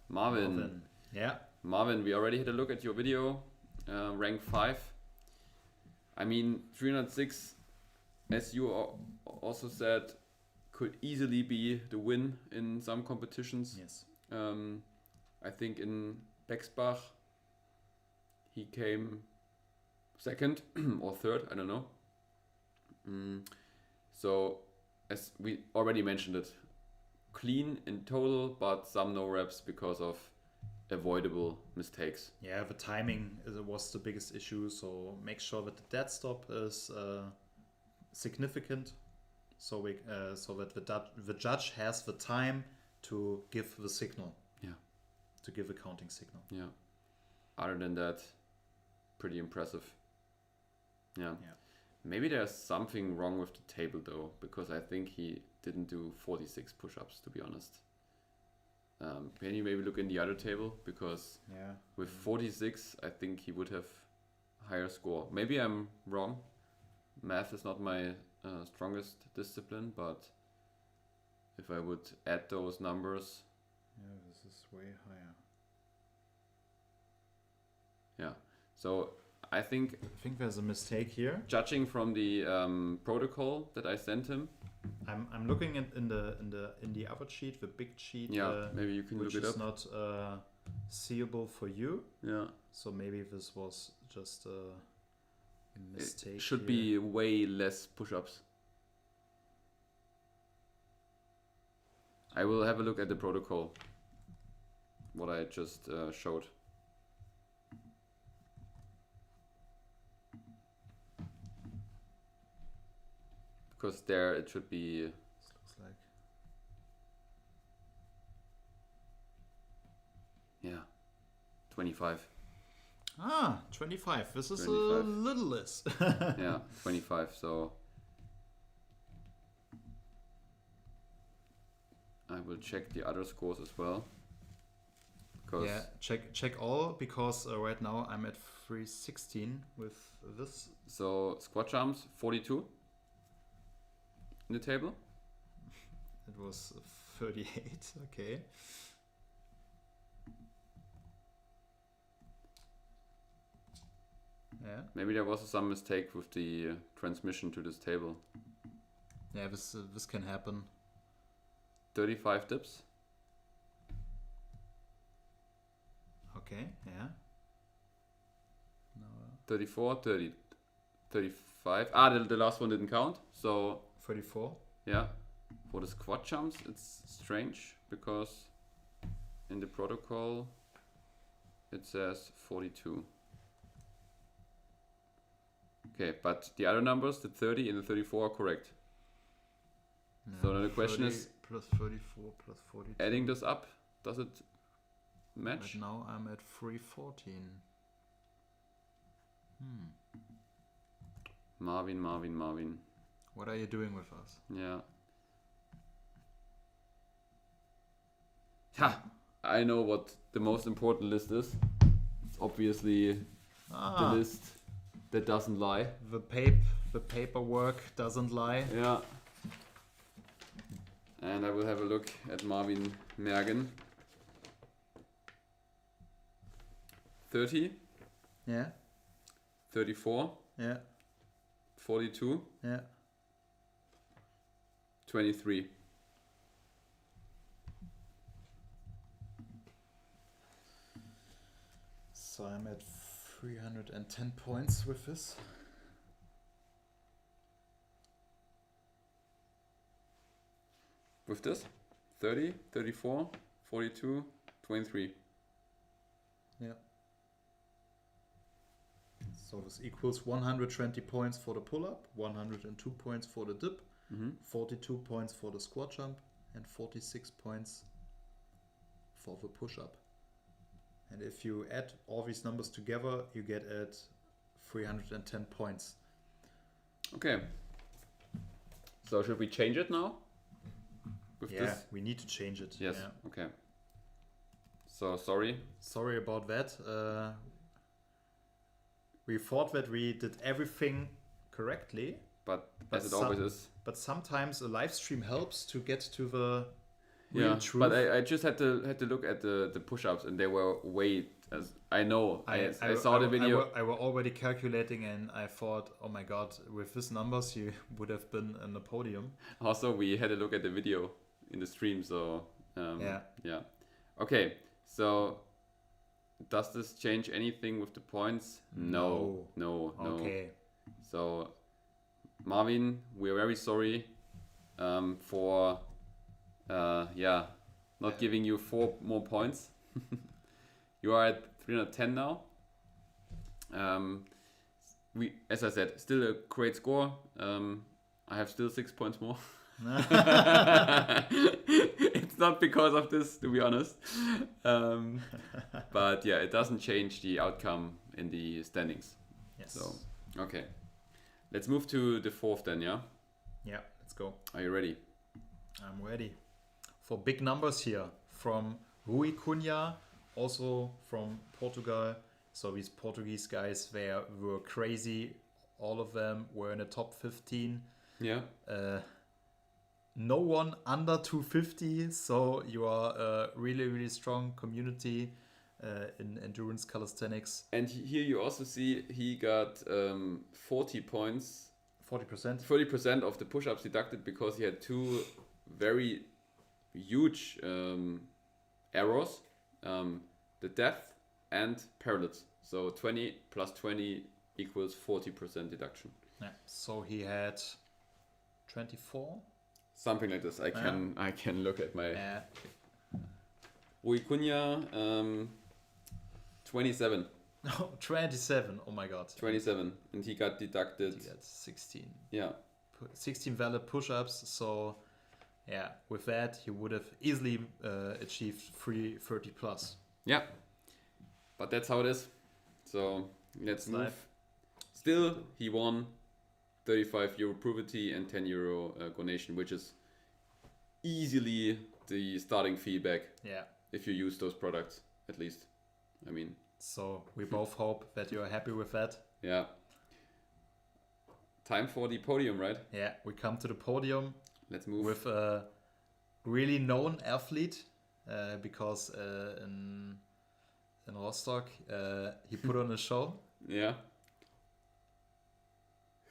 Marvin. Yeah. Marvin, we already had a look at your video, rank 5. I mean, 306, as you also said, could easily be the win in some competitions. Yes. I think in Bexbach, he came second or third, I don't know. So, as we already mentioned it, clean in total, but some no reps because of avoidable mistakes. Yeah, the timing was the biggest issue, so make sure that the dead stop is significant, so that the judge has the time to give the signal. Yeah. To give a counting signal. Yeah. Other than that, pretty impressive. Yeah. Maybe there's something wrong with the table though, because I think he didn't do 46 push-ups, to be honest. Can you maybe look in the other table? Because with 46, I think he would have a higher score. Maybe I'm wrong. Math is not my strongest discipline, but if I would add those numbers... Yeah, this is way higher. Yeah, so I think there's a mistake here. Judging from the protocol that I sent him, I'm looking at in the other sheet, the big sheet. Yeah, maybe you can look it up. Which is not seeable for you. Yeah. So maybe this was just a mistake. It should here. be way less push-ups. I will have a look at the protocol. What I just showed. Because there it should be. This looks like. Yeah, 25. 25. This is 25. a little less. Yeah, 25. So I will check the other scores as well. Because yeah, check all, because right now I'm at 316 with this. So squat jumps 42 in the table. It was 38. Okay. Yeah. Maybe there was some mistake with the transmission to this table. Yeah, this can happen. 35 dips. Okay, yeah. No. 34, 30, 35. The last one didn't count. So 34. yeah, for the squat jumps, it's strange because in the protocol it says 42. Okay, but the other numbers, the 30 and the 34, are correct. No, So then the question is, plus 34 plus 42. adding this up, does it match? Right now I'm at 314. Marvin. What are you doing with us? Yeah. Ha! I know what the most important list is. It's obviously the list that doesn't lie. The paperwork doesn't lie. Yeah. And I will have a look at Marvin Mergen. 30, Yeah, 34, yeah, 42, yeah. 23. So I'm at 310 points with this. With this? 30, 34, 42, 23. Yeah. So this equals 120 points for the pull-up, 102 points for the dip, 42 points for the squat jump, and 46 points for the push-up. And if you add all these numbers together, you get at 310 points. Okay. So should we change it now? With Yeah, this? we need to change it. Yes. Yeah. Okay. So sorry. Sorry about that. We thought that we did everything correctly, But as it always is. but sometimes a live stream helps to get to the real truth. But I just had to look at the push-ups, and they were way. As I know, I saw the video. I were already calculating, and I thought, oh my god, with these numbers, you would have been in the podium. Also, we had a look at the video in the stream, so yeah. Okay, so does this change anything with the points? No. Okay. So, Marvin, we're very sorry for not giving you 4 more points. You are at 310 now. As I said, still a great score. I have still 6 points more. It's not because of this, to be honest. But yeah, it doesn't change the outcome in the standings. Yes. So, okay. Let's move to the 4th then, yeah? Yeah, let's go. Are you ready? I'm ready. For big numbers here from Rui Cunha, also from Portugal. So these Portuguese guys, they were crazy. All of them were in the top 15. Yeah. No one under 250. So you are a really, really strong community in endurance calisthenics. And here you also see he got 40 points. 40%. 30% of the push-ups deducted because he had 2 very huge errors. The depth and parallels. So 20 plus 20 equals 40% deduction. Yeah. So he had 24. Something like this. I can look at my Yeah. Rui Cunha, 27. No, 27. Oh my god. 27, and he got deducted. He got 16. Yeah. 16 valid push-ups. So yeah, with that he would have easily achieved 330 plus. Yeah. But that's how it is. So let's move. Life. Still, he won 35 euro Provity and 10 euro donation, which is easily the starting fee back Yeah. if you use those products, at least. I mean, So we both hope that you are happy with that. yeah. Time for the podium, right? Yeah, we come to the podium Let's move. with a really known athlete because in Rostock he put on a show. Yeah.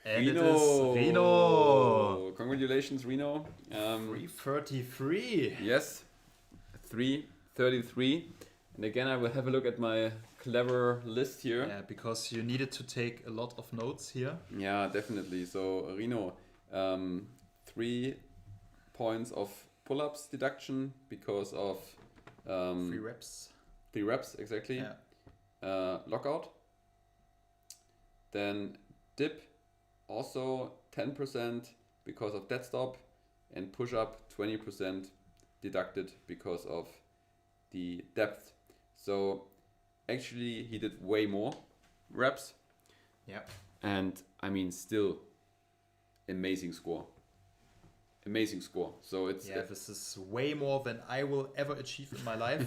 And it is Rino. Congratulations, Rino. 333. Yes, 333. And again, I will have a look at my clever list here. Yeah, because you needed to take a lot of notes here. Yeah, definitely. So Rino, 3 points of pull-ups deduction because of 3 reps. 3 reps, exactly. Yeah. Lockout. Then dip, also 10% because of dead stop, and push-up 20% deducted because of the depth. So actually he did way more reps. Yeah. And I mean, still amazing score. Amazing score. So it's this is way more than I will ever achieve in my life.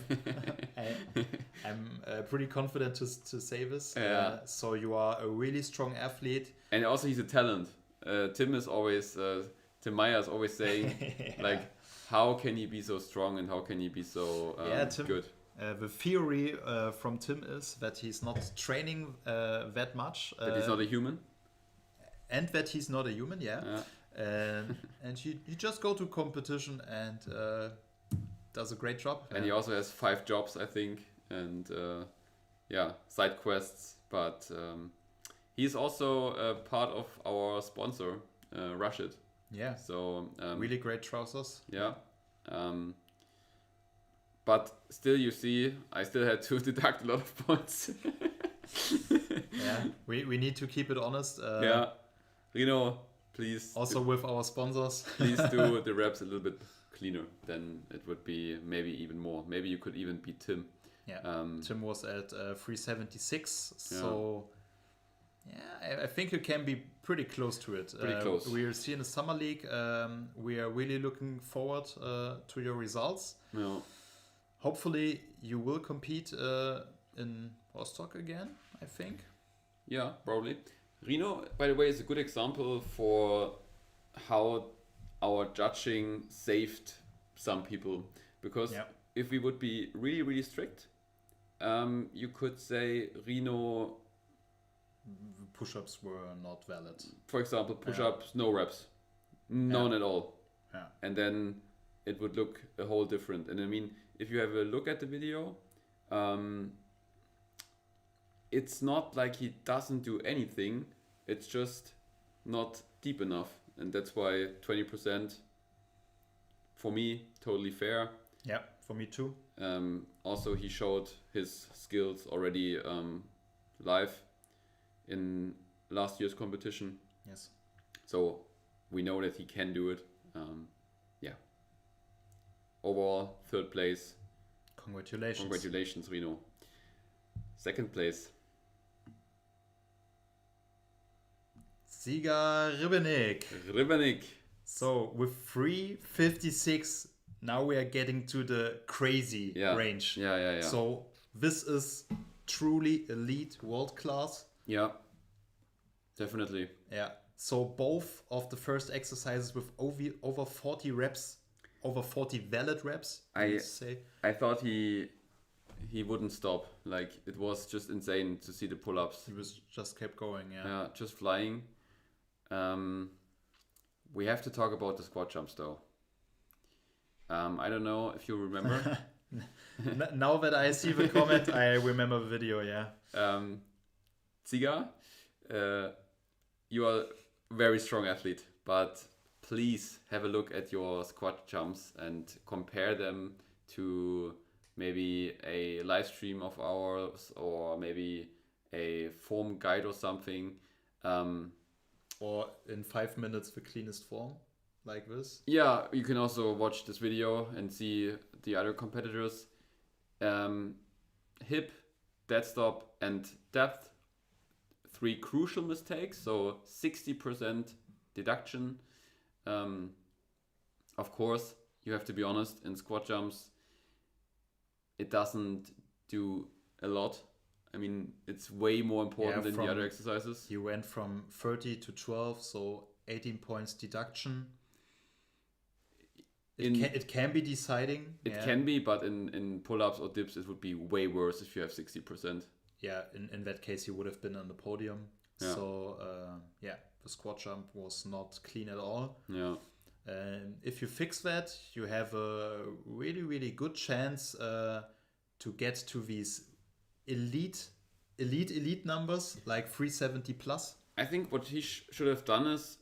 I'm pretty confident to say this. Yeah. So you are a really strong athlete. and also he's a talent. Tim Meyer is always saying like, how can he be so strong and how can he be so Tim, good? The theory from Tim is that he's not training that much. That he's not a human. And that he's not a human, yeah. And he just go to competition and does a great job. And he also has 5 jobs, I think, and side quests. But he's also a part of our sponsor, Rushit. Yeah. So really great trousers. Yeah. But still, you see, I still had to deduct a lot of points. Yeah. We need to keep it honest. Yeah. Rino, please. Also with our sponsors. Please do the reps a little bit cleaner. Then it would be maybe even more. Maybe you could even beat Tim. Yeah. Tim was at 376. So yeah, I think you can be pretty close to it. Pretty close. We are seeing the Summer League. We are really looking forward to your results. No. hopefully you will compete in Rostock again, I think. Yeah, probably. Reno, by the way, is a good example for how our judging saved some people. Because if we would be really, really strict, you could say Reno... Push-ups were not valid. For example, push-ups, no reps. None at all. Yeah. And then it would look a whole different. And I mean, if you have a look at the video, it's not like he doesn't do anything. It's just not deep enough. And that's why 20% for me, totally fair. Yeah, for me too. Also, he showed his skills already live in last year's competition. Yes. So we know that he can do it. Overall, 3rd place. Congratulations. Congratulations, Reno. 2nd place. Sieger Ribbenig. So with 3:56, now we are getting to the crazy range. Yeah. So this is truly elite, world class. Yeah, definitely. Yeah. So both of the first exercises with over 40 reps, over 40 valid reps, I say. I thought he wouldn't stop. Like, it was just insane to see the pull-ups. He was just kept going, Yeah, just flying. We have to talk about the squat jumps though. I don't know if you remember. Now that I see the comment, I remember the video, Ziga, you are a very strong athlete, but please have a look at your squat jumps and compare them to maybe a live stream of ours or maybe a form guide or something. Or in 5 minutes, the cleanest form, like this. Yeah, you can also watch this video and see the other competitors. Hip, dead stop, and depth. 3 crucial mistakes, so 60% deduction. Of course, you have to be honest, in squat jumps, it doesn't do a lot. I mean, it's way more important than the other exercises. You went from 30 to 12, so 18 points deduction. It can be deciding. It can be, but in pull-ups or dips, it would be way worse if you have 60%. Yeah, in that case, you would have been on the podium. Yeah. So, the squat jump was not clean at all. Yeah. If you fix that, you have a really, really good chance to get to these elite numbers, like 370 plus. I think what he should have done is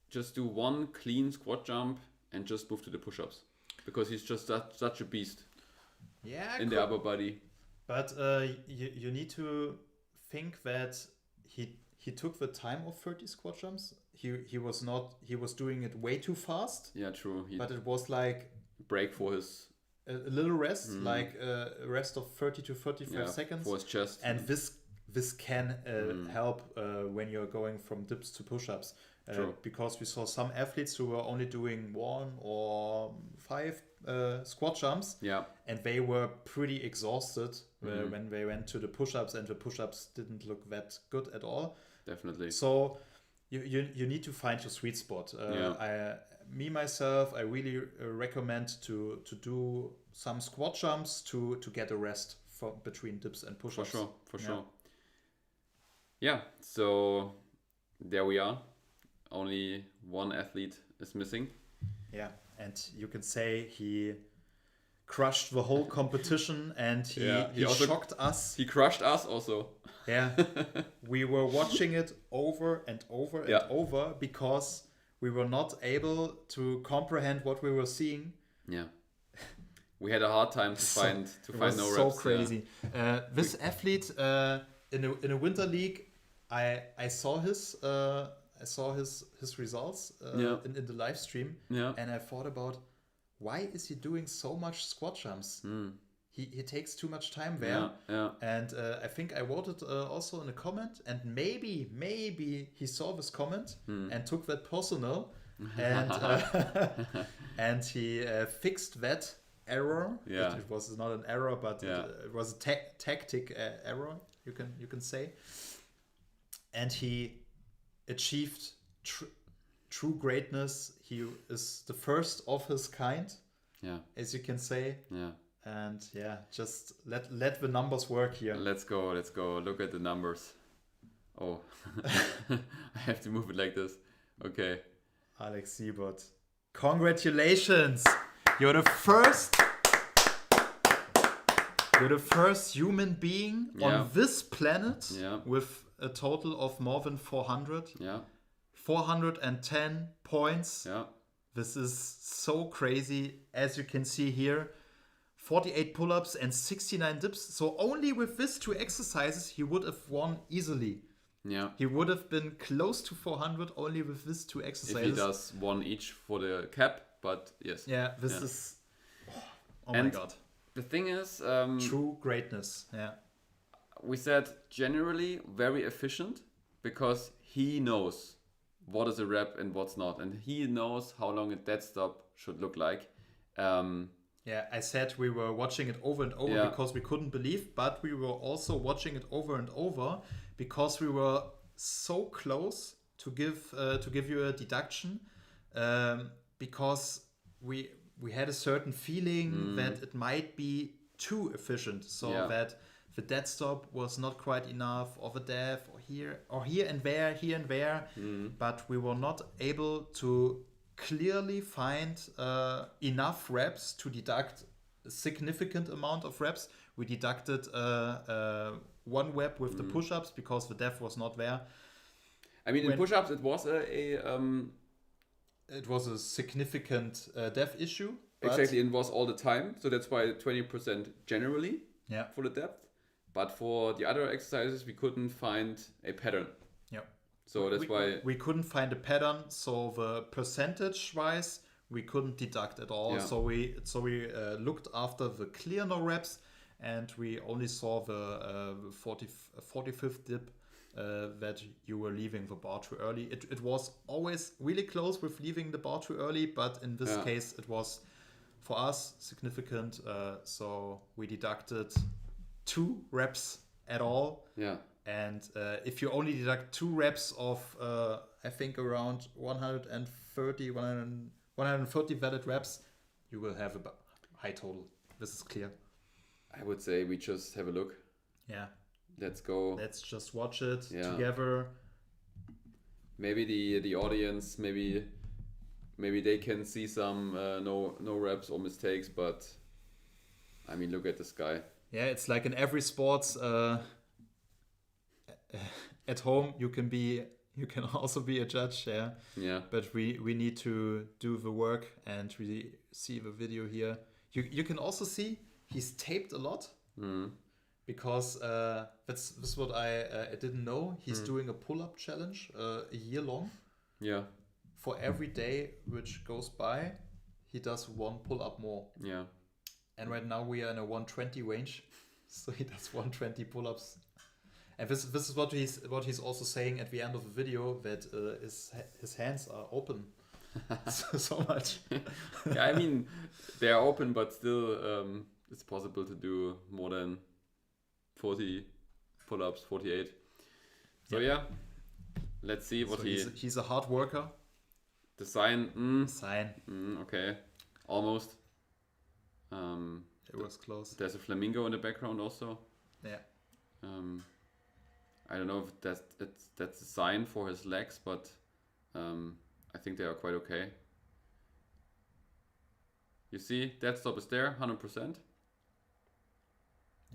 just do one clean squat jump and just move to the push-ups, because he's just such a beast. Yeah. In the upper body. But you need to think that he took the time of 30 squat jumps. He was doing it way too fast. Yeah, true. But it was like break for his a little rest, like a rest of 30 to 35 seconds for his chest. And this can help when you're going from dips to push-ups. Because we saw some athletes who were only doing 1 or 5 squat jumps, and they were pretty exhausted when they went to the push-ups, and the push-ups didn't look that good at all. Definitely. So you need to find your sweet spot. I really recommend to do some squat jumps to get a rest between dips and push-ups. For sure. Yeah, so there we are. Only one athlete is missing. Yeah, and you can say he crushed the whole competition, and he also shocked us. He crushed us also. Yeah, we were watching it over and over and over because we were not able to comprehend what we were seeing. Yeah, we had a hard time to find no reps. So crazy. This athlete in a winter league, I saw his results in the live stream, and I thought about, why is he doing so much squat jumps? He takes too much time there. And I think I voted also in a comment, and maybe he saw this comment and took that personal, and and he fixed that error. Yeah. It was not an error, but Yeah. it was a tactic error. You can say, and he achieved true greatness. He is the first of his kind, Yeah. as you can say. Yeah. And yeah, just let the numbers work here. Let's go. Look at the numbers. Oh, I have to move it like this. Okay. Alex Siebert, congratulations! You're the first human being on this planet with a total of more than 400. Yeah. 410 points. Yeah. This is so crazy. As you can see here, 48 pull-ups and 69 dips. So only with these 2 exercises, he would have won easily. Yeah. He would have been close to 400 only with these 2 exercises. If he does 1 each for the cap, but yes. Yeah, this is... Oh and my god. The thing is... true greatness, yeah. We said generally very efficient because he knows what is a rep and what's not. And he knows how long a dead stop should look like. Yeah, I said we were watching it over and over because we couldn't believe, but we were also watching it over and over because we were so close to give you a deduction, because we had a certain feeling that it might be too efficient, so that the dead stop was not quite enough, or the dev, or here and there, but we were not able to clearly find enough reps to deduct a significant amount of reps. We deducted 1 rep with the push-ups because the dev was not there. I mean, in push-ups it was it was a significant dev issue. Exactly, it was all the time, so that's why 20% generally for the depth. But for the other exercises, we couldn't find a pattern. So that's why we couldn't find a pattern. So the percentage-wise, we couldn't deduct at all. So we looked after the clear no reps, and we only saw the 45th dip that you were leaving the bar too early. It was always really close with leaving the bar too early, but in this case, it was for us significant. So we deducted 2 reps at all. Yeah. And if you only deduct 2 reps of, I think around 130 valid reps, you will have a high total. This is clear. I would say we just have a look. Yeah. Let's go. Let's just watch it together. Maybe the audience, maybe they can see some no reps or mistakes, but I mean, look at this guy. Yeah, it's like in every sports. At home, you can also be a judge, Yeah. But we need to do the work, and we see the video here. You can also see he's taped a lot, because that's what I didn't know. He's doing a pull-up challenge a year long. Yeah. For every day which goes by, he does 1 pull-up more. Yeah. And right now we are in a 120 range, so he does 120 pull-ups. And this is what he's also saying at the end of the video, that his hands are open so much. Yeah, I mean, they are open, but still it's possible to do more than 40 pull-ups, 48. So let's see what he's a hard worker. The sign. Okay, almost. It was close. There's a flamingo in the background also. Yeah. I don't know if that's a sign for his legs, but I think they are quite okay. You see, that stop is there, 100%.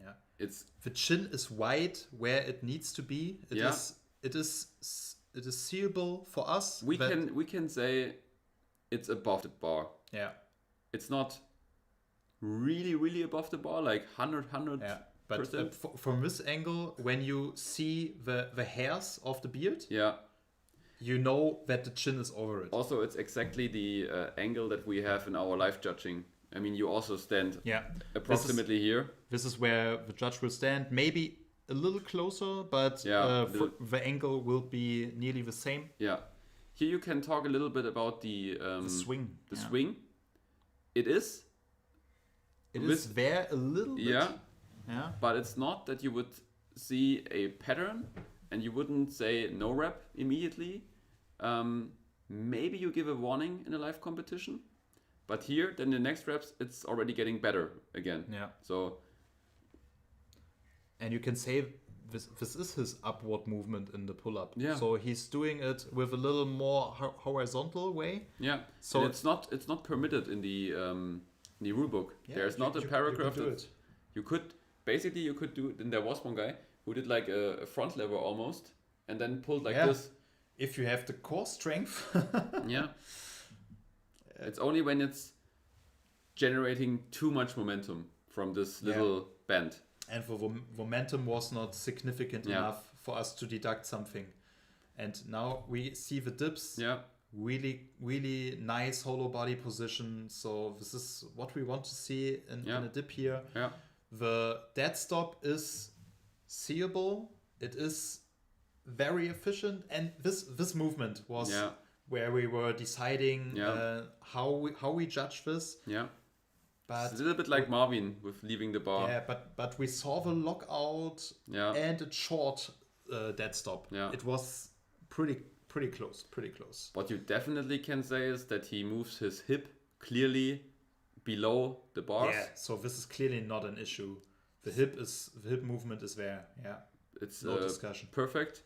Yeah. The chin is wide where it needs to be. It is seeable for us. We can say it's above the bar. Yeah. It's not really above the bar, like 100. Yeah. But from this angle, when you see the hairs of the beard, you know that the chin is over it. Also, it's exactly the angle that we have in our live judging. I mean, you also stand approximately here. This is where the judge will stand, maybe a little closer, but the angle will be nearly the same. Yeah. Here you can talk a little bit about the swing. The swing. It is It is there a little bit. Yeah. Yeah. But it's not that you would see a pattern and you wouldn't say no rep immediately. Maybe you give a warning in a live competition, but here, then the next reps, it's already getting better again. Yeah. So, and you can say this is his upward movement in the pull-up. Yeah. So he's doing it with a little more horizontal way. yeah. So And it's not permitted in the rule book. Yeah, There's not a you paragraph can do that it. you could do. Then there was one guy who did like a front lever almost, and then pulled like this. If you have the core strength. Yeah. It's only when it's generating too much momentum from this little bend. And the momentum was not significant enough for us to deduct something. And now we see the dips. Yeah. Really, really nice hollow body position. So this is what we want to see in a dip here. Yeah. The dead stop is seeable. It is very efficient. And this movement was where we were deciding how we judge this. Yeah. But it's a little bit like Marvin with leaving the bar. Yeah, but we saw the lockout and a short dead stop. Yeah. It was pretty close. What you definitely can say is that he moves his hip clearly below the bars. Yeah, so this is clearly not an issue. The hip movement is there. Yeah, it's no discussion. Perfect.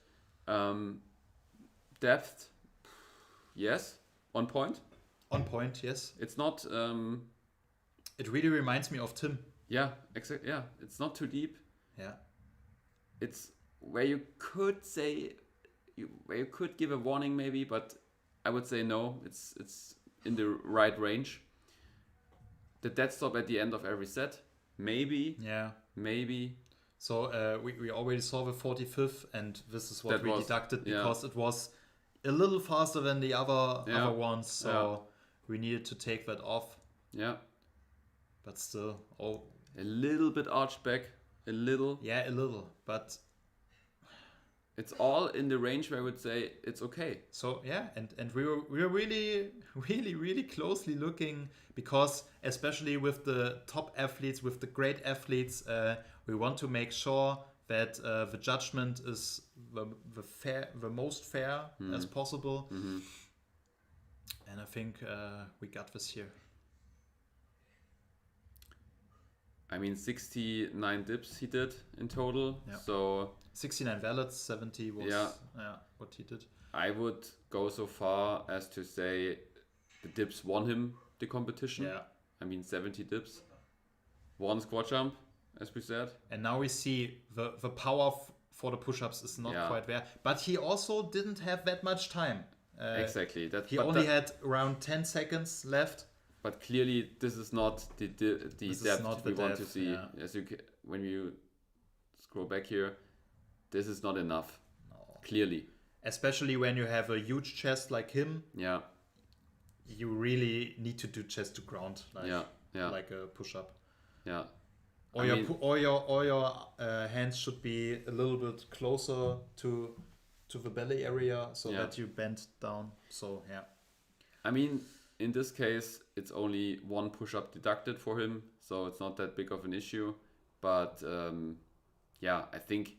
Depth, yes, on point. On point, yes. It's not. It really reminds me of Tim. Yeah, exactly. Yeah, it's not too deep. Yeah, it's where you could say, where you could give a warning maybe, but I would say no. It's in the right range. The dead stop at the end of every set, maybe. Yeah, maybe. So we already saw the 45th, and this is what we deducted because it was a little faster than the other ones. So we needed to take that off. Yeah. But still, a little bit arched back, a little. Yeah, a little, but it's all in the range where I would say it's okay. So yeah, and we were really closely looking, because especially with the top athletes, with the great athletes, we want to make sure that the judgment is the most fair as possible. Mm-hmm. And I think we got this here. I mean, 69 dips he did in total. Yeah. So 69 valids, 70 was what he did. I would go so far as to say the dips won him the competition. Yeah. I mean, 70 dips. One squat jump, as we said. And now we see the power for the push-ups is not quite there. But he also didn't have that much time. Exactly. He only had around 10 seconds left. But clearly, this is not the depth we want to see. Yeah. As when you scroll back here, this is not enough. No. Clearly, especially when you have a huge chest like him. Yeah, you really need to do chest to ground, like a push-up. Yeah, or your hands should be a little bit closer to the belly area so that you bend down. So yeah, I mean, in this case, it's only one push-up deducted for him, so it's not that big of an issue. But I think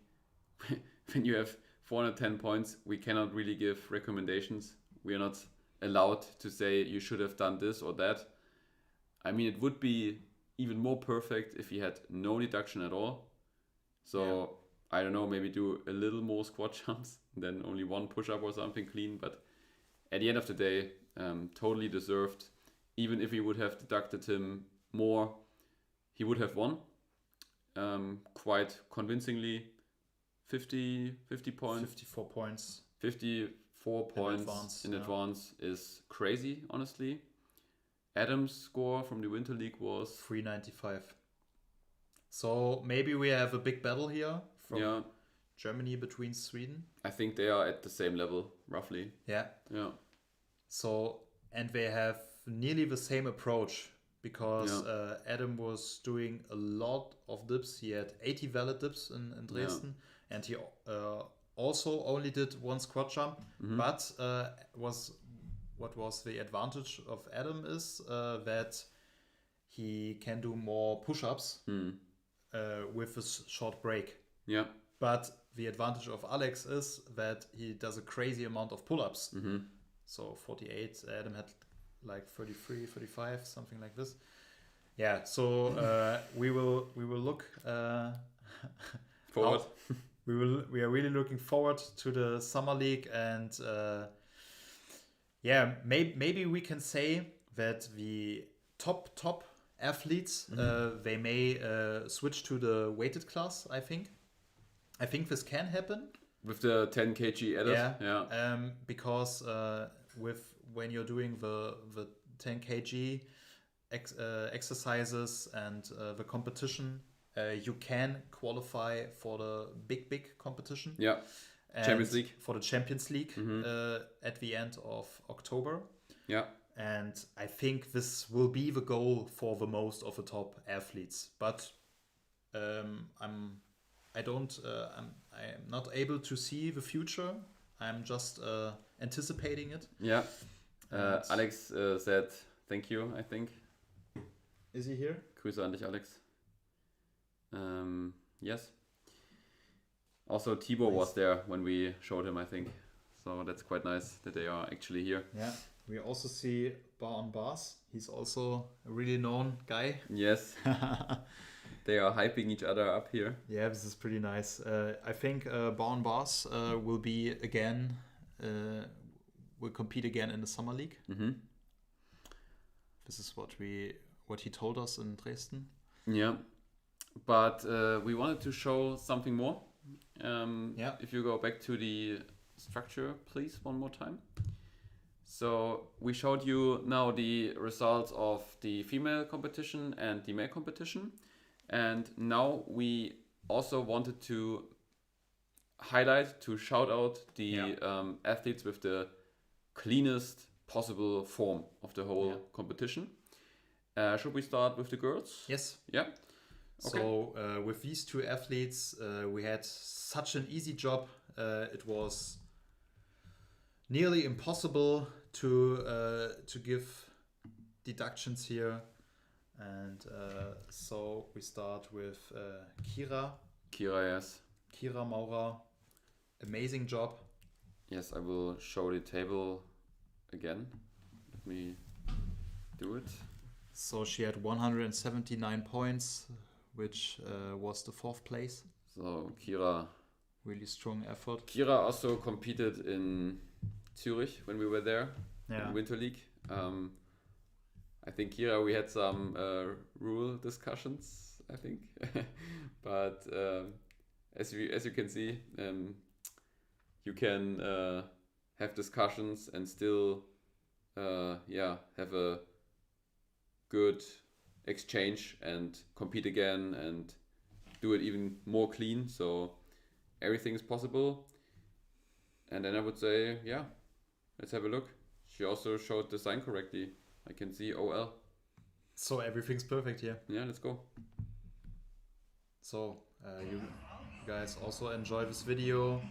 when you have 410 points, we cannot really give recommendations. We are not allowed to say you should have done this or that. I mean, it would be even more perfect if he had no deduction at all. So I don't know, maybe do a little more squat jumps, then only one push-up or something clean. But at the end of the day, totally deserved. Even if we would have deducted him more, he would have won quite convincingly. 50 points. 54 points. 54 points in advance is crazy, honestly. Adam's score from the Winter League was 395. So maybe we have a big battle here from Germany between Sweden. I think they are at the same level, roughly. Yeah. Yeah. So, and they have nearly the same approach, because Adam was doing a lot of dips. He had 80 valid dips in Dresden, and he also only did one squat jump. Mm-hmm. But what was the advantage of Adam is that he can do more push-ups with a short break. Yeah. But the advantage of Alex is that he does a crazy amount of pull-ups. So 48, Adam had like 33, 35, something like this. Yeah, so we will look forward. We are really looking forward to the summer league, and yeah, maybe we can say that the top athletes they may switch to the weighted class. I think this can happen With the 10 kg added. Yeah. because when you're doing the 10 kg exercises and the competition, you can qualify for the big competition. Yeah. And Champions League. For the Champions League at the end of October. Yeah. And I think this will be the goal for the most of the top athletes. But I'm not able to see the future. I'm just anticipating it. Yeah. Alex said thank you, I think. Is he here? Grüße an dich, Alex. Yes. Also, Thibaut was there when we showed him, I think. So that's quite nice that they are actually here. Yeah. We also see Bar on Bars. He's also a really known guy. Yes. They are hyping each other up here. Yeah, this is pretty nice. I think Bar on Bars will compete again in the Summer League. This is what he told us in Dresden. Yeah. But we wanted to show something more. If you go back to the structure, please, one more time. So we showed you now the results of the female competition and the male competition. And now we also wanted to shout out the athletes with the cleanest possible form of the whole competition. Should we start with the girls? Yes. Yeah. Okay. So with these two athletes, we had such an easy job. It was nearly impossible to give deductions here, and so we start with Kira. Yes. Kira Maurer, amazing job. Yes, I will show the table again. Let me do it. So she had 179 points, which was the 4th place. So Kira. Really strong effort. Kira also competed in Zurich when we were there in Winter League. I think Kira, we had some rule discussions, I think. But as you can see, you can have discussions and still have a good exchange and compete again and do it even more clean. So everything is possible. And then I would say, let's have a look. She also showed the sign correctly. I can see OL. So everything's perfect here. Yeah, let's go. So you guys also enjoy this video.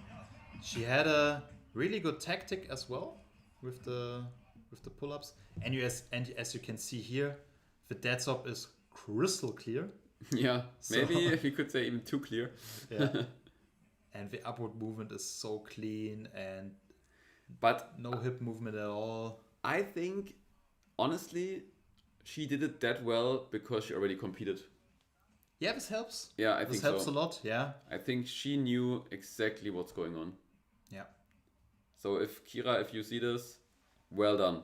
She had a really good tactic as well with the pull-ups. And as you can see here, the dead stop is crystal clear. Yeah, maybe you could say even too clear. Yeah. And the upward movement is so clean and no hip movement at all. I think, honestly, she did it that well because she already competed. Yeah, this helps. Yeah, I think this helps a lot. Yeah. I think she knew exactly what's going on. Yeah. So if you see this, well done.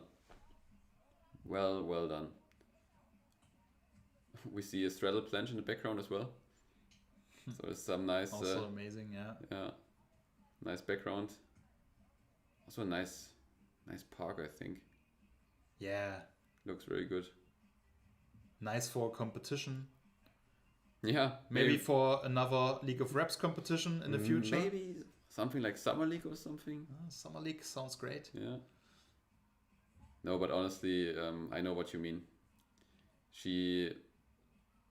Well done. We see a straddle planche in the background as well. So there's some nice... Also amazing, yeah. Yeah. Nice background. Also a nice park, I think. Yeah. Looks really good. Nice for competition. Yeah. Maybe for another League of Reps competition in the future. Maybe something like Summer League or something. Summer League sounds great. Yeah. No, but honestly, I know what you mean. She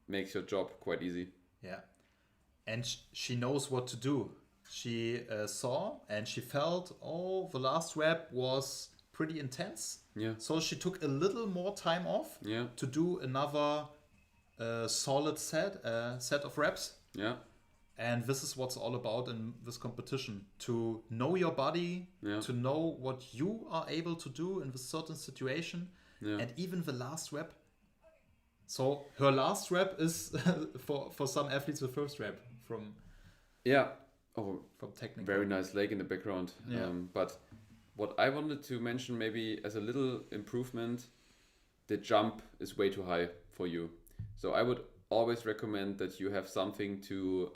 makes your job quite easy. Yeah. And she knows what to do. She saw and she felt, the last rep was pretty intense. Yeah. So she took a little more time off to do another a solid set of reps. Yeah. And this is what's all about in this competition: to know your body, Yeah. to know what you are able to do in this certain situation, Yeah. and even the last rep. So her last rep is for some athletes the first rep from Yeah. Oh, technical. very nice lake in the background. Yeah. But what I wanted to mention maybe as a little improvement, the jump is way too high for you. So I would always recommend that you have something to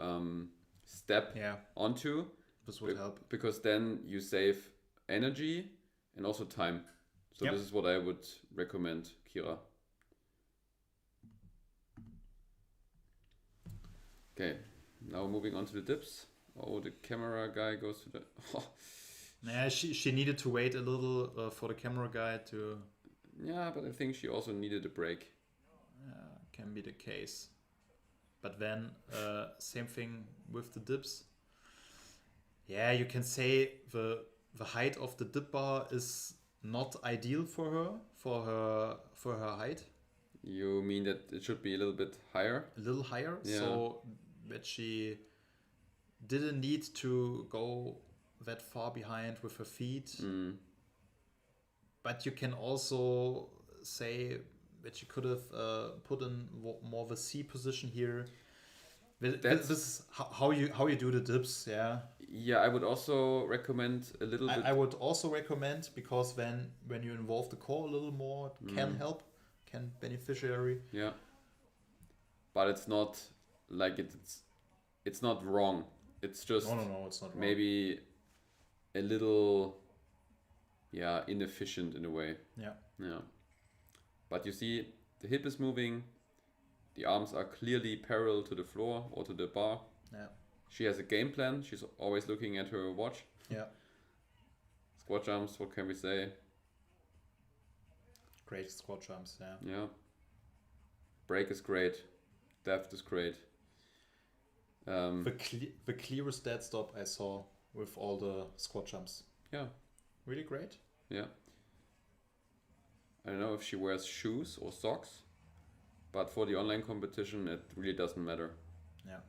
step Yeah, onto, this would help. because then you save energy and also time. So Yep. this is what I would recommend, Kira. Okay, now moving on to the dips. Oh, the camera guy goes to the... Yeah, she needed to wait a little for the camera guy to... Yeah, but I think she also needed a break. Can be the case. But then, same thing with the dips. Yeah, you can say the height of the dip bar is not ideal for her height. You mean that it should be a little bit higher? A little higher, Yeah. so that she didn't need to go that far behind with her feet. But you can also say that you could have put in more of a C position here. This is how you do the dips, yeah. Yeah, I would also recommend a little bit. I would also recommend, because when you involve the core a little more, it can help, can beneficiary. Yeah, but it's not like it's not wrong. It's just No, it's not wrong. maybe a little, yeah, inefficient in a way. Yeah. Yeah, but you see, the hip is moving. The arms are clearly parallel to the floor or to the bar. Yeah. She has a game plan. She's always looking at her watch. Yeah. Squat jumps, what can we say? Great squat jumps, yeah. Yeah. Break is great. Depth is great. The clearest dead stop I saw with all the squat jumps. Yeah. Really great. Yeah. I don't know if she wears shoes or socks, but for the online competition, it really doesn't matter. Yeah.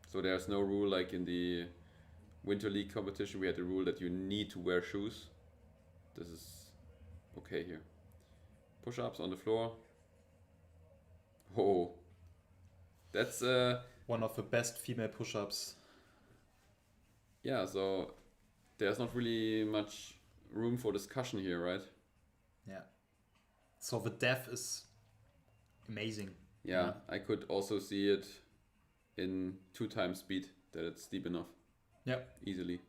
So there's no rule like in the Winter League competition. We had the rule that you need to wear shoes. This is okay here. Push-ups on the floor. Oh, that's one of the best female push-ups. Yeah, so there's not really much room for discussion here, right? Yeah. So the depth is amazing. Yeah, I could also see it in 2 times speed, that it's deep enough. Yeah. Easily.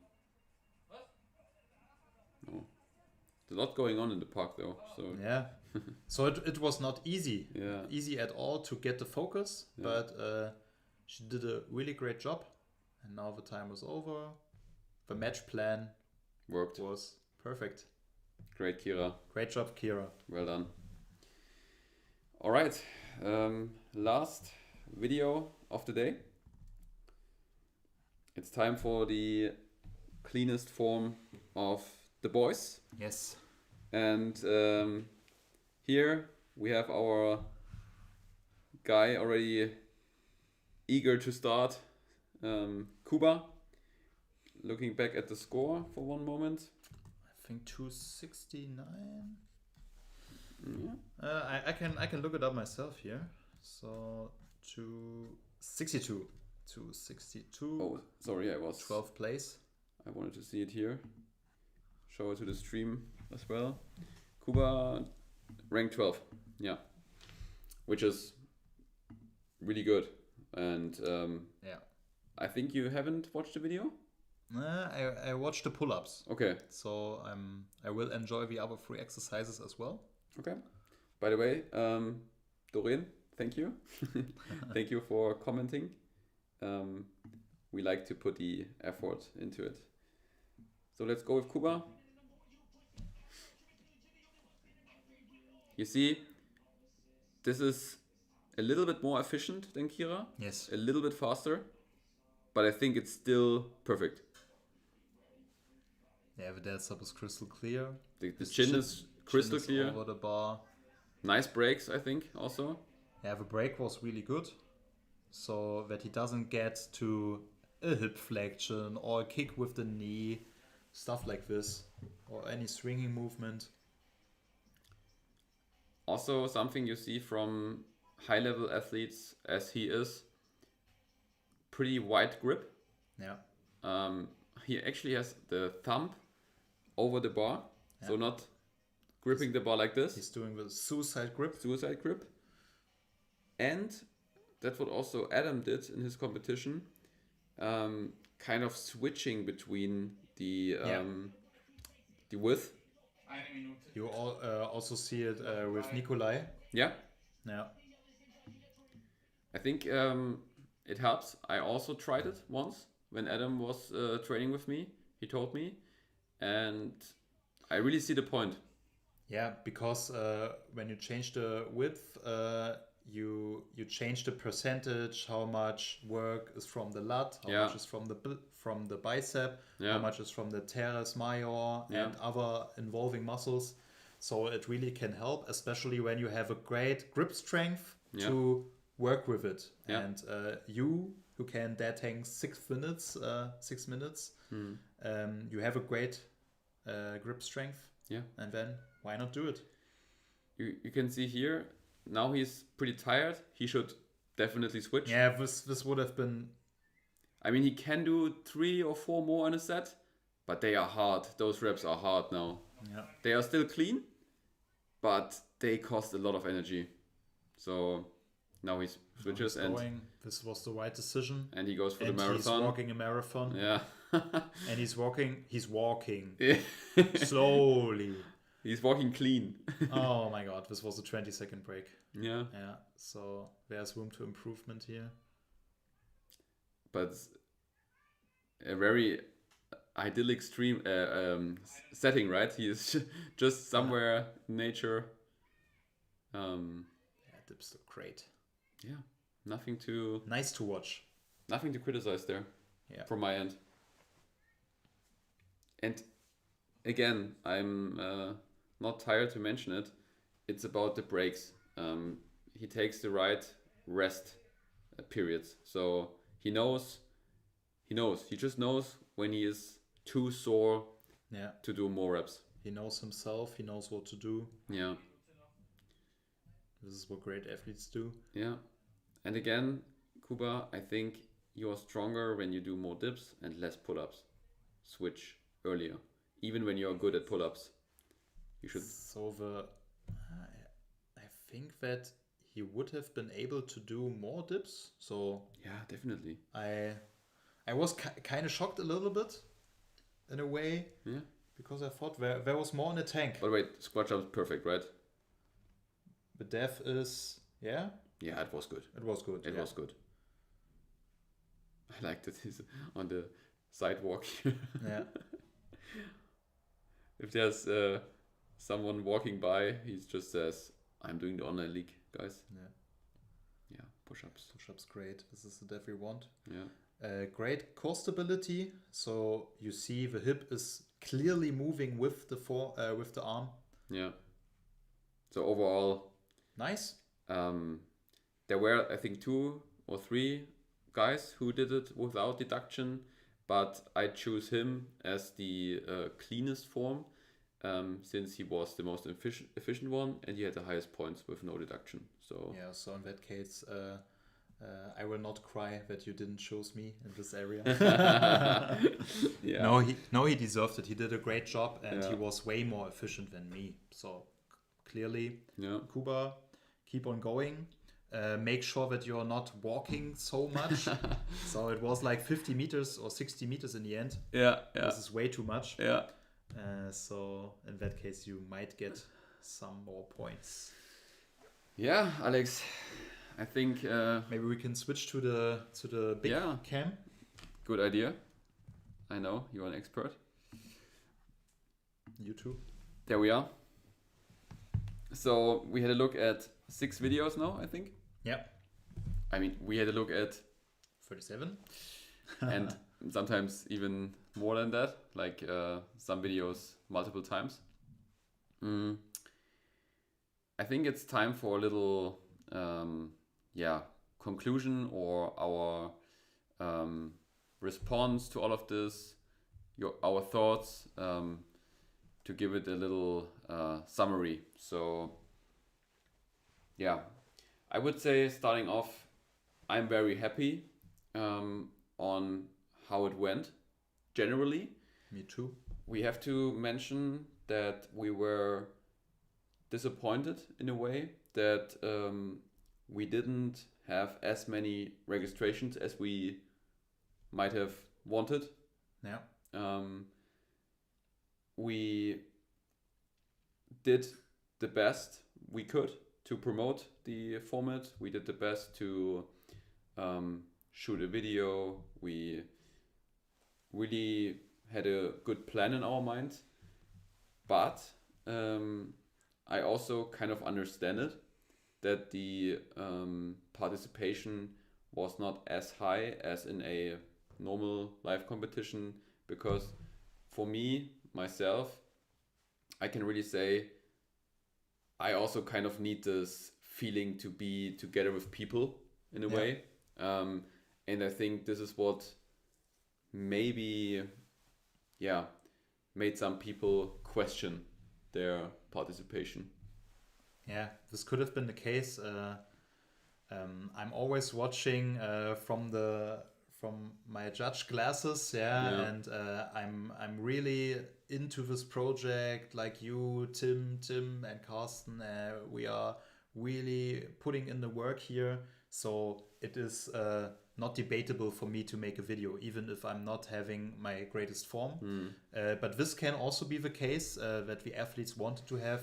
No. There's a lot going on in the park though. So yeah. So it was not easy. Yeah. Easy at all to get the focus, Yeah. but she did a really great job. And now the time is over. The match plan worked. Was perfect. Great, Kira. Great job, Kira. Well done. All right. Last video of the day. It's time for the cleanest form of the boys. Yes. And here we have our guy already eager to start. Kuba. Looking back at the score for one moment. I think 269. Yeah. I can look it up myself here. So 262. 262. Oh, sorry, I was 12th place. I wanted to see it here. Show it to the stream as well. Kuba ranked 12. Yeah. Which is really good. And yeah. I think you haven't watched the video? I watched the pull-ups. Okay. So I will enjoy the other 3 exercises as well. Okay. By the way, Doreen, thank you. Thank you for commenting. We like to put the effort into it. So let's go with Kuba. You see, this is a little bit more efficient than Kira. Yes. A little bit faster. But I think it's still perfect. Yeah, the dead stop is crystal clear. The chin is crystal clear. Over the bar. Nice breaks, I think, also. Yeah, the break was really good, so that he doesn't get to a hip flexion or a kick with the knee, stuff like this, or any swinging movement. Also, something you see from high-level athletes, as he is, pretty wide grip. Yeah. He actually has the thumb over the bar, so not gripping the bar like this. He's doing the suicide grip. Suicide grip. And that's what also Adam did in his competition, kind of switching between the width. You also see it with Nikolai. Yeah, Yeah. I think it helps. I also tried it once when Adam was training with me. He told me, and I really see the point. Yeah, because when you change the width, you change the percentage, how much work is from the lat, how much is from the bicep, how much is from the teres major and other involving muscles. So it really can help, especially when you have a great grip strength to work with it. And you who can dead hang 6 minutes, you have a great grip strength. Yeah, and then why not do it? You can see here. Now he's pretty tired. He should definitely switch. Yeah, this would have been... I mean, he can do 3 or 4 more in a set, but they are hard. Those reps are hard now. Yeah. They are still clean, but they cost a lot of energy. So now he switches This was the right decision. And he goes for the marathon. He's walking a marathon. Yeah. And he's walking Yeah. slowly. He's walking clean. Oh my god, this was a 20-second break. Yeah. Yeah, so there's room to improvement here. But a very idyllic setting, right? He is just somewhere in nature. Dips look great. Yeah, nice to watch. Nothing to criticize there. Yeah. From my end. And again, I'm not tired to mention it. It's about the breaks. He takes the right rest periods. So he knows. He just knows when he is too sore to do more reps. He knows himself. He knows what to do. Yeah. This is what great athletes do. Yeah. And again, Kuba, I think you are stronger when you do more dips and less pull-ups. Switch earlier. Even when you're good at pull-ups. You should... So I think that he would have been able to do more dips. So yeah, definitely. I was kind of shocked a little bit in a way. Yeah. Because I thought there was more in the tank. But wait, squat jump perfect, right? The depth is... Yeah? Yeah, it was good. It was good. It was good. I liked that he's on the sidewalk here. Yeah. If there's someone walking by, he just says, I'm doing the online league, guys. Yeah. Yeah, push-ups. Push-ups, great. This is the depth we want. Yeah. Great core stability. So you see the hip is clearly moving with the arm. Yeah. So overall... Nice. There were, I think, 2 or 3 guys who did it without deduction, but I choose him as the cleanest form since he was the most efficient one and he had the highest points with no deduction. So yeah, so in that case, I will not cry that you didn't choose me in this area. Yeah. No, he deserved it. He did a great job and he was way more efficient than me. So clearly, Kuba, keep on going. Make sure that you're not walking so much. So it was like 50 meters or 60 meters in the end. Yeah. This is way too much. Yeah. So in that case, you might get some more points. Yeah, Alex, I think maybe we can switch to the big cam. Good idea. I know you're an expert. You too. There we are. So we had a look at 6 videos now, I think. Yeah. I mean, we had a look at 37. And sometimes even more than that, like some videos multiple times. I think it's time for a little conclusion or our response to all of this, our thoughts, to give it a little summary. So yeah, I would say starting off, I'm very happy on how it went generally. Me too. We have to mention that we were disappointed in a way that we didn't have as many registrations as we might have wanted. Yeah. We did the best we could to promote the format. We did the best to shoot a video. We really had a good plan in our minds, but I also kind of understand it, that the participation was not as high as in a normal live competition, because for me, myself, I can really say I also kind of need this feeling to be together with people in a way. And I think this is what maybe, made some people question their participation. Yeah, this could have been the case. I'm always watching from my judge glasses, and I'm really into this project. Like you, Tim, and Carsten, we are really putting in the work here. So it is not debatable for me to make a video, even if I'm not having my greatest form. But this can also be the case that the athletes wanted to have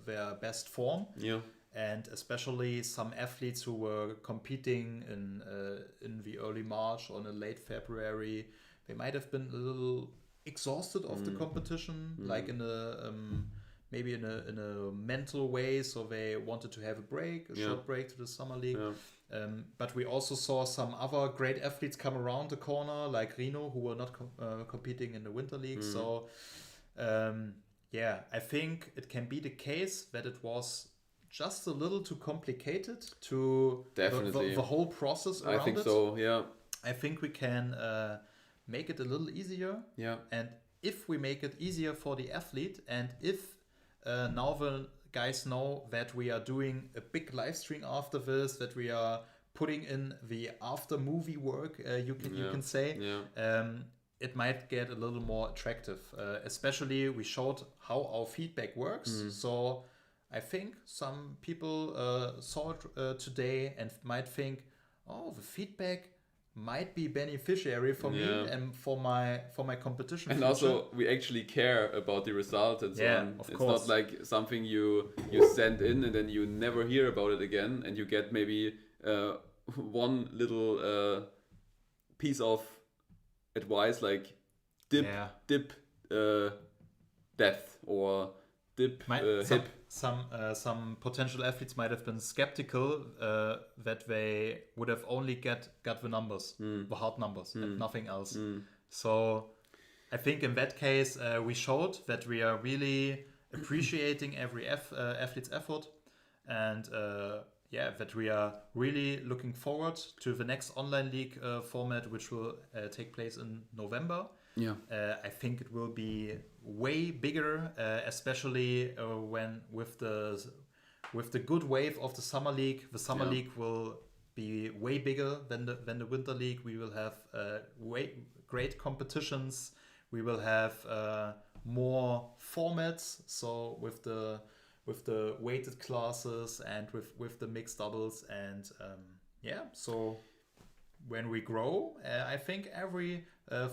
their best form. Yeah. And especially some athletes who were competing in the early March or in the late February, they might have been a little exhausted of the competition, like in a maybe in a mental way. So they wanted to have a break, a short break to the summer league. But we also saw some other great athletes come around the corner, like Rino, who were not competing in the winter league. So I think it can be the case that it was just a little too complicated to the whole process around it. I think so, yeah. I think we can make it a little easier. Yeah. And if we make it easier for the athlete, and if now the guys know that we are doing a big live stream after this, that we are putting in the after movie work, you can say, it might get a little more attractive. Especially we showed how our feedback works. So I think some people saw it today and might think, oh, the feedback might be beneficiary for me and for my competition. And future. Also, we actually care about the result and so on. Of it's course. Not like something you send in and then you never hear about it again, and you get maybe one little piece of advice like dip depth or dip hip. Some potential athletes might have been skeptical that they would have only got the numbers, the hard numbers, and nothing else. So I think in that case, we showed that we are really appreciating every athlete's effort, and that we are really looking forward to the next online league format, which will take place in November. Yeah, I think it will be way bigger, especially when with the good wave of the summer league. The summer league will be way bigger than the winter league. We will have great competitions. We will have more formats. So with the weighted classes and with the mixed doubles and so when we grow, I think every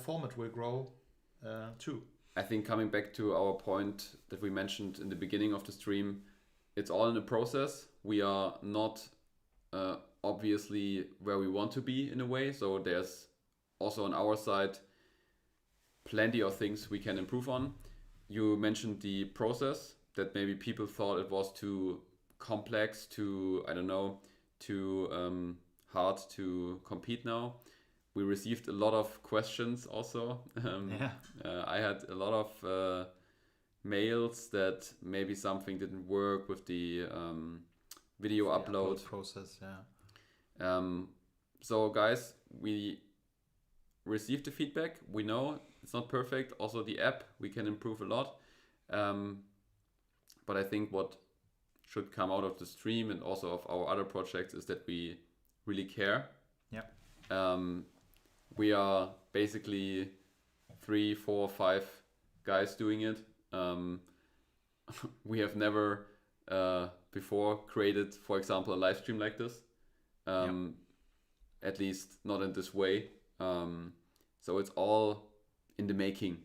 format will grow too. I think coming back to our point that we mentioned in the beginning of the stream, it's all in the process. We are not obviously where we want to be in a way. So there's also on our side plenty of things we can improve on. You mentioned the process, that maybe people thought it was too complex, too hard to compete now. We received a lot of questions also. I had a lot of mails that maybe something didn't work with the video The upload. process, yeah. So guys, we received the feedback. We know it's not perfect. Also the app, we can improve a lot. But I think what should come out of the stream and also of our other projects is that we really care. Yeah. We are basically 3, 4, 5 guys doing it. We have never before created, for example, a live stream like this. At least not in this way. So it's all in the making,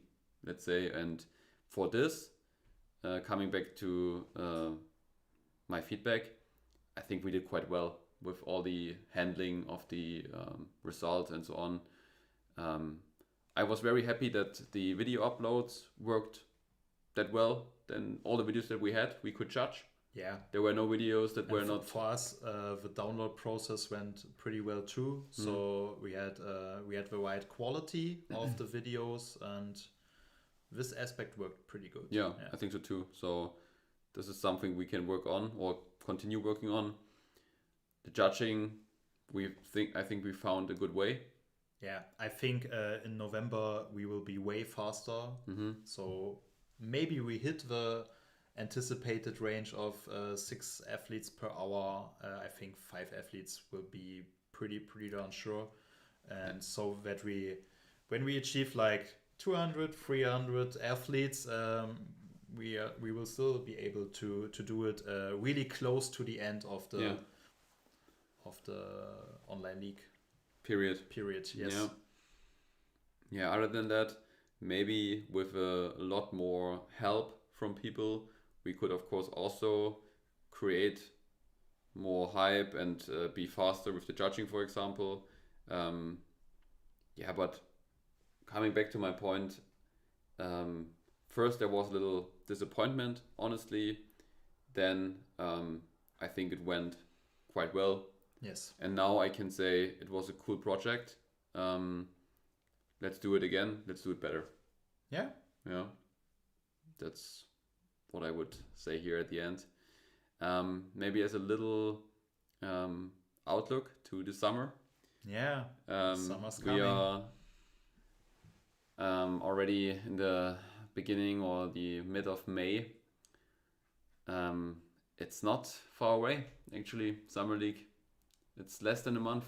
let's say. And for this, coming back to my feedback, I think we did quite well with all the handling of the results and so on. I was very happy that the video uploads worked that well. Then all the videos that we had, we could judge. Yeah. There were no videos that were And not... for us. The download process went pretty well too. So we had the right quality of the videos, and this aspect worked pretty good. Yeah, I think so too. So this is something we can work on or continue working on. The judging, I think we found a good way. Yeah, I think in November we will be way faster. So maybe we hit the anticipated range of 6 athletes per hour. I think 5 athletes will be pretty darn sure. And so that when we achieve like 200, 300 athletes, we will still be able to do it really close to the end of the online league Period. Yes. Yeah. Other than that, maybe with a lot more help from people, we could of course also create more hype and be faster with the judging, for example. But coming back to my point, first there was a little disappointment, honestly. Then I think it went quite well. Yes. And now I can say it was a cool project. Let's do it again. Let's do it better. Yeah. Yeah. That's what I would say here at the end. Maybe as a little outlook to the summer. Yeah. Summer's coming. We are already in the beginning or the mid of May. It's not far away, actually, Summer League. It's less than a month.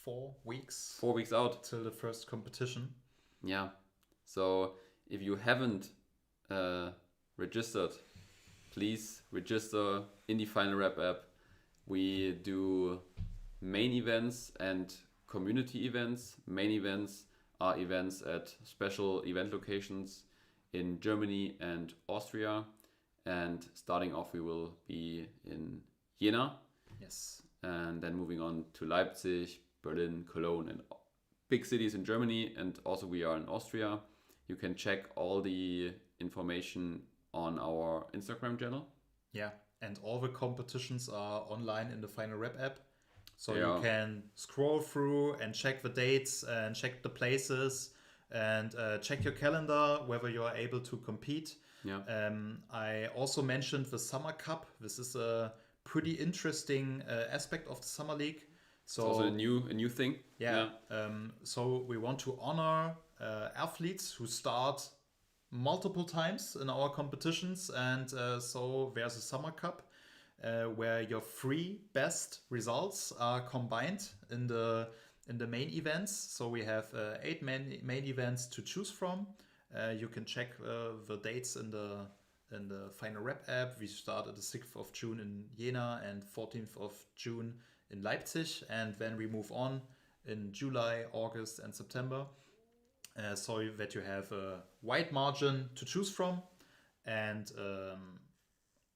4 weeks. 4 weeks out. Till the first competition. Yeah. So if you haven't registered, please register in the Final Rep app. We do main events and community events. Main events are events at special event locations in Germany and Austria. And starting off, we will be in Jena. Yes. And then moving on to Leipzig, Berlin, Cologne, and big cities in Germany. And also we are in Austria. You can check all the information on our Instagram channel. Yeah, and all the competitions are online in the Final Rep app. So you can scroll through and check the dates and check the places and check your calendar, whether you are able to compete. Yeah. I also mentioned the Summer Cup. This is a pretty interesting aspect of the Summer League. So it's also a new thing. Yeah. So we want to honor athletes who start multiple times in our competitions, and so there's a Summer Cup where your 3 best results are combined in the main events. So we have 8 main events to choose from. You can check the dates in the Final Rep app. We start at the 6th of June in Jena and 14th of June in Leipzig, and then we move on in July, August, and September. So that you have a wide margin to choose from, and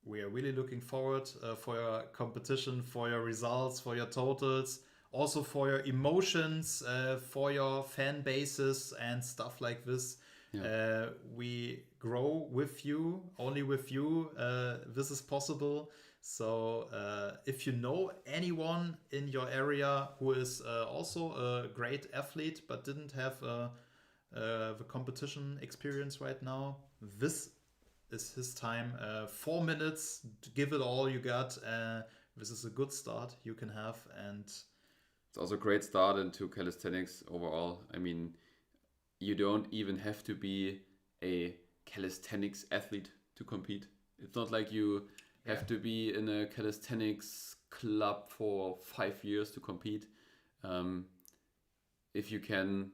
we are really looking forward for your competition, for your results, for your totals, also for your emotions, for your fan bases and stuff like this. Yeah. We grow with you, only with you. This is possible. So if you know anyone in your area who is also a great athlete but didn't have the competition experience right now, this is his time. 4 minutes, give it all you got. this is a good start you can have. And it's also a great start into calisthenics overall. I mean, you don't even have to be a calisthenics athlete to compete. It's not like you have to be in a calisthenics club for 5 years to compete. If you can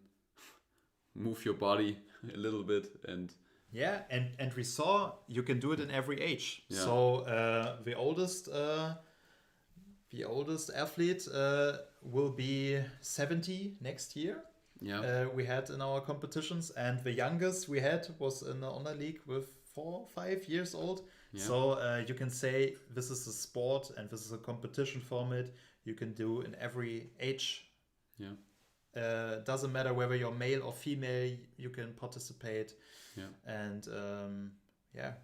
move your body a little bit and and we saw you can do it in every age. Yeah. So the oldest athlete will be 70 next year. Yeah. We had in our competitions, and the youngest we had was in the honor league with 4-5 years old. Yeah. So you can say this is a sport and this is a competition format you can do in every age. Yeah. Doesn't matter whether you're male or female, you can participate. Yeah. And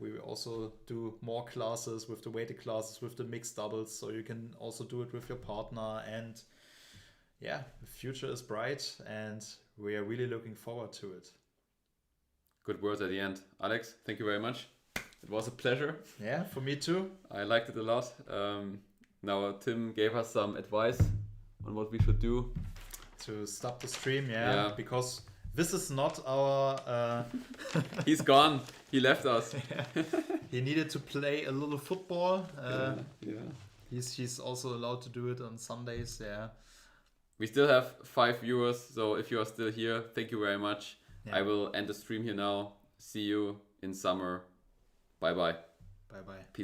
we will also do more classes with the weighted classes, with the mixed doubles, so you can also do it with your partner. And the future is bright, and we are really looking forward to it. Good words at the end. Alex, thank you very much. It was a pleasure. Yeah, for me too. I liked it a lot. Now Tim gave us some advice on what we should do. To stop the stream, Yeah. because this is not our... He's gone. He left us. He needed to play a little football. Yeah. He's also allowed to do it on Sundays, We still have 5 viewers, so if you are still here, thank you very much. Yeah. I will end the stream here now. See you in summer. Bye-bye. Bye-bye. Peace.